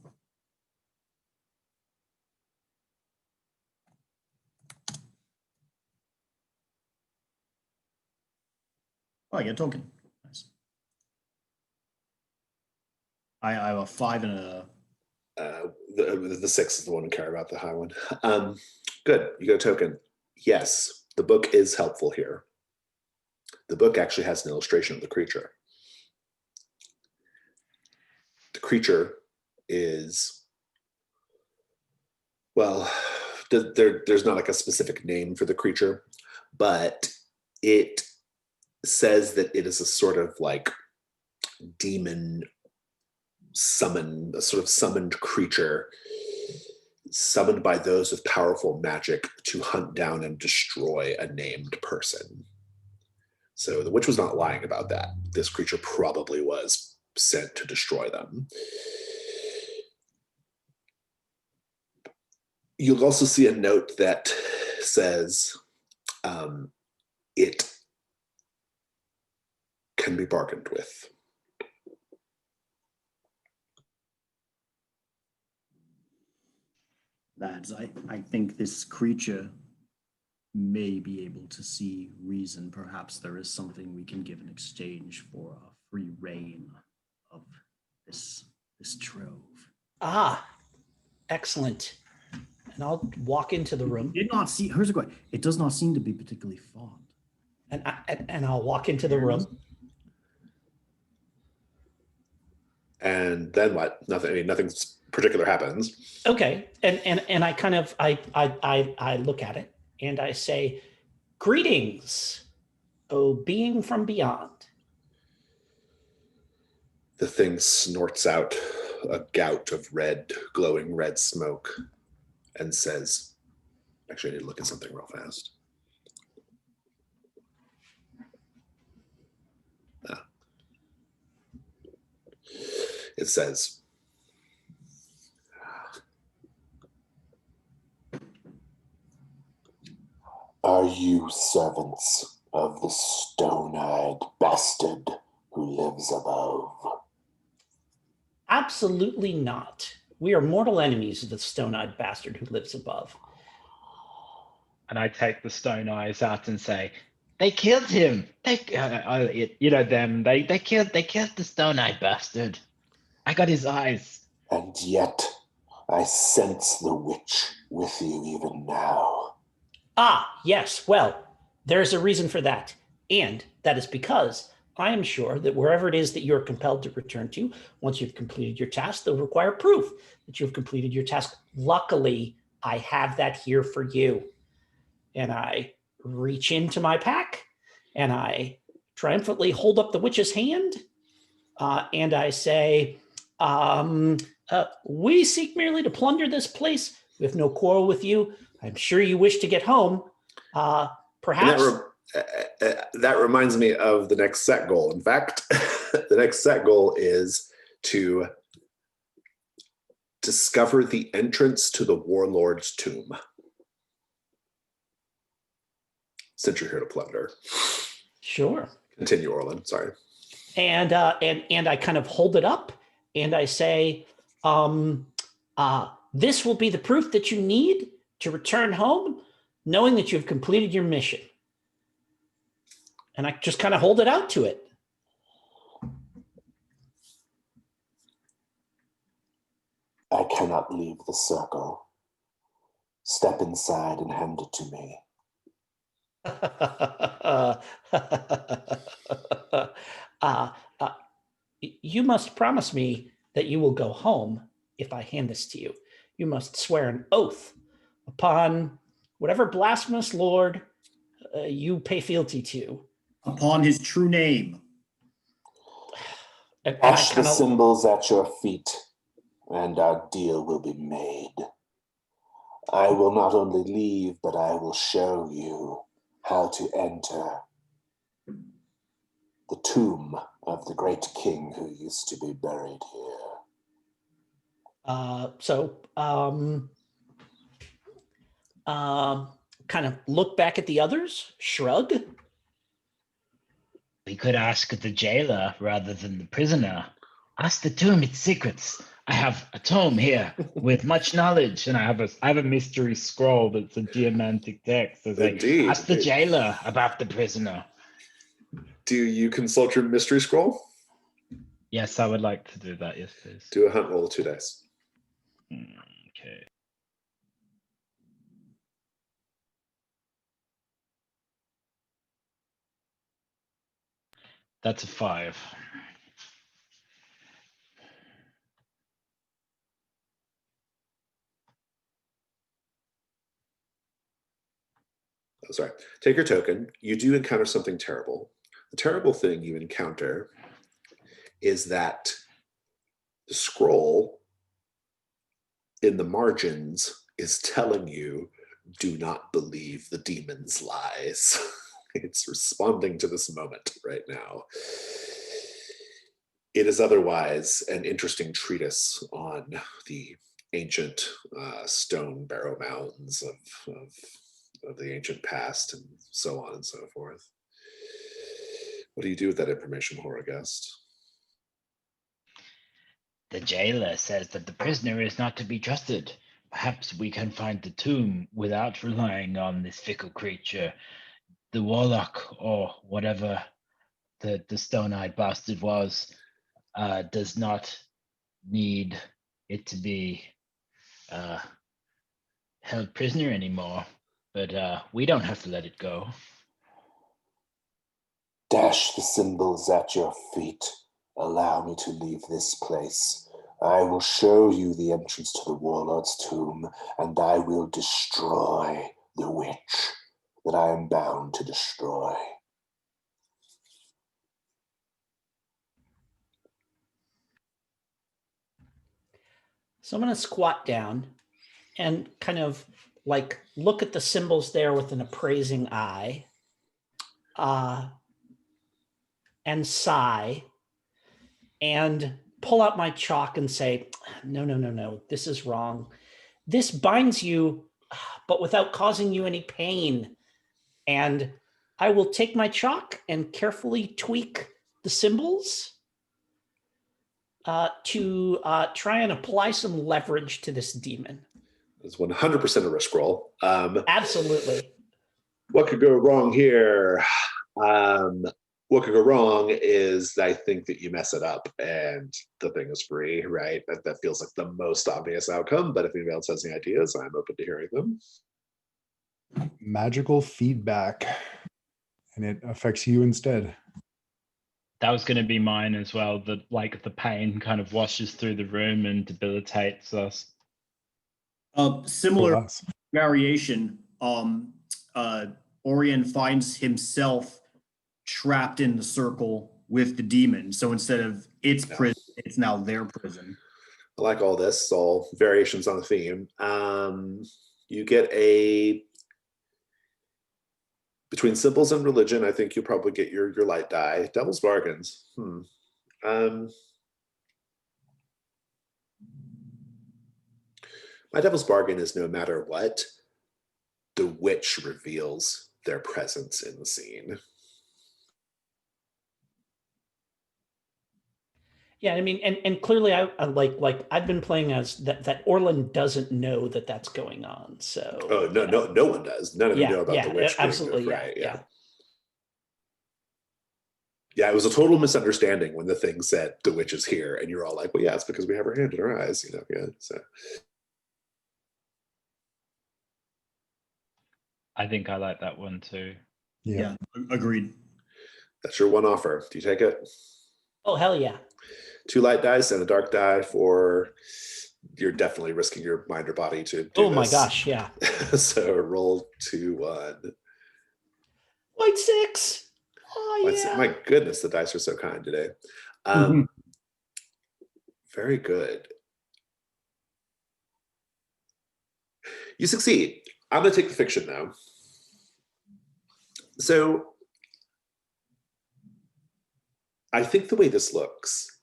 Oh, I get a token. Nice. I have a 5 and a. The 6 is the one we care about, the high one. Good. You got a token. Yes, the book is helpful here. The book actually has an illustration of the creature. The creature is, well, there's not like a specific name for the creature, but it says that it is a sort of like demon a sort of summoned creature, summoned by those with powerful magic to hunt down and destroy a named person. So the witch was not lying about that. This creature probably was sent to destroy them. You'll also see a note that says it can be bargained with. Lads, I think this creature may be able to see reason. Perhaps there is something we can give in exchange for a free reign of this trove. Ah, excellent. And I'll walk into the room. Did not see. Here's a question. It does not seem to be particularly fond. And I'll walk into the room. And then what? Nothing. I mean, nothing particular happens. Okay. And I kind of I look at it and I say, "Greetings, O being from beyond." The thing snorts out a gout of glowing red smoke and says, actually, I need to look at something real fast. It says, "Are you servants of the stone-eyed bastard who lives above?" Absolutely not. We are mortal enemies of the stone-eyed bastard who lives above. And I take the stone eyes out and say, "They killed him. They killed the stone-eyed bastard. I got his eyes." And yet, I sense the witch with you even now. Ah, yes. Well, there's a reason for that. And that is because I am sure that wherever it is that you're compelled to return to, once you've completed your task, they'll require proof that you've completed your task. Luckily, I have that here for you. And I reach into my pack and I triumphantly hold up the witch's hand and I say, "We seek merely to plunder this place. We have no quarrel with you. I'm sure you wish to get home. Perhaps..." That reminds me of the next set goal. In fact, the next set goal is to discover the entrance to the warlord's tomb. Since you're here to plunder. Sure. Continue, Orlin. Sorry. And I kind of hold it up and I say, "This will be the proof that you need to return home, knowing that you've completed your mission." And I just kind of hold it out to it. "I cannot leave the circle. Step inside and hand it to me." You must promise me that you will go home if I hand this to you. You must swear an oath upon whatever blasphemous lord you pay fealty to. Upon his true name. Ash the symbols at your feet, and our deal will be made. I will not only leave, but I will show you how to enter the tomb of the great king who used to be buried here. Kind of look back at the others, shrug. We could ask the jailer rather than the prisoner. Ask the tomb its secrets. I have a tome here with much knowledge, and I have a mystery scroll that's a geomantic text. Indeed. Ask the jailer about the prisoner. Do you consult your mystery scroll? Yes, I would like to do that. Yes, please. Do a hunt roll of 2 dice. Okay. That's a 5. Oh, sorry. Take your token. You do encounter something terrible. The terrible thing you encounter is that the scroll in the margins is telling you, do not believe the demon's lies. It's responding to this moment right now. It is otherwise an interesting treatise on the ancient stone Barrow mounds of the ancient past, and so on and so forth. What do you do with that information, Horrorghast? The jailer says that the prisoner is not to be trusted. Perhaps we can find the tomb without relying on this fickle creature. The warlock, or whatever the stone-eyed bastard was, does not need it to be held prisoner anymore. But we don't have to let it go. Dash the symbols at your feet. Allow me to leave this place. I will show you the entrance to the warlord's tomb, and I will destroy the witch that I am bound to destroy. So I'm going to squat down and kind of like look at the symbols there with an appraising eye, and sigh, and pull out my chalk and say, no, this is wrong. This binds you, but without causing you any pain. And I will take my chalk and carefully tweak the symbols to try and apply some leverage to this demon. It's 100% a risk roll. Absolutely. What could go wrong here? What could go wrong is I think that you mess it up and the thing is free, right? That feels like the most obvious outcome, but if anybody else has any ideas, I'm open to hearing them. Magical feedback, and it affects you instead. That was going to be mine as well. That like the pain kind of washes through the room and debilitates us. Similar For us. variation. Orion finds himself trapped in the circle with the demon. So instead of its prison, it's now their prison. I like all this, all variations on the theme. You get a, between symbols and religion, I think you'll probably get your light die. Devil's bargains. My devil's bargain is no matter what, the witch reveals their presence in the scene. Yeah, I mean, and clearly, I like I've been playing as that. Orlin doesn't know that that's going on. So No one does. None of you know about the witch. Absolutely, Yeah, it was a total misunderstanding when the thing said the witch is here, and you're all like, "Well, yeah, it's because we have her hand in her eyes," Yeah, so. I think I like that one too. Yeah, agreed. That's your one offer. Do you take it? Oh, hell yeah. 2 light dice and a dark die for, you're definitely risking your mind or body to do Oh this. my gosh, yeah. So roll 2, 1. White 6. Oh yeah. My goodness, the dice are so kind today. Very good. You succeed. I'm going to take the fiction now. So I think the way this looks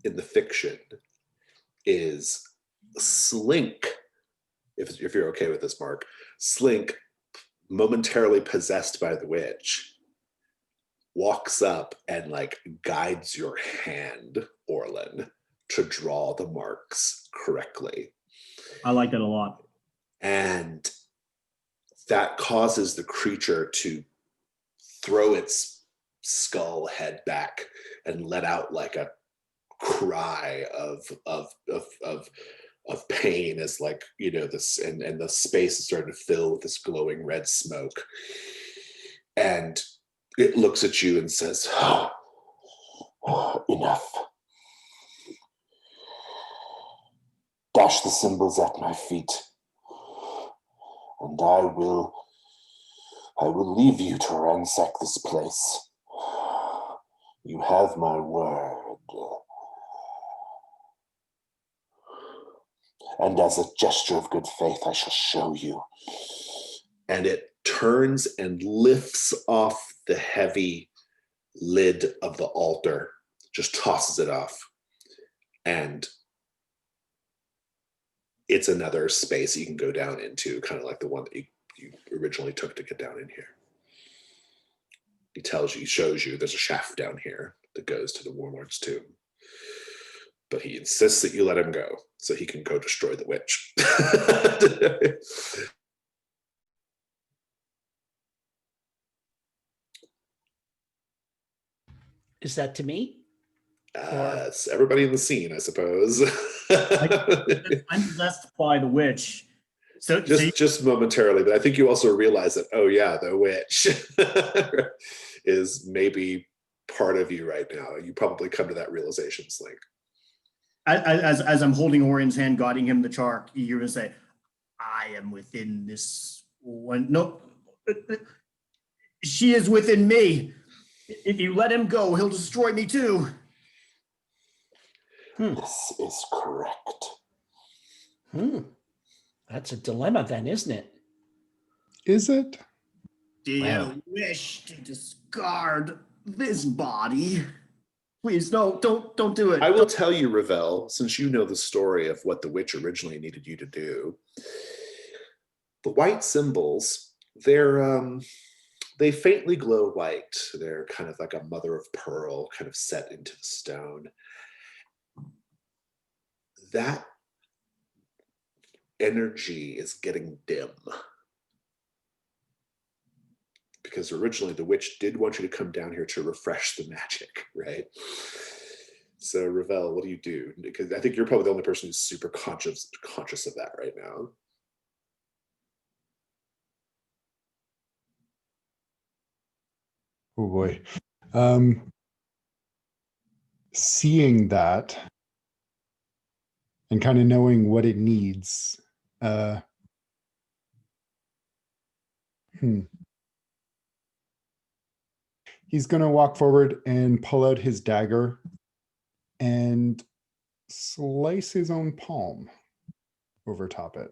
in the fiction is Slink, if you're okay with this, Mark, Slink, momentarily possessed by the witch, walks up and like guides your hand, Orlin, to draw the marks correctly. I like that a lot. And that causes the creature to throw its skull head back and let out like a cry of pain as like, this, and the space is starting to fill with this glowing red smoke. And it looks at you and says, Enough. Dash the symbols at my feet, and I will leave you to ransack this place. You have my word. And as a gesture of good faith, I shall show you. And it turns and lifts off the heavy lid of the altar, just tosses it off. And it's another space you can go down into, kind of like the one that you originally took to get down in here. He shows you there's a shaft down here that goes to the Warlord's tomb. But he insists that you let him go so he can go destroy the witch. Is that to me? It's everybody in the scene, I suppose. I'm possessed by the witch. So just momentarily, but I think you also realize that, oh yeah, the witch is maybe part of you right now. You probably come to that realization, Slink. As I'm holding Orion's hand, guiding him the chark, you're gonna say, I am within this one. Nope. She is within me. If you let him go, he'll destroy me too. This is correct. That's a dilemma then, isn't it? Is it? Do you wish to discard this body? Please, no, don't do it. I will tell you, Ravel, since you know the story of what the witch originally needed you to do. The white symbols, they faintly glow white. They're kind of like a mother of pearl, kind of set into the stone. That energy is getting dim. Because originally the witch did want you to come down here to refresh the magic, right? So Ravel, what do you do? Because I think you're probably the only person who's super conscious of that right now. Oh boy. Seeing that and kind of knowing what it needs. He's going to walk forward and pull out his dagger and slice his own palm over top it.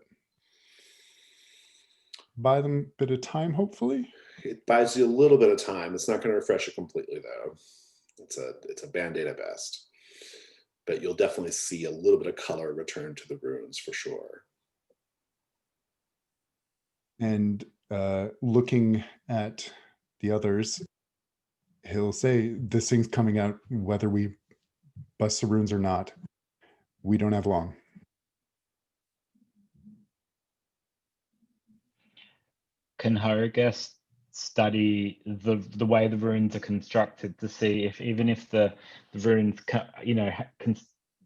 Buy them a bit of time, hopefully. It buys you a little bit of time. It's not going to refresh it completely, though. It's a Band-Aid at best. But you'll definitely see a little bit of color return to the runes for sure. And looking at the others, he'll say, this thing's coming out whether we bust the runes or not. We don't have long. Can Haragast study the way the runes are constructed to see if even if the runes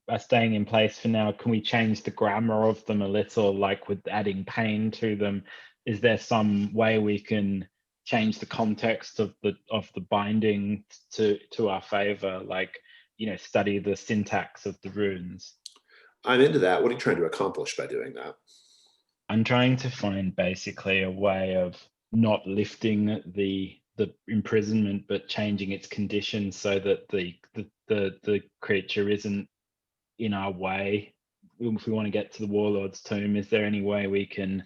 are staying in place for now, can we change the grammar of them a little, like with adding pain to them? Is there some way we can change the context of the binding to our favor, like study the syntax of the runes? I'm into that. What are you trying to accomplish by doing that? I'm trying to find basically a way of not lifting the imprisonment, but changing its conditions so that the creature isn't in our way. If we want to get to the Warlord's tomb, is there any way we can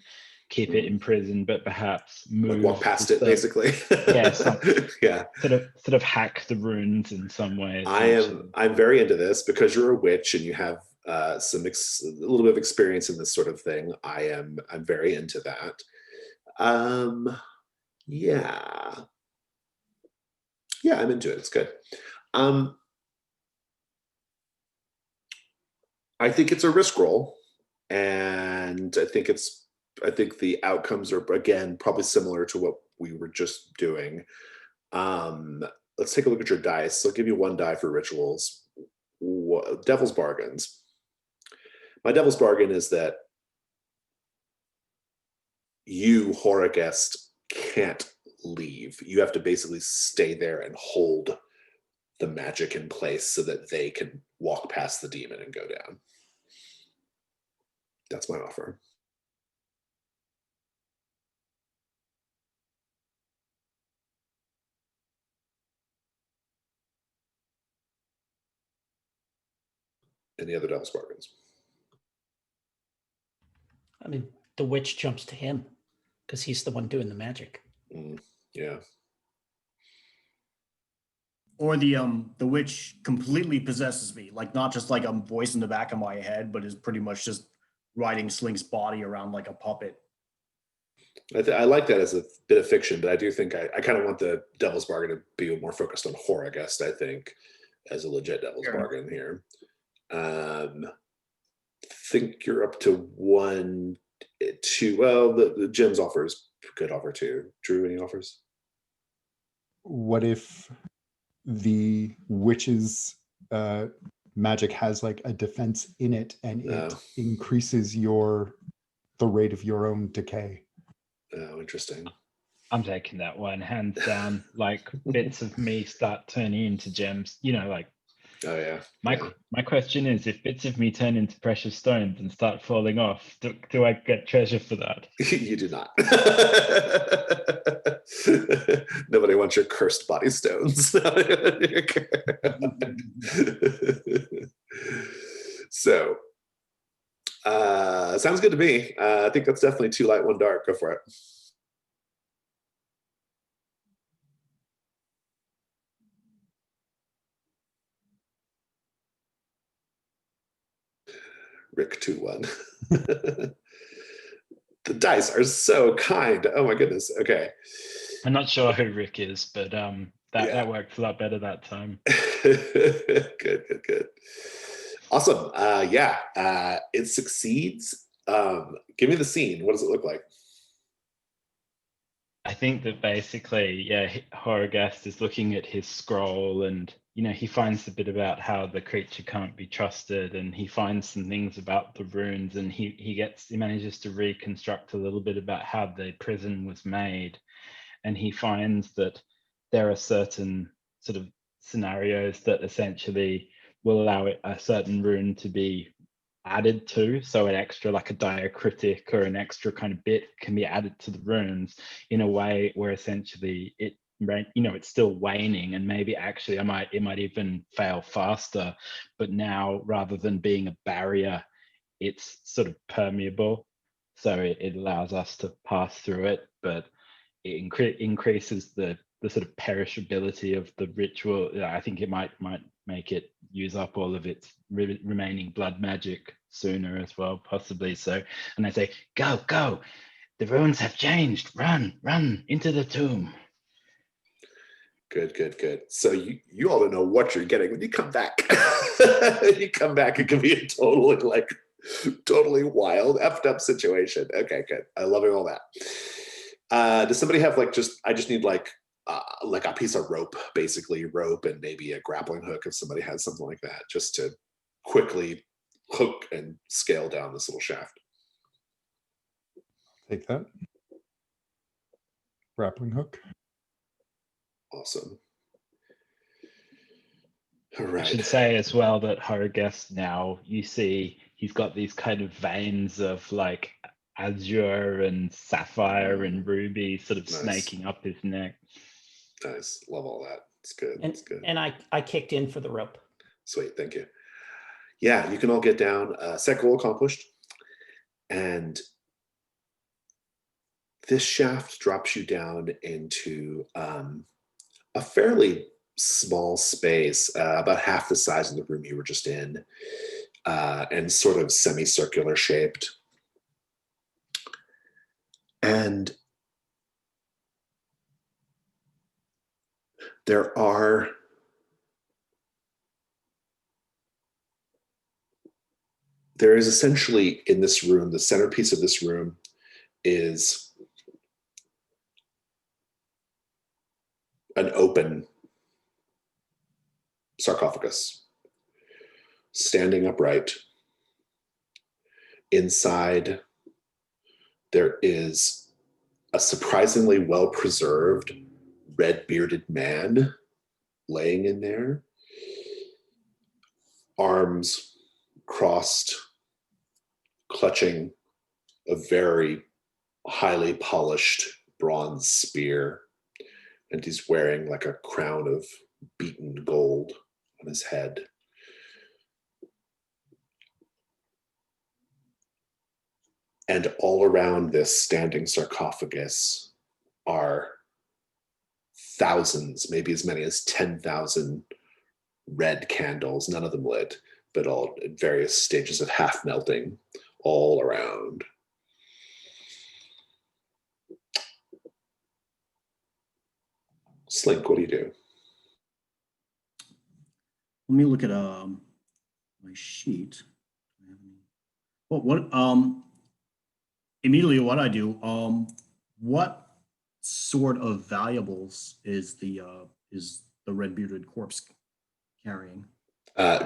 keep it imprisoned, but perhaps move, like walk past it, basically? Yeah, yeah. Sort of hack the runes in some way. I'm very into this because you're a witch and you have a little bit of experience in this sort of thing. I'm very into that. Yeah, I'm into it. It's good. I think it's a risk roll, and I think the outcomes are, again, probably similar to what we were just doing. Let's take a look at your dice. I'll give you one die for rituals. Devil's bargains. My devil's bargain is that you, Horagest, can't leave. You have to basically stay there and hold the magic in place so that they can walk past the demon and go down. That's my offer. Any other devil's bargains? I mean, the witch jumps to him because he's the one doing the magic. Yeah. Or the witch completely possesses me, like not just like a voice in the back of my head, but is pretty much just riding Slink's body around like a puppet. I like that as a bit of fiction, but I do think I kind of want the Devil's Bargain to be more focused on Horrorgast, I think, as a legit Devil's Fair enough. Bargain here. Think you're up to 1, 2. Well, the Jim's offers could offer 2. Drew, any offers? What if the witch's magic has like a defense in it, and it No. increases the rate of your own decay? Oh, interesting. I'm taking that one hands down. Like bits of me start turning into gems. You know, like Oh yeah. my question is, if bits of me turn into precious stones and start falling off, do I get treasure for that? You do not. Nobody wants your cursed body stones. So, sounds good to me. I think that's definitely 2 light, 1 dark. Go for it. Rick 2-1. The dice are so kind. Oh my goodness. Okay. I'm not sure who Rick is, but that worked a lot better that time. Good. Awesome. It succeeds. Give me the scene. What does it look like? I think that basically, Horrorgast is looking at his scroll, and he finds the bit about how the creature can't be trusted, and he finds some things about the runes, and he manages to reconstruct a little bit about how the prison was made, and he finds that there are certain sort of scenarios that essentially will allow a certain rune to be added to, so an extra, like a diacritic or an extra kind of bit can be added to the runes in a way where essentially it's still waning, and maybe actually it might even fail faster, but now rather than being a barrier, it's sort of permeable, so it allows us to pass through it, but it increases the sort of perishability of the ritual. I think it might make it use up all of its remaining blood magic sooner as well, possibly. So, and I say, go, the runes have changed. Run into the tomb. Good. So you all don't know what you're getting when you come back. You come back, it can be a totally wild, effed up situation. Okay, good. I love all that. Does somebody have I just need like a piece of rope, basically rope, and maybe a grappling hook if somebody has something like that, just to quickly hook and scale down this little shaft. Take that. Grappling hook. Awesome. All right. I should say as well that Horrorgast now, you see he's got these kind of veins of like azure and sapphire and ruby sort of snaking up his neck. Nice. Love all that. It's good. And, it's good. And I kicked in for the rope. Sweet. Thank you. Yeah, you can all get down. Set goal accomplished. And this shaft drops you down into a fairly small space, about half the size of the room you were just in, and sort of semicircular shaped. And there is essentially in this room, the centerpiece of this room is an open sarcophagus, standing upright. Inside, there is a surprisingly well-preserved red-bearded man laying in there, arms crossed, clutching a very highly polished bronze spear, and he's wearing like a crown of beaten gold on his head. And all around this standing sarcophagus are thousands, maybe as many as 10,000 red candles, none of them lit, but all at various stages of half melting all around. Slink, what do you do? Let me look at my sheet. Well, what immediately what I do, what sort of valuables is the red bearded corpse carrying?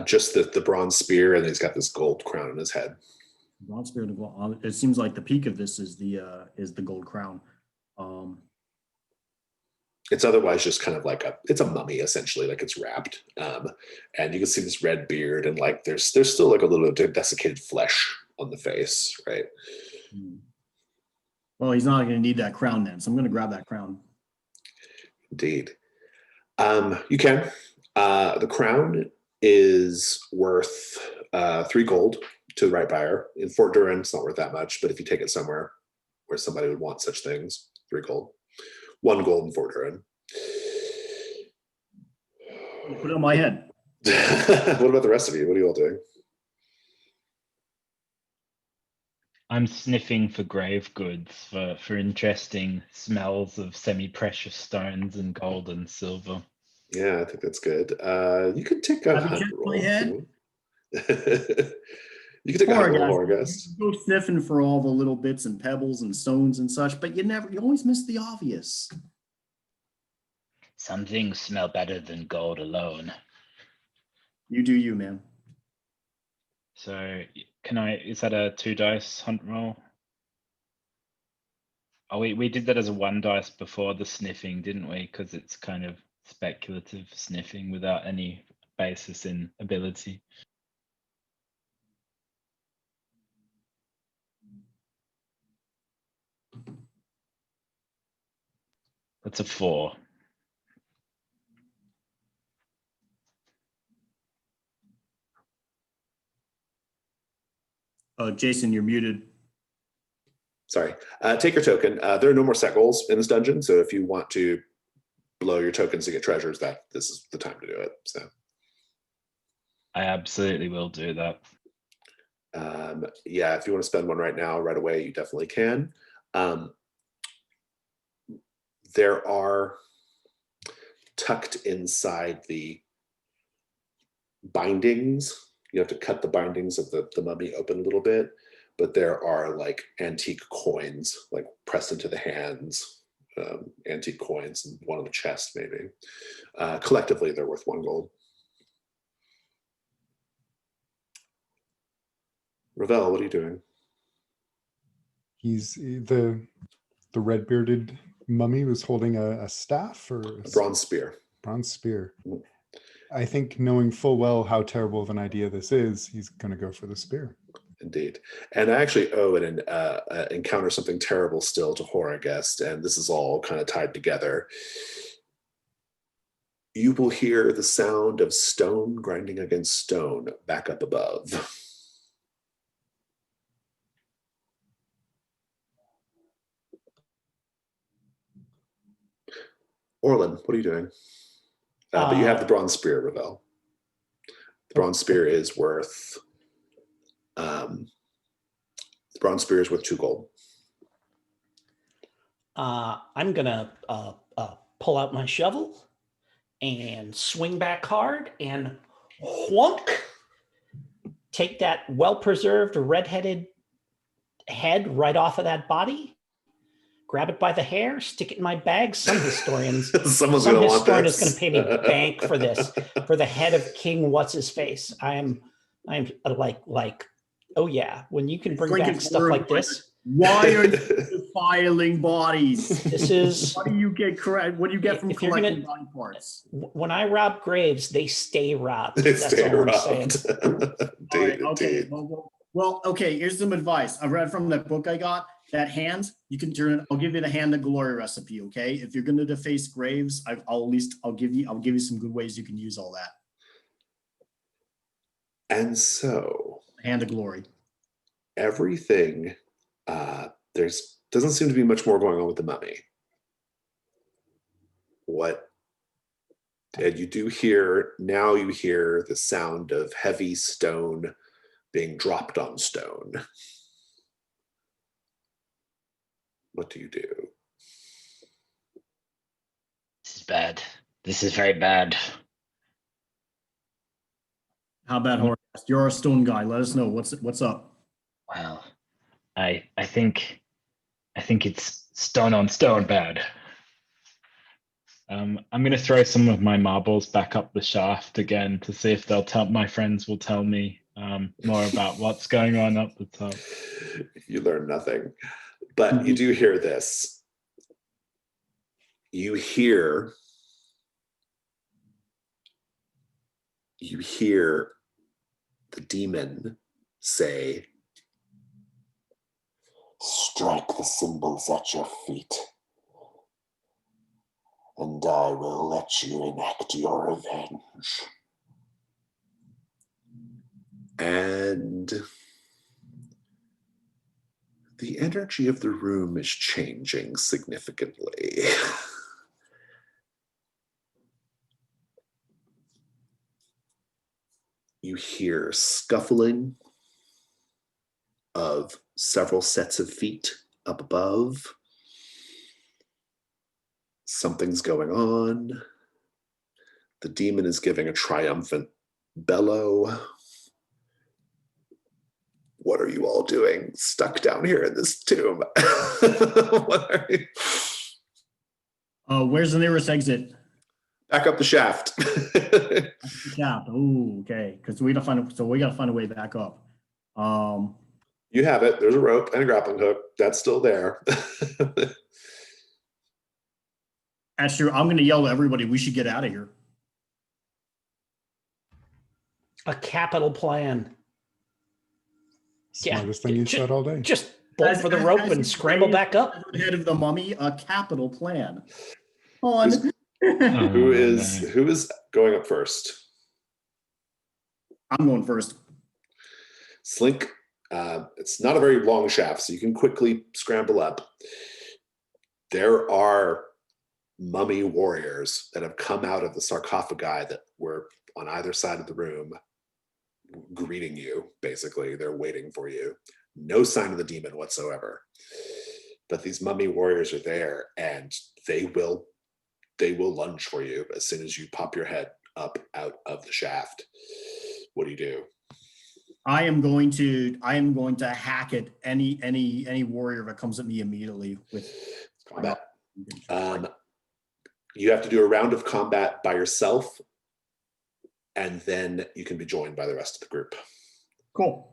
Just the bronze spear, and he's got this gold crown on his head. Bronze spear and gold. It seems like the peak of this is the gold crown. It's otherwise just kind of like it's a mummy essentially, like it's wrapped, and you can see this red beard, and like there's still like a little bit of desiccated flesh on the face, right? Well, he's not going to need that crown then, so I'm going to grab that crown. Indeed. You can. The crown is worth 3 gold to the right buyer. In Fort Duran, it's not worth that much, but if you take it somewhere where somebody would want such things, 3 gold. 1 gold in Fort Duran. Put it on my head. What about the rest of you? What are you all doing? I'm sniffing for grave goods, for interesting smells of semi-precious stones and gold and silver. Yeah, I think that's good. You could take a hunt roll. You could take a hunt roll, I guess. You go sniffing for all the little bits and pebbles and stones and such, but you always miss the obvious. Some things smell better than gold alone. You do you, man. So is that a 2 dice hunt roll? Oh, we did that as a 1 dice before the sniffing, didn't we? Because it's kind of speculative sniffing without any basis in ability. That's a 4. Jason, you're muted. Sorry. Take your token. There are no more set goals in this dungeon, so if you want to blow your tokens to get treasures, this is the time to do it. So I absolutely will do that. Yeah, if you want to spend one right now, right away, you definitely can. There are tucked inside the bindings. You have to cut the bindings of the mummy open a little bit, but there are like antique coins, like pressed into the hands, antique coins, and one on the chest, maybe. Collectively, they're worth 1 gold. Ravel, what are you doing? He's the red bearded mummy was holding a staff or A bronze spear. Bronze spear. I think knowing full well how terrible of an idea this is, he's going to go for the spear. Indeed. And I actually owe an encounter something terrible still to Horagest, and this is all kind of tied together. You will hear the sound of stone grinding against stone back up above. Orlin, what are you doing? But you have the bronze spear, Ravel. The bronze spear is worth 2 gold. I'm gonna pull out my shovel and swing back hard and whunk, take that well-preserved red-headed head right off of that body, grab it by the hair, stick it in my bag. Some historians, some historian is going to pay me bank for this, for the head of King What's-His-Face. I'm like, oh yeah, when you can bring back stuff like this. Why are you defiling bodies? This is what do you get correct? What do you get from collecting body parts? When I rob graves, they stay robbed. They That's stay all robbed. I'm saying. Right, okay. Well, okay. Here's some advice I read from that book I got. That hand, you can turn. I'll give you the hand of glory recipe. Okay, if you're going to deface graves, I'll give you some good ways you can use all that. And so, hand of glory. Everything. There's doesn't seem to be much more going on with the mummy. what, and you hear the sound of heavy stone being dropped on stone. What do you do? This is bad. This is very bad. How about Horst? You're our stone guy. Let us know what's up. Well, I think it's stone on stone bad. I'm going to throw some of my marbles back up the shaft again to see if my friends will tell me more about what's going on up the top. You learn nothing, but you do hear this. You hear the demon say, Strike the symbols at your feet, and I will let you enact your revenge. and the energy of the room is changing significantly. You hear scuffling of several sets of feet up above. Something's going on. The demon is giving a triumphant bellow. What are you all doing stuck down here in this tomb? What are you? Where's the nearest exit? Back up the shaft. Yeah. Oh, okay. Because we gotta find a way back up. You have it. There's a rope and a grappling hook. That's still there. That's true. I'm gonna yell to everybody. We should get out of here. A capital plan. Smartest thing you said all day. Just bolt for the rope and scramble back up. Head of the mummy, a capital plan. On. Who is going up first? I'm going first. Slink. It's not a very long shaft, so you can quickly scramble up. There are mummy warriors that have come out of the sarcophagi that were on either side of the room, greeting you. Basically, they're waiting for you. No sign of the demon whatsoever. But these mummy warriors are there, and they will lunge for you as soon as you pop your head up out of the shaft. What do you do? I am going to hack at any warrior that comes at me immediately with combat. You have to do a round of combat by yourself, and then you can be joined by the rest of the group. Cool.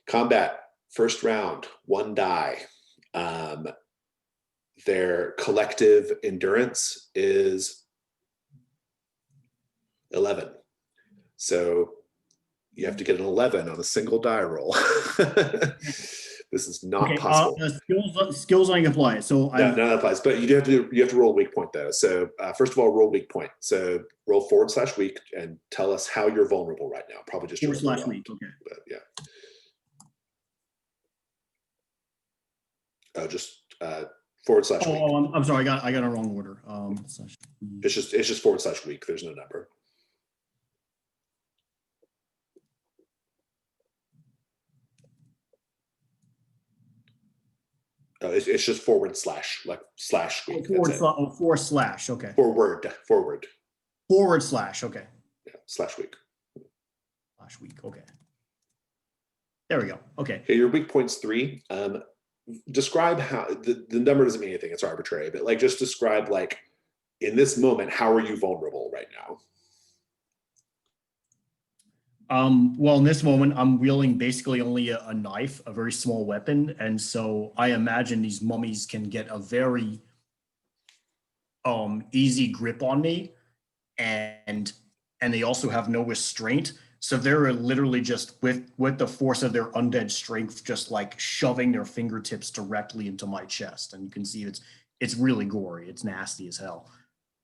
Combat, first round, 1 die. Their collective endurance is 11. So you have to get an 11 on a single die roll. This is not possible. Skills I can apply. So no, none applies. But you have to roll a weak point though. So first of all, roll weak point. So roll /weak and tell us how you're vulnerable right now. Probably just /weak. Okay. But yeah. Oh, just /weak. Oh, I'm sorry. I got a wrong order. It's just /weak. There's no number. Oh, it's just /, like /weak. //. Okay. Forward. // Okay. Yeah, /weak. /weak. Okay. There we go. Okay. Okay, your weak point's 3. Describe how the number doesn't mean anything. It's arbitrary, but like just describe like in this moment, how are you vulnerable right now? Well, in this moment, I'm wielding basically only a knife, a very small weapon. And so I imagine these mummies can get a very easy grip on me. And they also have no restraint. So they're literally just with the force of their undead strength, just like shoving their fingertips directly into my chest. And you can see it's really gory. It's nasty as hell.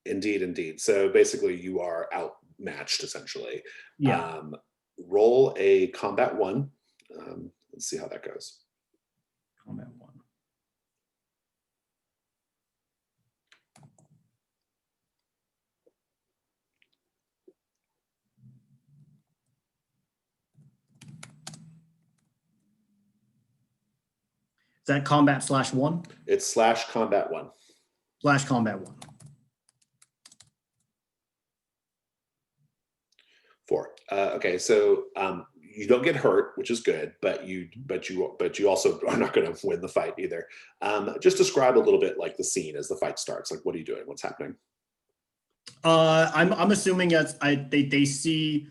Indeed. So basically you are outmatched essentially. Yeah. Roll a combat 1. Let's see how that goes. Combat 1. that combat/1? It's /combat1. /combat1. 4. Okay, so you don't get hurt, which is good, but you also are not going to win the fight either. Just describe a little bit like the scene as the fight starts. Like, what are you doing? What's happening? I'm assuming they see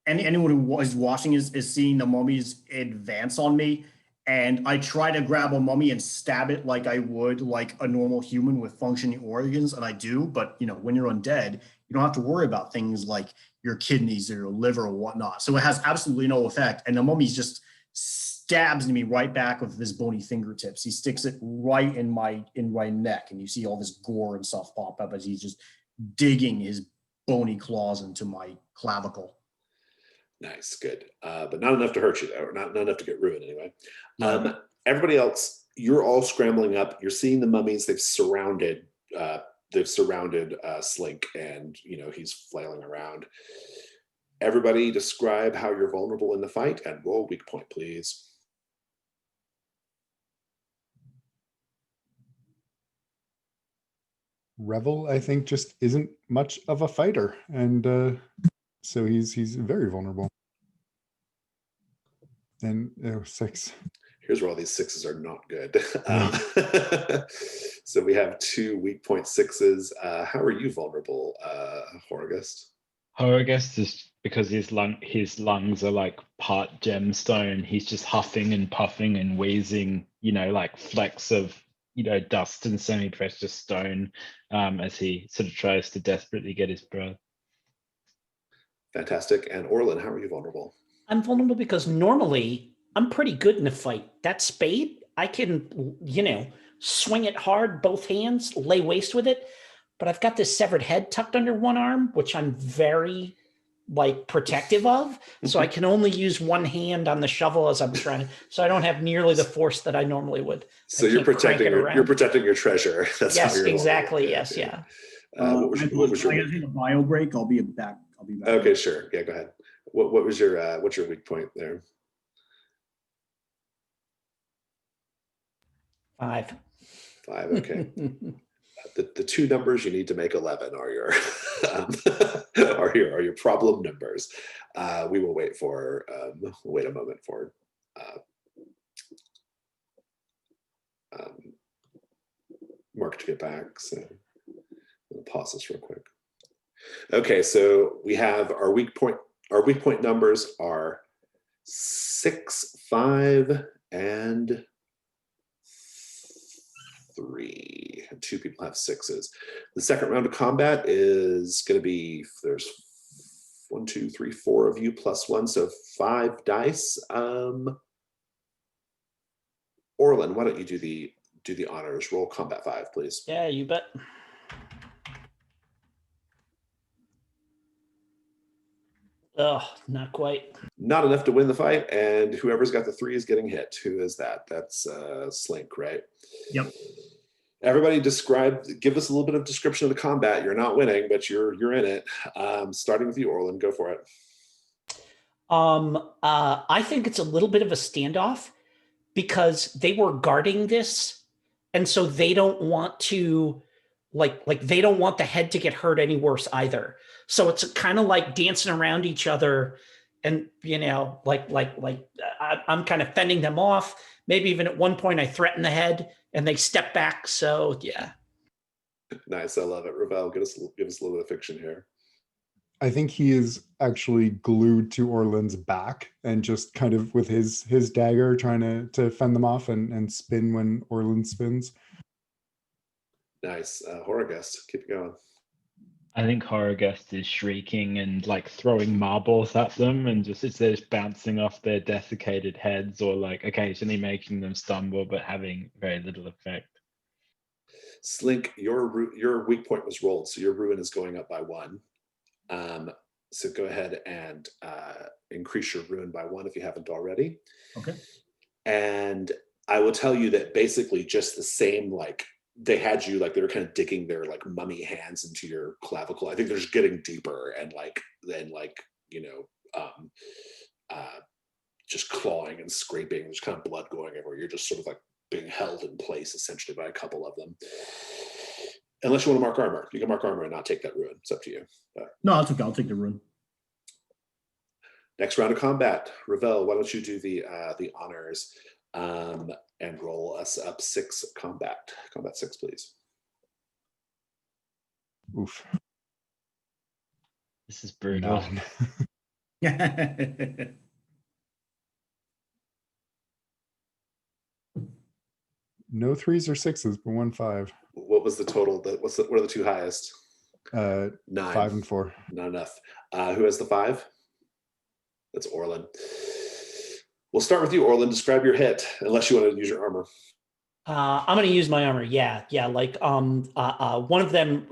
anyone who is watching is seeing the mummies advance on me, and I try to grab a mummy and stab it like I would like a normal human with functioning organs, and I do. But when you're undead, you don't have to worry about things like your kidneys or your liver or whatnot. So it has absolutely no effect, and the mummy just stabs me right back with his bony fingertips. He sticks it right in my neck, and you see all this gore and stuff pop up as he's just digging his bony claws into my clavicle. Nice, good. But not enough to hurt you, though, or not enough to get ruined anyway. Right. Everybody else, you're all scrambling up. You're seeing the mummies. They've surrounded Slink, and he's flailing around. Everybody, describe how you're vulnerable in the fight and roll weak point, please. Revel, I think, just isn't much of a fighter, and so he's very vulnerable. And 6. Here's where all these 6s are not good. So we have 2 weak point 6s. How are you vulnerable, Horgust? Horgust is because his lungs are like part gemstone. He's just huffing and puffing and wheezing, like flecks of dust and semi-precious stone as he sort of tries to desperately get his breath. Fantastic. And Orlin, how are you vulnerable? I'm vulnerable because normally I'm pretty good in a fight. That spade, I can, swing it hard, both hands, lay waste with it. But I've got this severed head tucked under one arm, which I'm very protective of. So I can only use one hand on the shovel as I'm trying to, so I don't have nearly the force that I normally would. So you're protecting your treasure. That's yes, how you're exactly. Yes, yeah. What was your I gotta take a bio break. I'll be back. Okay, sure. Yeah, go ahead. What was your what's your weak point there? 5. 5. Okay. The 2 numbers you need to make 11 are your are your problem numbers. We will wait a moment for Mark to get back. So we'll pause this real quick. Okay, so we have our weak point. Our weak point numbers are 6, 5, and 3. 2 people have 6s. The second round of combat is going to be, there's 1, 2, 3, 4 of you plus 1, so 5 dice. Orlin, why don't you do the honors? Roll combat 5, please. Yeah, you bet. Oh, not quite. Not enough to win the fight, and whoever's got the 3 is getting hit. Who is that? That's Slink, right? Yep. Everybody give us a little bit of description of the combat. You're not winning, but you're in it. Starting with you, Orlin, go for it. I think it's a little bit of a standoff because they were guarding this, and so they don't want to they don't want the head to get hurt any worse either. So it's kind of like dancing around each other, and I'm kind of fending them off. Maybe even at one point I threaten the head and they step back. So yeah. Nice, I love it. Ravel, give us a little bit of fiction here. I think he is actually glued to Orlin's back and just kind of with his dagger trying to fend them off and spin when Orlin spins. Nice. Horgust, keep it going. I think Horgust is shrieking and throwing marbles at them, and they're just bouncing off their desiccated heads, or occasionally making them stumble, but having very little effect. Slink, your weak point was rolled, so your ruin is going up by 1. So go ahead and increase your ruin by 1 if you haven't already. Okay. And I will tell you that basically just the same, they had you they were kind of digging their mummy hands into your clavicle. I think they're just getting deeper and just clawing and scraping. There's kind of blood going everywhere. You're just sort of being held in place essentially by a couple of them. Unless you want to mark armor, you can mark armor and not take that ruin. It's up to you. But No, I'll take the rune. next round of combat, Ravel, why don't you do the honors and roll us up 6 combat 6, please. Oof. This is brutal. 9. No 3s or 6s, but 1 5. What was the total? What are the 2 highest? 9. 5 and 4. Not enough. Who has the 5? That's Orlin. We'll start with you, Orlin. Describe your hit, unless you want to use your armor. I'm going to use my armor. Yeah. Like one of them,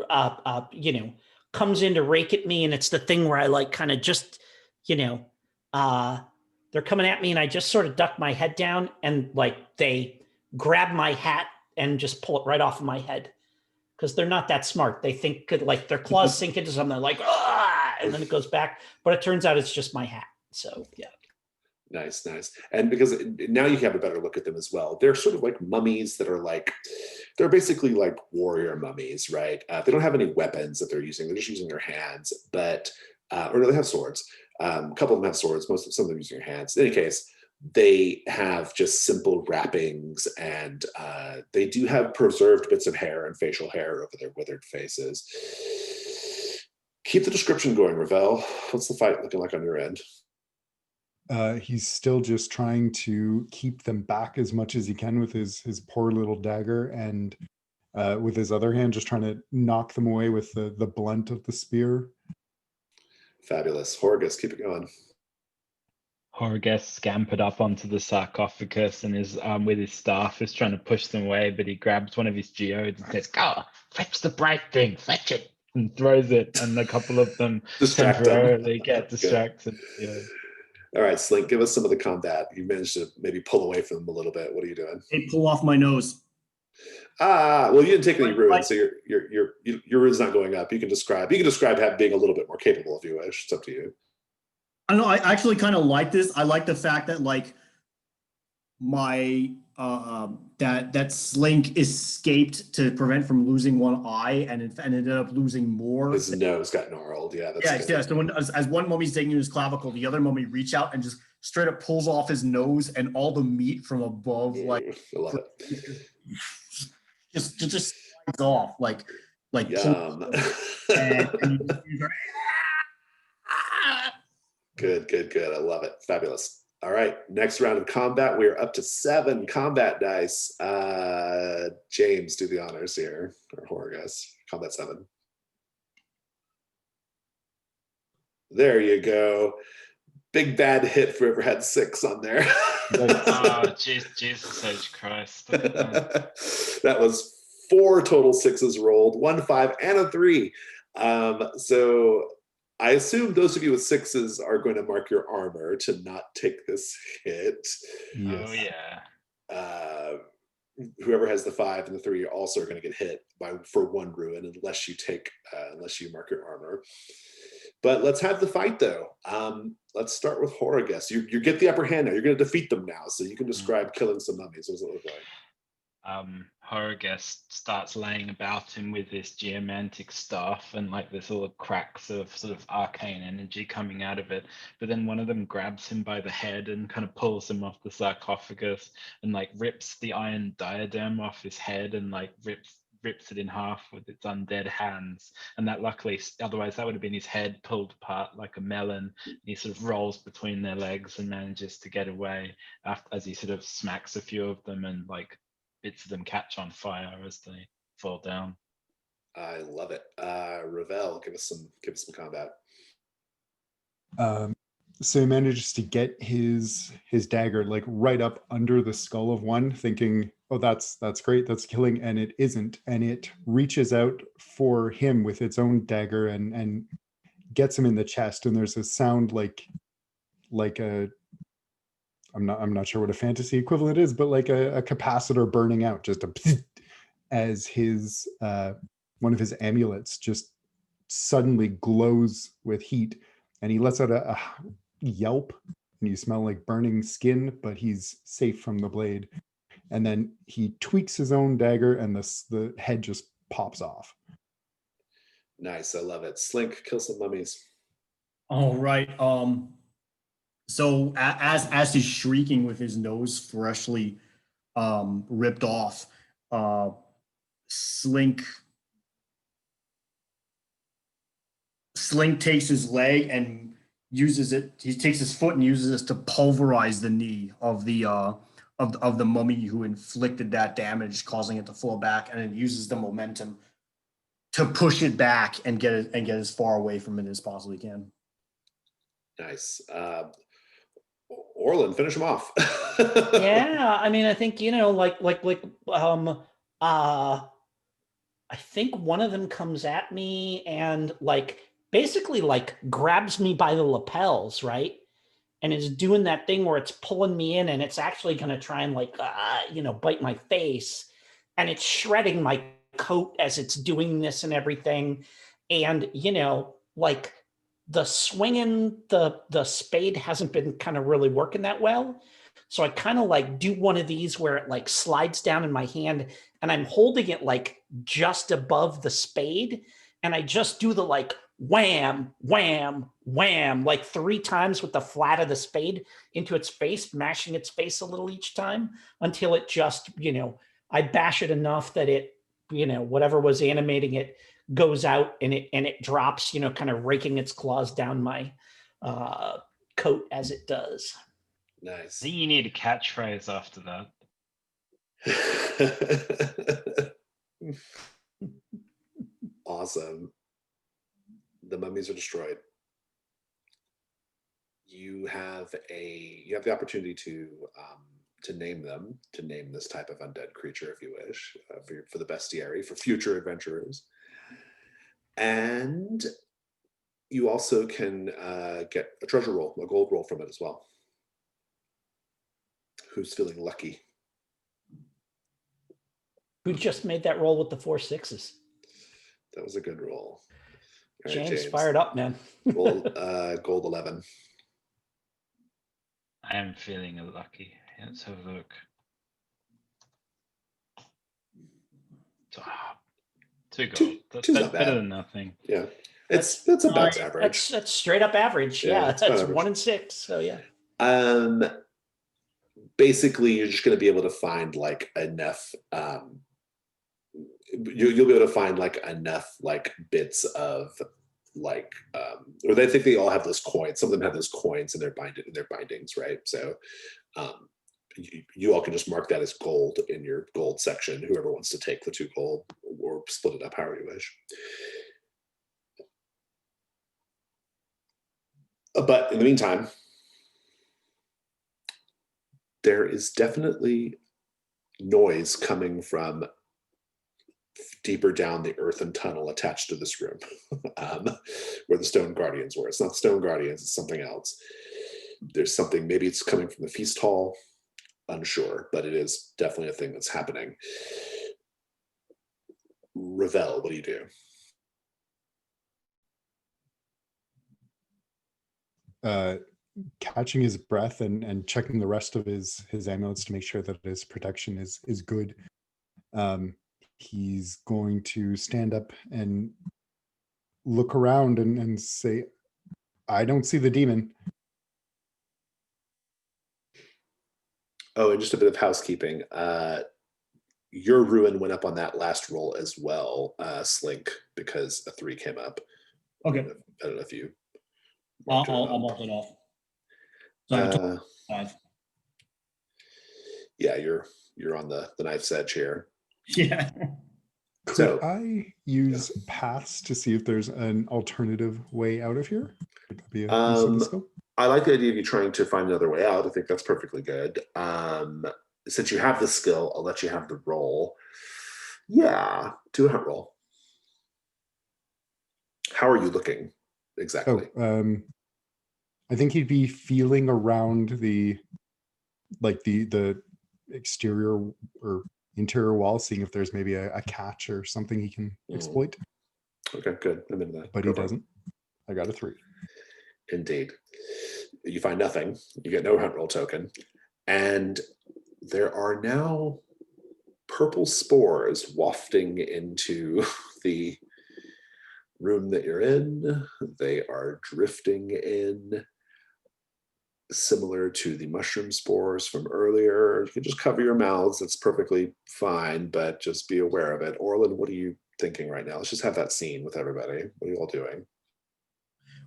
comes in to rake at me, and it's the thing where I like kind of just, they're coming at me, and I just sort of duck my head down, and like they grab my hat and just pull it right off of my head, because they're not that smart. They think like their claws sink into something, like and then it goes back. But it turns out it's just my hat. So yeah. Nice. And because now you have a better look at them as well. They're sort of like mummies that are they're basically like warrior mummies, right? They don't have any weapons that they're using. They're just using their hands, or no, they have swords. A couple of them have swords. Some of them using their hands. In any case, they have just simple wrappings, and they do have preserved bits of hair and facial hair over their withered faces. Keep the description going, Ravel. What's the fight looking like on your end? He's still just trying to keep them back as much as he can with his poor little dagger, and with his other hand just trying to knock them away with the blunt of the spear. Fabulous. Horgus, keep it going. Horgus scampered up onto the sarcophagus and is with his staff is trying to push them away, but he grabs one of his geodes and says, "Go, fetch the bright thing, fetch it," and throws it, and a couple of them temporarily get distracted. Yeah. All right, Slink, give us some of the combat. You managed to maybe pull away from them a little bit. What are you doing? Hey, pull off my nose. Well, you didn't take any ruins, so your rune's not going up. You can describe being a little bit more capable if you wish. It's up to you. I don't know. I actually kind of like this. I like the fact that like my that Slink escaped to prevent from losing one eye and ended up losing more. His nose got gnarled. Yeah, that's yeah. So as one mummy's taking his clavicle, the other mummy reach out and just straight up pulls off his nose, and all the meat from above, like I love it. just slides off like Yum. and Good. I love it. Fabulous. All right, next round of combat. We're up to 7 combat dice. James, do the honors here, or Horgus. Combat 7. There you go. Big bad hit for whoever had 6 on there. Oh, Jesus H. Christ. That was 4 total 6s rolled, 1 5 and a 3. So I assume those of you with 6s are going to mark your armor to not take this hit. Yes. Oh yeah. Whoever has the 5 and the 3 are also going to get hit for 1 ruin unless you mark your armor. But let's have the fight though. Let's start with Horgus. You get the upper hand now. You're going to defeat them now, so you can describe killing some mummies. What does it look like? Horgus starts laying about him with this geomantic staff, and like there's all the cracks of sort of arcane energy coming out of it. But then one of them grabs him by the head and kind of pulls him off the sarcophagus and like rips the iron diadem off his head and like rips it in half with its undead hands. And that luckily, otherwise that would have been his head pulled apart like a melon. And he sort of rolls between their legs and manages to get away as he sort of smacks a few of them, and like bits of them catch on fire as they fall down. I love it. Ravel, give us some combat. So he manages to get his dagger like right up under the skull of one, thinking, "Oh, that's great, that's killing," and it isn't. And it reaches out for him with its own dagger and gets him in the chest. And there's a sound like a I'm not sure what a fantasy equivalent is, but like a capacitor burning out, just as his one of his amulets just suddenly glows with heat, and he lets out a yelp, and you smell like burning skin, but he's safe from the blade. and then he tweaks his own dagger, and the head just pops off. Nice, I love it. Slink, kill some mummies. All right. So as he's shrieking with his nose freshly ripped off, Slink takes his leg and uses it. He takes his foot and uses it to pulverize the knee of the mummy who inflicted that damage, causing it to fall back, and then uses the momentum to push it back and get as far away from it as possibly can. Nice. Orlin, finish him off. Yeah, I mean, I think, I think one of them comes at me and basically grabs me by the lapels, right? And is doing that thing where it's pulling me in and it's actually going to try and bite my face, and it's shredding my coat as it's doing this and everything. And, the swinging, the spade hasn't been kind of really working that well. So I kind of do one of these where it slides down in my hand and I'm holding it just above the spade. And I just do the wham, wham, wham, 3 times with the flat of the spade into its face, mashing its face a little each time until it just, I bash it enough that it, whatever was animating it goes out and it drops, kind of raking its claws down my coat as it does. I Nice. think you need a catchphrase after that. Awesome. The mummies are destroyed. You have the opportunity to name them, to name this type of undead creature if you wish, for the bestiary, for future adventurers. And you also can get a treasure roll, a gold roll from it as well. Who's feeling lucky? Who just made that roll with the 4 6s? That was a good roll. All right, James, fired up, man. Gold 11. I am feeling lucky. Let's have a look. 2 gold. That's two's not better bad. than nothing. Yeah, that's about average. That's straight up average. Yeah, Yeah, it's about that's average. 1 and 6. So yeah. Basically, you're just going to be able to find enough. You'll be able to find enough bits of or they think they all have those coins. Some of them have those coins in their bindings, right? So you all can just mark that as gold in your gold section. Whoever wants to take the 2 gold or split it up however you wish. But in the meantime, there is definitely noise coming from deeper down the earthen tunnel attached to this room, where the stone guardians were. It's not the stone guardians, it's something else. There's something, maybe it's coming from the feast hall, unsure, but it is definitely a thing that's happening. Ravel, what do you do? Catching his breath and checking the rest of his amulets to make sure that his protection is good. He's going to stand up and look around and say, I don't see the demon. Oh, and just a bit of housekeeping. Your ruin went up on that last roll as well, Slink, because a 3 came up. Okay. I don't know if you. I'll mark it off. So 5. Yeah, you're on the knife's edge here. Yeah. Could I use paths to see if there's an alternative way out of here? Would that be a use of the skill? I like the idea of you trying to find another way out. I think that's perfectly good. Since you have the skill, I'll let you have the roll. Yeah, do a hunt roll. How are you looking exactly? I think he'd be feeling around the exterior or interior wall, seeing if there's maybe a catch or something he can exploit. Okay, good. I'm into that. But he doesn't. I got a 3. Indeed. You find nothing. You get no hunt roll token. And there are now purple spores wafting into the room that you're in. They are drifting in, similar to the mushroom spores from earlier. You can just cover your mouths. That's perfectly fine, but just be aware of it. Orlin, what are you thinking right now? Let's just have that scene with everybody. What are you all doing?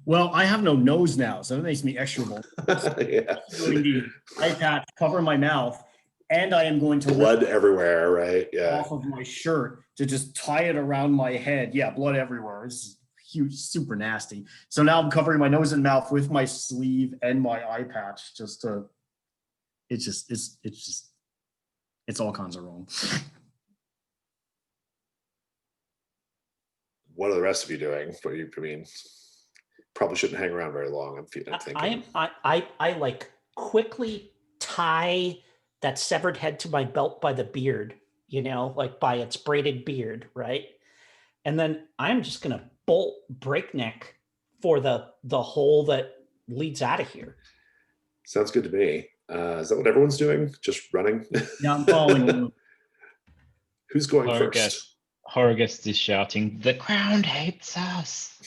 Well, I have no nose now, so that makes me extra vulnerable. Yeah. Doing the eye patch, cover my mouth, and I am going to Blood everywhere, right? Yeah. off of my shirt to just tie it around my head. Yeah, blood everywhere. It's huge, super nasty. So now I'm covering my nose and mouth with my sleeve and my eye patch just to. It's all kinds of wrong. What are the rest of you doing? I mean, probably shouldn't hang around very long. I'm thinking. I like quickly tie that severed head to my belt by the beard, like by its braided beard, right? And then I'm just gonna bolt breakneck for the hole that leads out of here. Sounds good to me. Is that what everyone's doing? Just running? Yeah, I'm following you. Who's going first? Horrorgest is shouting, "The ground hates us."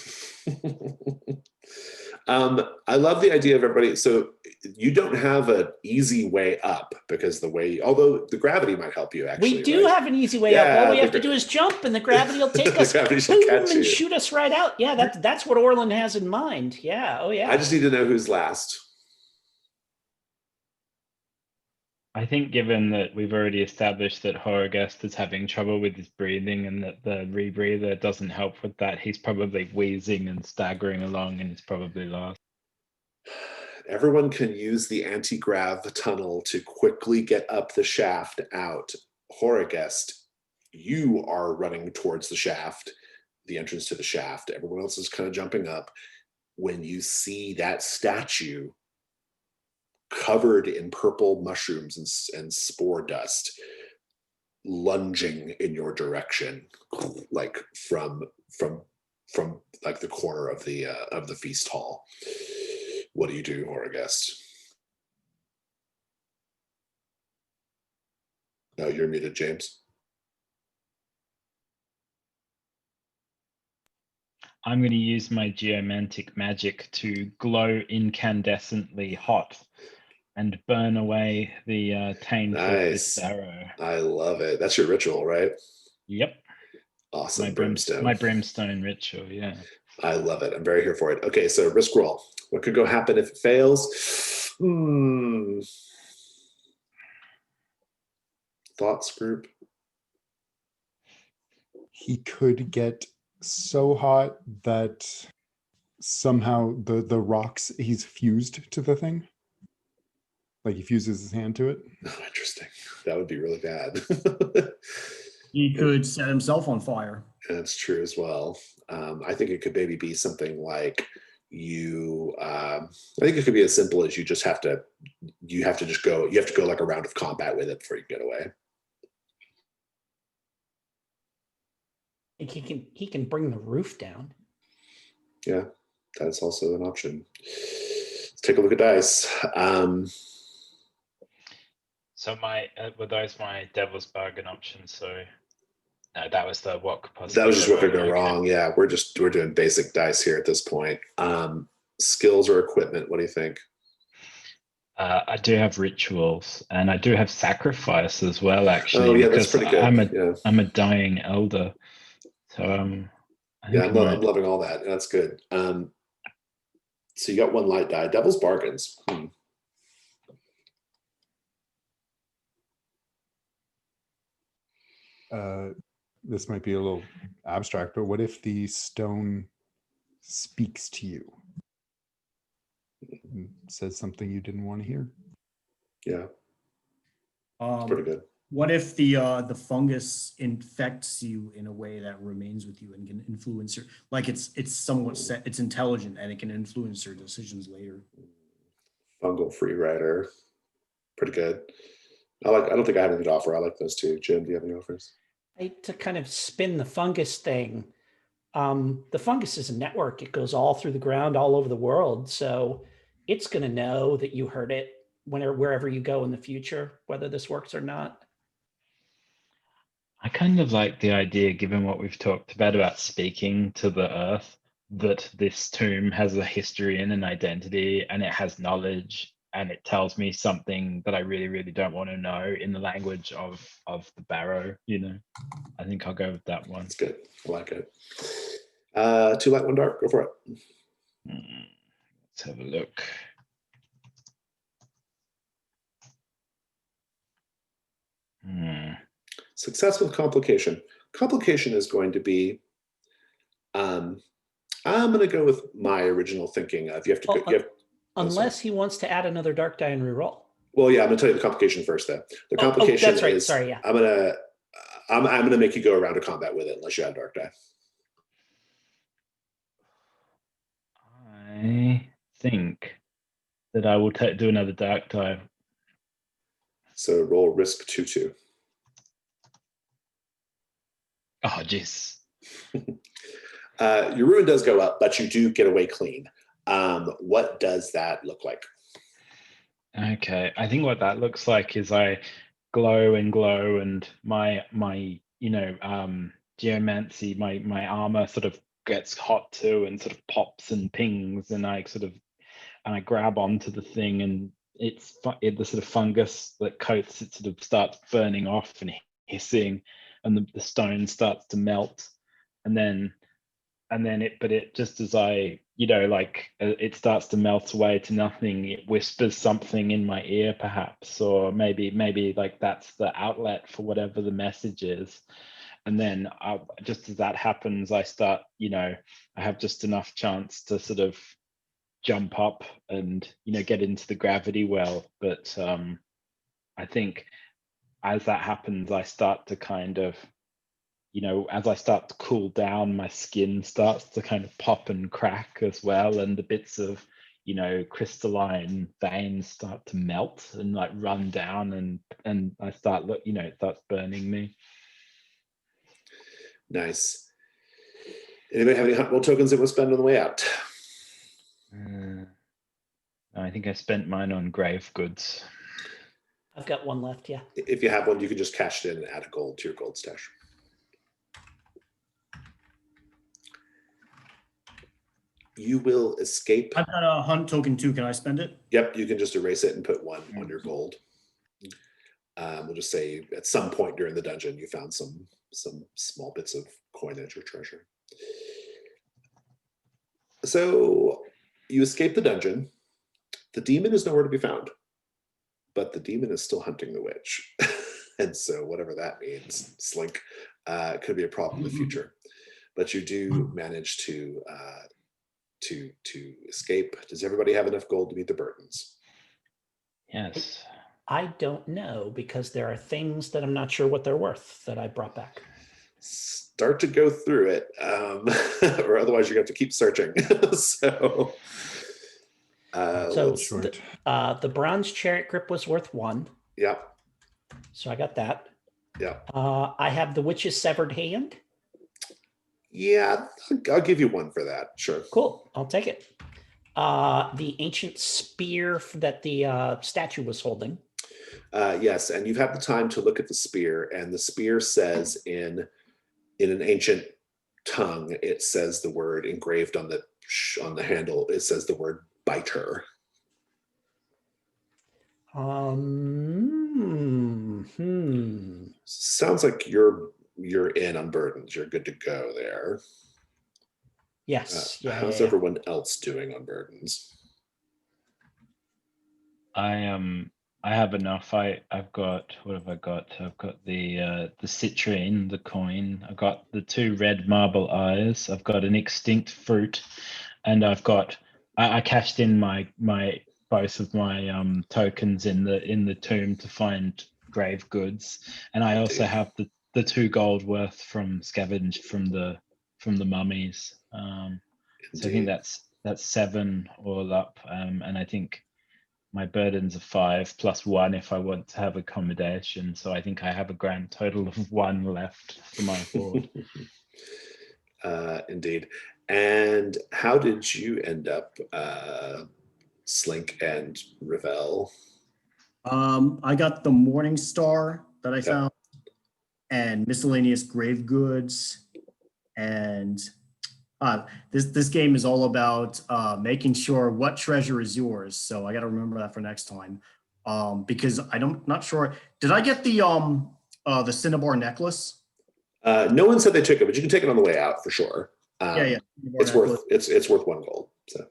I love the idea of everybody. So you don't have an easy way up because although the gravity might help you actually. We do have an easy way up. All we have to do is jump and the gravity will take us boom, and shoot us right out. Yeah, that's what Orlin has in mind. Yeah. Oh yeah. I just need to know who's last. I think given that we've already established that Horrorgest is having trouble with his breathing and that the rebreather doesn't help with that, he's probably wheezing and staggering along and is probably last. Everyone can use the anti-grav tunnel to quickly get up the shaft out. Horrorgest, you are running towards the shaft, the entrance to the shaft. Everyone else is kind of jumping up. When you see that statue covered in purple mushrooms and spore dust lunging in your direction, like from like the corner of the feast hall. What do you do, Horrorgest? No, you're muted, James. I'm going to use my geomantic magic to glow incandescently hot and burn away the taint of this Barrow. I love it. That's your ritual, right? Yep. Awesome. Brimstone. My brimstone ritual, yeah. I love it. I'm very here for it. Okay, so risk roll. What could go happen if it fails? Thoughts, group? He could get so hot that somehow the rocks, he's fused to the thing. Like he fuses his hand to it. Oh, interesting. That would be really bad. He could set himself on fire. That's true as well. I think it could maybe be something like I think it could be as simple as you have to go like a round of combat with it before you get away. I think he can bring the roof down. Yeah, that's also an option. Let's take a look at dice. So were those my devil's bargain options? So no, that was the what could possibly. That was just what could go wrong. Yeah, we're doing basic dice here at this point. Skills or equipment? What do you think? I do have rituals and I do have sacrifice as well. Actually, oh yeah, that's pretty good. I'm a dying elder, so I'm loving all that. That's good. So you got one light die. Devil's bargains. This might be a little abstract, but what if the stone speaks to you and says something you didn't want to hear? Yeah, pretty good. What if the fungus infects you in a way that remains with you and can influence your, like it's somewhat set, it's intelligent and it can influence your decisions later? Fungal free rider, pretty good. I don't think I have anything to offer. I like those two. Jim, do you have any offers? To kind of spin the fungus thing, the fungus is a network. It goes all through the ground, all over the world. So it's going to know that you heard it wherever you go in the future, whether this works or not. I kind of like the idea, given what we've talked about speaking to the earth, that this tomb has a history and an identity, and it has knowledge, and it tells me something that I really, really don't want to know in the language of the Barrow. I think I'll go with that one. That's good. I like it. 2 light, 1 dark. Go for it. Let's have a look. Success with complication. Complication is going to be, I'm going to go with my original thinking of you have to unless he wants to add another dark die and reroll. Well, yeah, I'm going to tell you the complication first. Though the complication that's right. is, Sorry, yeah. I'm gonna make you go around a combat with it unless you have dark die. I think that I will do another dark die. So roll risk 2/2. Oh, jeez. Your ruin does go up, but you do get away clean. What does that look like? Okay, I think what that looks like is I glow, and my geomancy, my armor sort of gets hot too, and sort of pops and pings, and I grab onto the thing, and the sort of fungus that coats it sort of starts burning off and hissing, and the stone starts to melt, and then it just as I it starts to melt away to nothing, it whispers something in my ear perhaps, or maybe like that's the outlet for whatever the message is. And then just as that happens, I start, I have just enough chance to sort of jump up and get into the gravity well. But I think as that happens, I start to kind of, as I start to cool down, my skin starts to kind of pop and crack as well, and the bits of crystalline veins start to melt and like run down, and I start it starts burning me. Nice. Anybody have any hunt roll tokens that we'll spend on the way out? I think I spent mine on grave goods. I've got 1 left, yeah. If you have one, you can just cash it in and add a gold to your gold stash. You will escape. I've got a hunt token too. Can I spend it? Yep, you can just erase it and put 1 on your gold. We'll just say at some point during the dungeon, you found some small bits of coinage or treasure. So you escape the dungeon. The demon is nowhere to be found, but the demon is still hunting the witch. And so whatever that means, Slink, could be a problem in the future. But you do manage to escape. Does everybody have enough gold to meet the burdens? Yes. I don't know, because there are things that I'm not sure what they're worth that I brought back. Start to go through it, or otherwise you're going to have to keep searching. So the bronze chariot grip was worth 1. Yeah. So I got that. Yeah. I have the witch's severed hand. Yeah, I'll give you 1 for that. Sure. Cool. I'll take it. The ancient spear that the statue was holding. Yes, and you've had the time to look at the spear, and the spear says in an ancient tongue, it says the word engraved on the handle. It says the word biter. Sounds like you're in on burdens. You're good to go there. Yes. How's everyone else doing on burdens? I have enough. I've got, what have I got? I've got the citrine, the coin. I've got the 2 red marble eyes. I've got an extinct fruit, and I've got. I cashed in both of my tokens in the tomb to find grave goods, and I also have the 2 gold worth from scavenged from the mummies. So I think that's 7 all up, and I think my burdens are 5 plus 1 if I want to have accommodation. So I think I have a grand total of 1 left for my hoard. Indeed. And how did you end up, Slink and Ravel? I got the Morning Star that I Yep. found, and miscellaneous grave goods, and this game is all about making sure what treasure is yours. So I got to remember that for next time, because not sure. Did I get the Cinnabar necklace? No one said they took it, but you can take it on the way out for sure. Yeah. It's worth it's worth 1 gold. So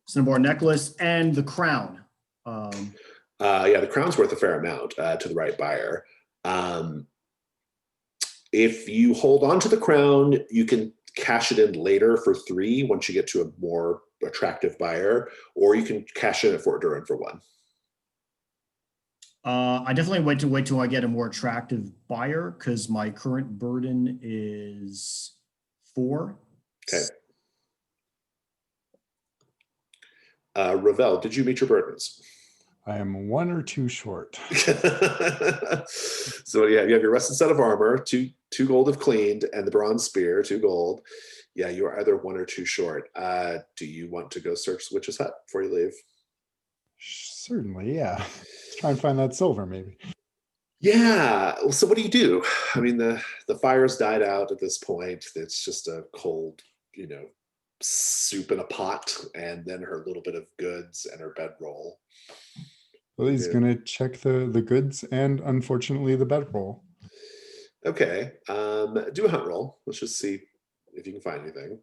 Cinnabar necklace and the crown. yeah, the crown's worth a fair amount to the right buyer. If you hold on to the crown, you can cash it in later for 3 once you get to a more attractive buyer, or you can cash in at Fort Durin for 1. I definitely wait till I get a more attractive buyer, because my current burden is 4. Okay. Ravel, did you meet your burdens? I am 1 or 2 short. So yeah, you have your rusted set of armor, 2 gold if cleaned, and the bronze spear, 2 gold. Yeah, you are either 1 or 2 short. Do you want to go search the witch's hut before you leave? Certainly, yeah. Let's try and find that silver, maybe. Yeah. So what do? I mean, the fire's died out at this point. It's just a cold, soup in a pot, and then her little bit of goods and her bedroll. Well, he's going to check the goods and, unfortunately, the bedroll. Okay. Do a hunt roll. Let's just see if you can find anything.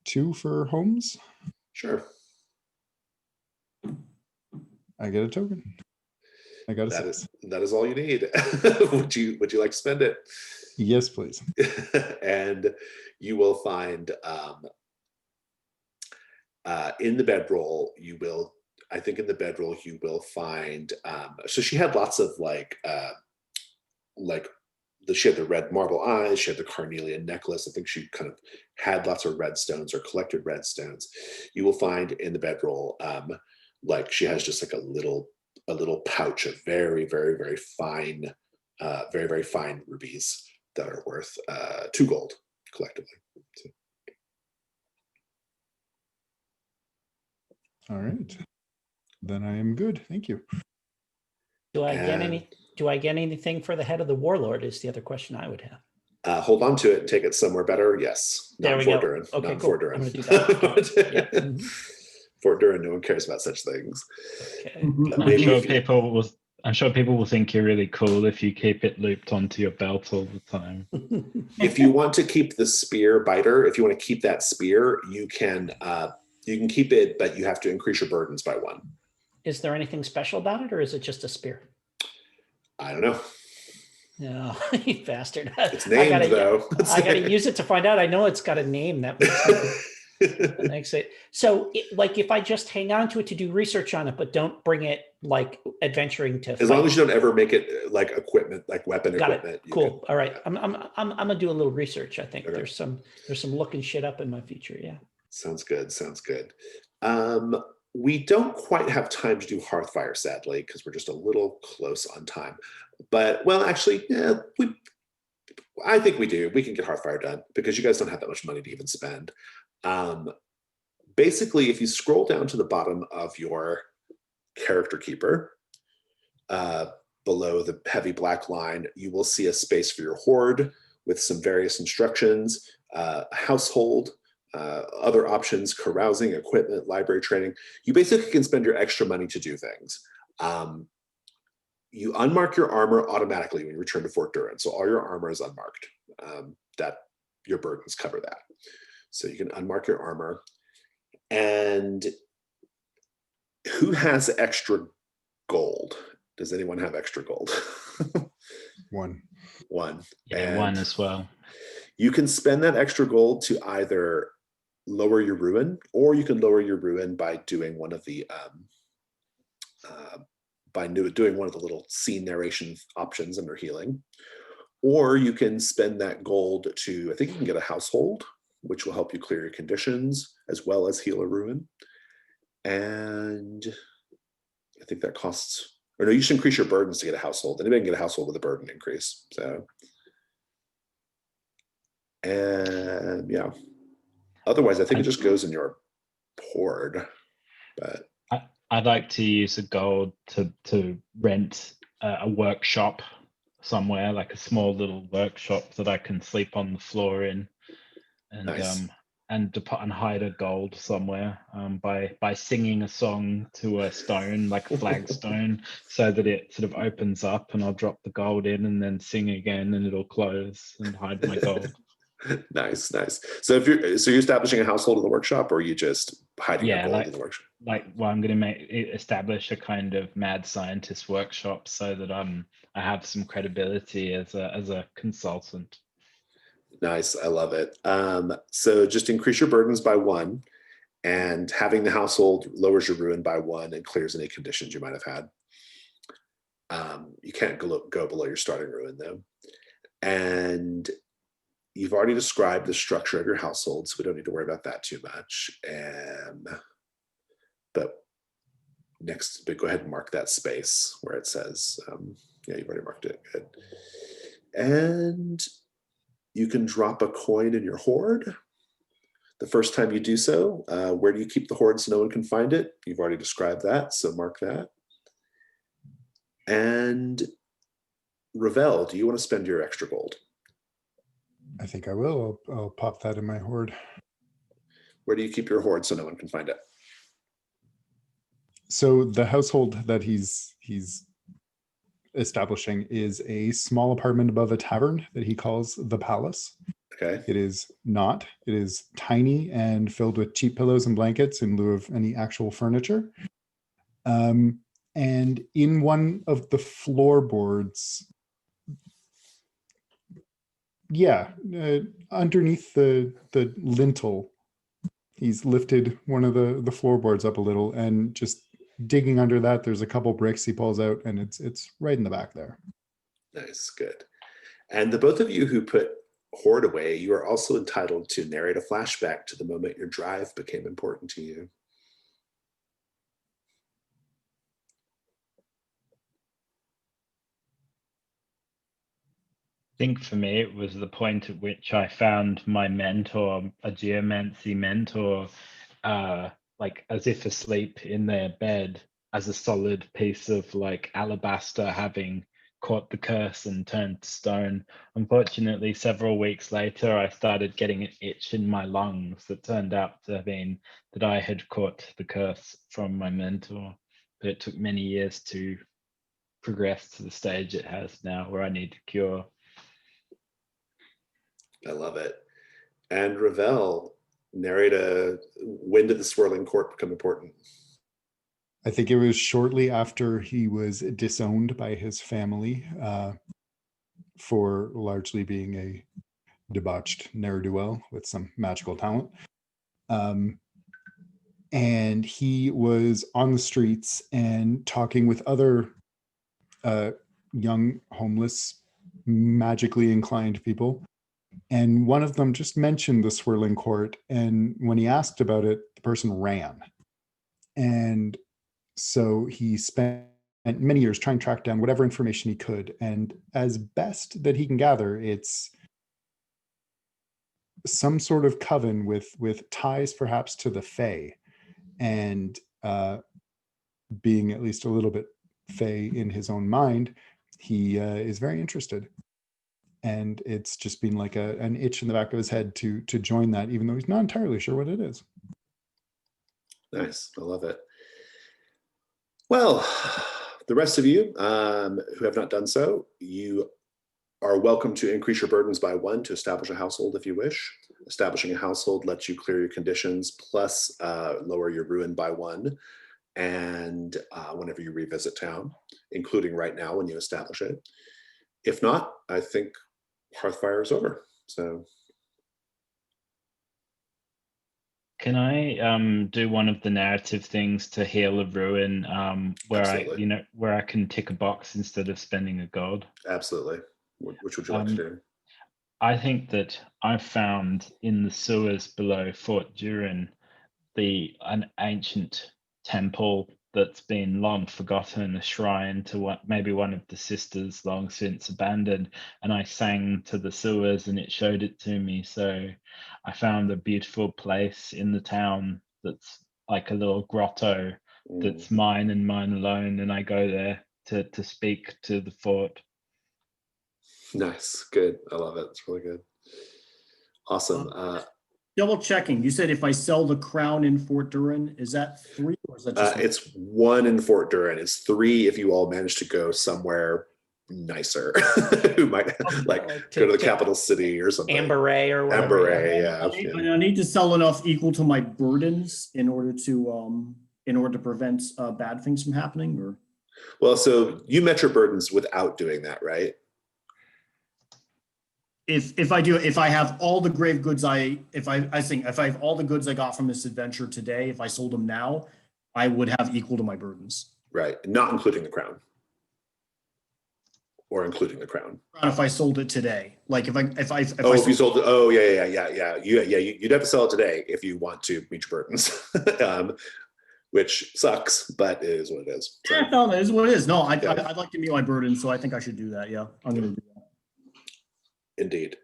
2 for Holmes. Sure. I get a token. I got a 6. That is all you need. Would you like to spend it? Yes, please. And you will find in the bedroll, I think in the bedroll you will find. So she had lots of she had the red marble eyes. She had the carnelian necklace. I think she kind of had lots of red stones or collected red stones. You will find in the bedroll, she has just like a little pouch of very, very, very fine, very, very fine rubies that are worth 2 gold collectively. So. All right. Then I am good. Thank you. Do I get anything for the head of the warlord is the other question I would have. Hold on to it and take it somewhere better. Yes. There we Fort go. Durin. Okay, Not cool. Fort Durin. I'm going to do that. Yeah. Mm-hmm. Fort Durin, no one cares about such things. Okay. I'm sure people will think you're really cool if you keep it looped onto your belt all the time. If you want to keep the spear biter, if you want to keep that spear, you can keep it, but you have to increase your burdens by 1. Is there anything special about it, or is it just a spear? I don't know. No, you bastard. It's named, though. I got to use it to find out. I know it's got a name that makes it. So, if I just hang on to it to do research on it, but don't bring it adventuring to. As long as you don't ever make it equipment, like weapon got equipment. It. Cool. Can, all right. Yeah. I'm gonna do a little research. I think okay. there's some looking shit up in my future. Yeah. Sounds good. We don't quite have time to do Hearthfire, sadly, because we're just a little close on time. But, well, actually, yeah, I think we do. We can get Hearthfire done because you guys don't have that much money to even spend. Basically, if you scroll down to the bottom of your character keeper, below the heavy black line, you will see a space for your hoard with some various instructions, household, other options, carousing, equipment, library training. You basically can spend your extra money to do things. You unmark your armor automatically when you return to Fort Durin. So all your armor is unmarked. That your burdens cover that. So you can unmark your armor. And who has extra gold? Does anyone have extra gold? 1. Yeah, and 1 as well. You can spend that extra gold to either lower your ruin, or you can lower your ruin by doing one of the doing one of the little scene narration options under healing, or you can spend that gold to, I think you can get a household, which will help you clear your conditions as well as heal a ruin. And I think that costs, or no, you should increase your burdens to get a household. Anybody can get a household with a burden increase. So, and yeah. Otherwise, I think it just goes in your hoard. But I'd like to use a gold to rent a workshop somewhere, like a small little workshop that I can sleep on the floor in, and Nice. and hide a gold somewhere by singing a song to a stone, like a flagstone, so that it sort of opens up, and I'll drop the gold in and then sing again, and it'll close and hide my gold. Nice. So you're establishing a household in the workshop, or are you just hiding your Yeah, gold in the workshop? well, I'm going to establish a kind of mad scientist workshop so that I have some credibility as a consultant. Nice. I love it. So just increase your burdens by 1, and having the household lowers your ruin by 1 and clears any conditions you might have had. You can't go below your starting ruin though. And you've already described the structure of your household, so we don't need to worry about that too much. But go ahead and mark that space where it says, yeah, you've already marked it. Good. And you can drop a coin in your hoard. The first time you do so, where do you keep the hoard so no one can find it? You've already described that, so mark that. And Ravel, do you want to spend your extra gold? I think I will. I'll pop that in my hoard. Where do you keep your hoard so no one can find it? So the household that he's establishing is a small apartment above a tavern that he calls the Palace. Okay. It is not. It is tiny and filled with cheap pillows and blankets in lieu of any actual furniture. And in one of the floorboards, underneath the lintel, he's lifted one of the floorboards up a little, and just digging under that, there's a couple bricks he pulls out, and it's right in the back there. Nice, good. And the both of you who put hoard away, you are also entitled to narrate a flashback to the moment your drive became important to you. I think for me, it was the point at which I found my mentor, a geomancy mentor, like as if asleep in their bed, as a solid piece of like alabaster, having caught the curse and turned to stone. Unfortunately, several weeks later, I started getting an itch in my lungs that turned out to have been that I had caught the curse from my mentor. But it took many years to progress to the stage it has now, where I need to cure. I love it. And Ravel, narrate when did the swirling court become important? I think it was shortly after he was disowned by his family for largely being a debauched ne'er-do-well with some magical talent. And he was on the streets and talking with other young, homeless, magically inclined people. And one of them just mentioned the swirling court. And when he asked about it, the person ran. And so he spent many years trying to track down whatever information he could. And as best that he can gather, it's some sort of coven with ties perhaps to the Fae, and being at least a little bit Fae in his own mind, he is very interested. And it's just been like an itch in the back of his head to join that, even though he's not entirely sure what it is. Nice, I love it. Well, the rest of you who have not done so, you are welcome to increase your burdens by 1 to establish a household if you wish. Establishing a household lets you clear your conditions, plus lower your ruin by 1. And whenever you revisit town, including right now when you establish it. If not, I think Hearthfire is over. So can I do one of the narrative things to heal a ruin, where absolutely. where I can tick a box instead of spending a gold? Absolutely. Which would you like to do? I think that I found in the sewers below Fort Durin an ancient temple that's been long forgotten, a shrine to maybe one of the sisters long since abandoned, and I sang to the sewers and it showed it to me. So I found a beautiful place in the town that's like a little grotto that's mine and mine alone, and I go there to speak to the fort. Nice, good. I love it. It's really good. Awesome. Double checking. You said if I sell the crown in Fort Durin, is that 3 or is that just It's 1 in Fort Durin. It's 3 if you all manage to go somewhere nicer. Who might like go to the capital city or something. Amberay or whatever. Amberay, yeah. I need to sell enough equal to my burdens in order to prevent bad things from happening, or Well, so you met your burdens without doing that, right? if I have all the grave goods if I have all the goods I got from this adventure today, if I sold them now, I would have equal to my burdens. Right, not including the crown. Or including the crown. If I sold it today, like if if you sold it, you'd have to sell it today if you want to meet your burdens. Which sucks, but it is what it is. So. Yeah, no, it is what it is. No, I'd like to meet my burdens, so I think I should do that. Yeah, I'm gonna do that. Indeed.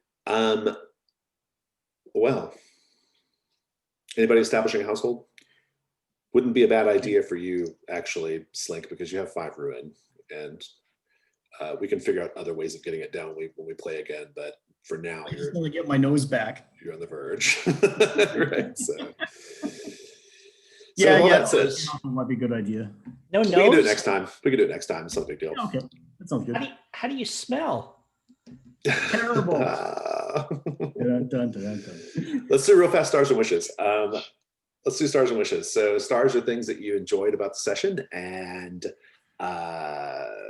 Well, anybody establishing a household? Wouldn't be a bad idea for you, actually, Slink, because you have 5 ruin, and we can figure out other ways of getting it down when we play again. But for now, I just want to get my nose back. You're on the verge, right? So. That might be a good idea. No, we can do it next time. It's not a big deal. Okay, that sounds good. How do you smell? Terrible. Let's do real fast stars and wishes. Let's do stars and wishes. So stars are things that you enjoyed about the session, and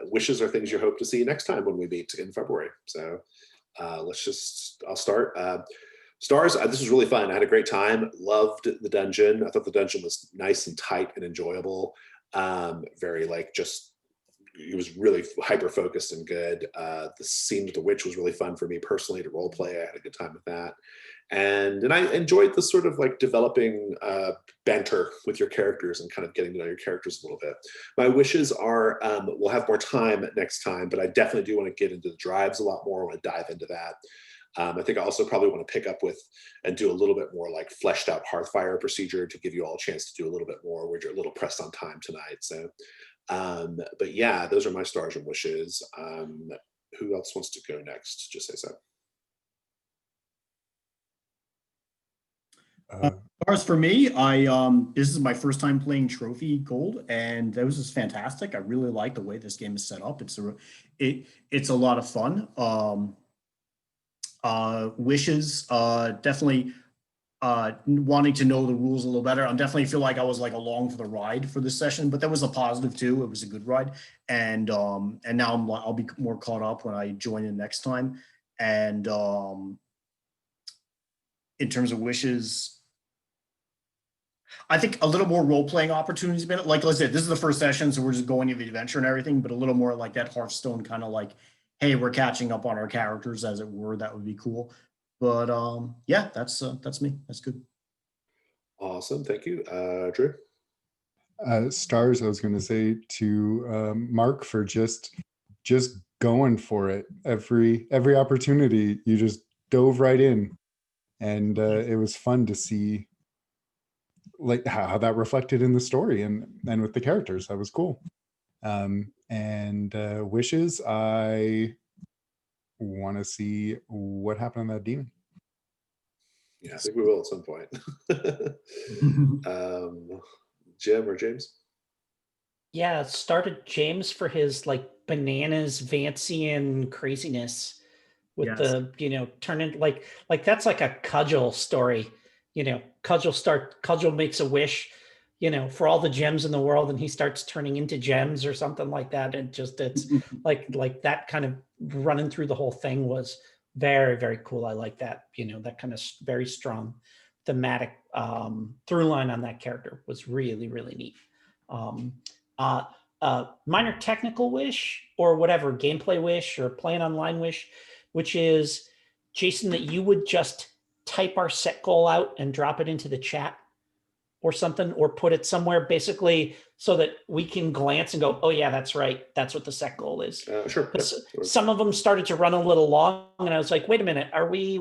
wishes are things you hope to see next time when we meet in February. So I'll start. Stars, this was really fun. I had a great time. Loved the dungeon. I thought the dungeon was nice and tight and enjoyable. It was really hyper focused and good. The scene with the witch was really fun for me personally to role play. I had a good time with that. And I enjoyed the sort of like developing banter with your characters and kind of getting to know your characters a little bit. My wishes are, we'll have more time next time, but I definitely do want to get into the drives a lot more. I want to dive into that. I think I also probably want to pick up with and do a little bit more like fleshed out Hearthfire procedure to give you all a chance to do a little bit more. We're a little pressed on time tonight. So, but yeah, those are my stars and wishes. Who else wants to go next? Just say so. Stars for me, this is my first time playing Trophy Gold, and that was just fantastic. I really like the way this game is set up. It's a lot of fun. Wishes, definitely wanting to know the rules a little better. I definitely feel like I was like along for the ride for this session, but that was a positive too. It was a good ride, and now I'll be more caught up when I join in next time. And in terms of wishes, I think a little more role-playing opportunities. Like I said, this is the first session, so we're just going into the adventure and everything, but a little more like that Hearthstone kind of like, hey, we're catching up on our characters, as it were. That would be cool. But yeah, that's me. That's good. Awesome. Thank you. Drew? Stars, I was going to say to Mark for just going for it. Every opportunity, you just dove right in. And it was fun to see like how that reflected in the story and with the characters. That was cool. And wishes, I want to see what happened on that demon. Yeah, I think we will at some point. Jim or James? Yeah, it started James for his like bananas Vancian craziness with the, turning like that's like a Cudgel story. Cudgel makes a wish, for all the gems in the world, and he starts turning into gems or something like that. And it's like that kind of running through the whole thing was very, very cool. I like that, that kind of very strong thematic through line on that character was really, really neat. Minor technical wish or whatever, gameplay wish or playing online wish, which is, Jason, that you would just type our set goal out and drop it into the chat or something, or put it somewhere basically so that we can glance and go, oh yeah, that's right. That's what the set goal is. Sure. Yeah, some of them started to run a little long and I was like, wait a minute,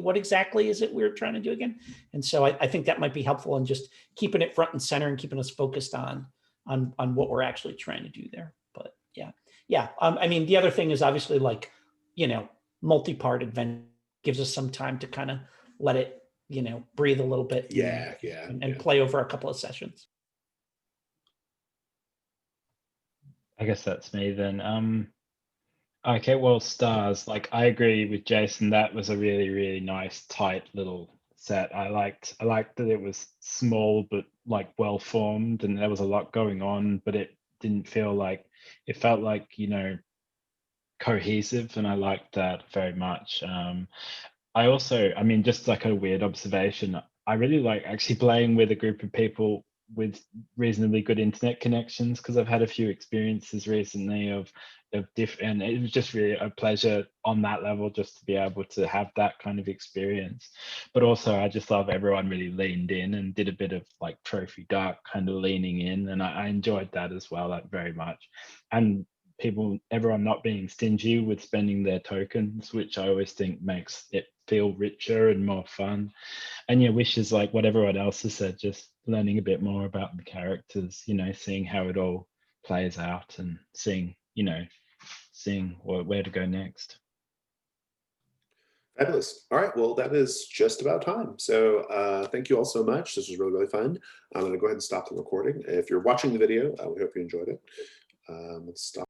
what exactly is it we're trying to do again? And so I think that might be helpful in just keeping it front and center and keeping us focused on on what we're actually trying to do there. But yeah. I mean, the other thing is obviously like, multi-part adventure gives us some time to kind of let it, breathe a little bit. And play over a couple of sessions. I guess that's me then. Okay, well, stars. Like, I agree with Jason. That was a really, really nice, tight little set. I liked that it was small but like well formed, and there was a lot going on, but it didn't feel like it felt like cohesive, and I liked that very much. I mean, just like a weird observation, I really like actually playing with a group of people with reasonably good internet connections, because I've had a few experiences recently of different, and it was just really a pleasure on that level just to be able to have that kind of experience. But also, I just love everyone really leaned in and did a bit of like Trophy Dark kind of leaning in, and I enjoyed that as well, like very much. And everyone not being stingy with spending their tokens, which I always think makes it feel richer and more fun. And yeah, wishes like what everyone else has said, just learning a bit more about the characters, seeing how it all plays out and seeing where to go next. Fabulous. All right, well, that is just about time. So thank you all so much. This was really, really fun. I'm going to go ahead and stop the recording. If you're watching the video, we hope you enjoyed it. Let's stop.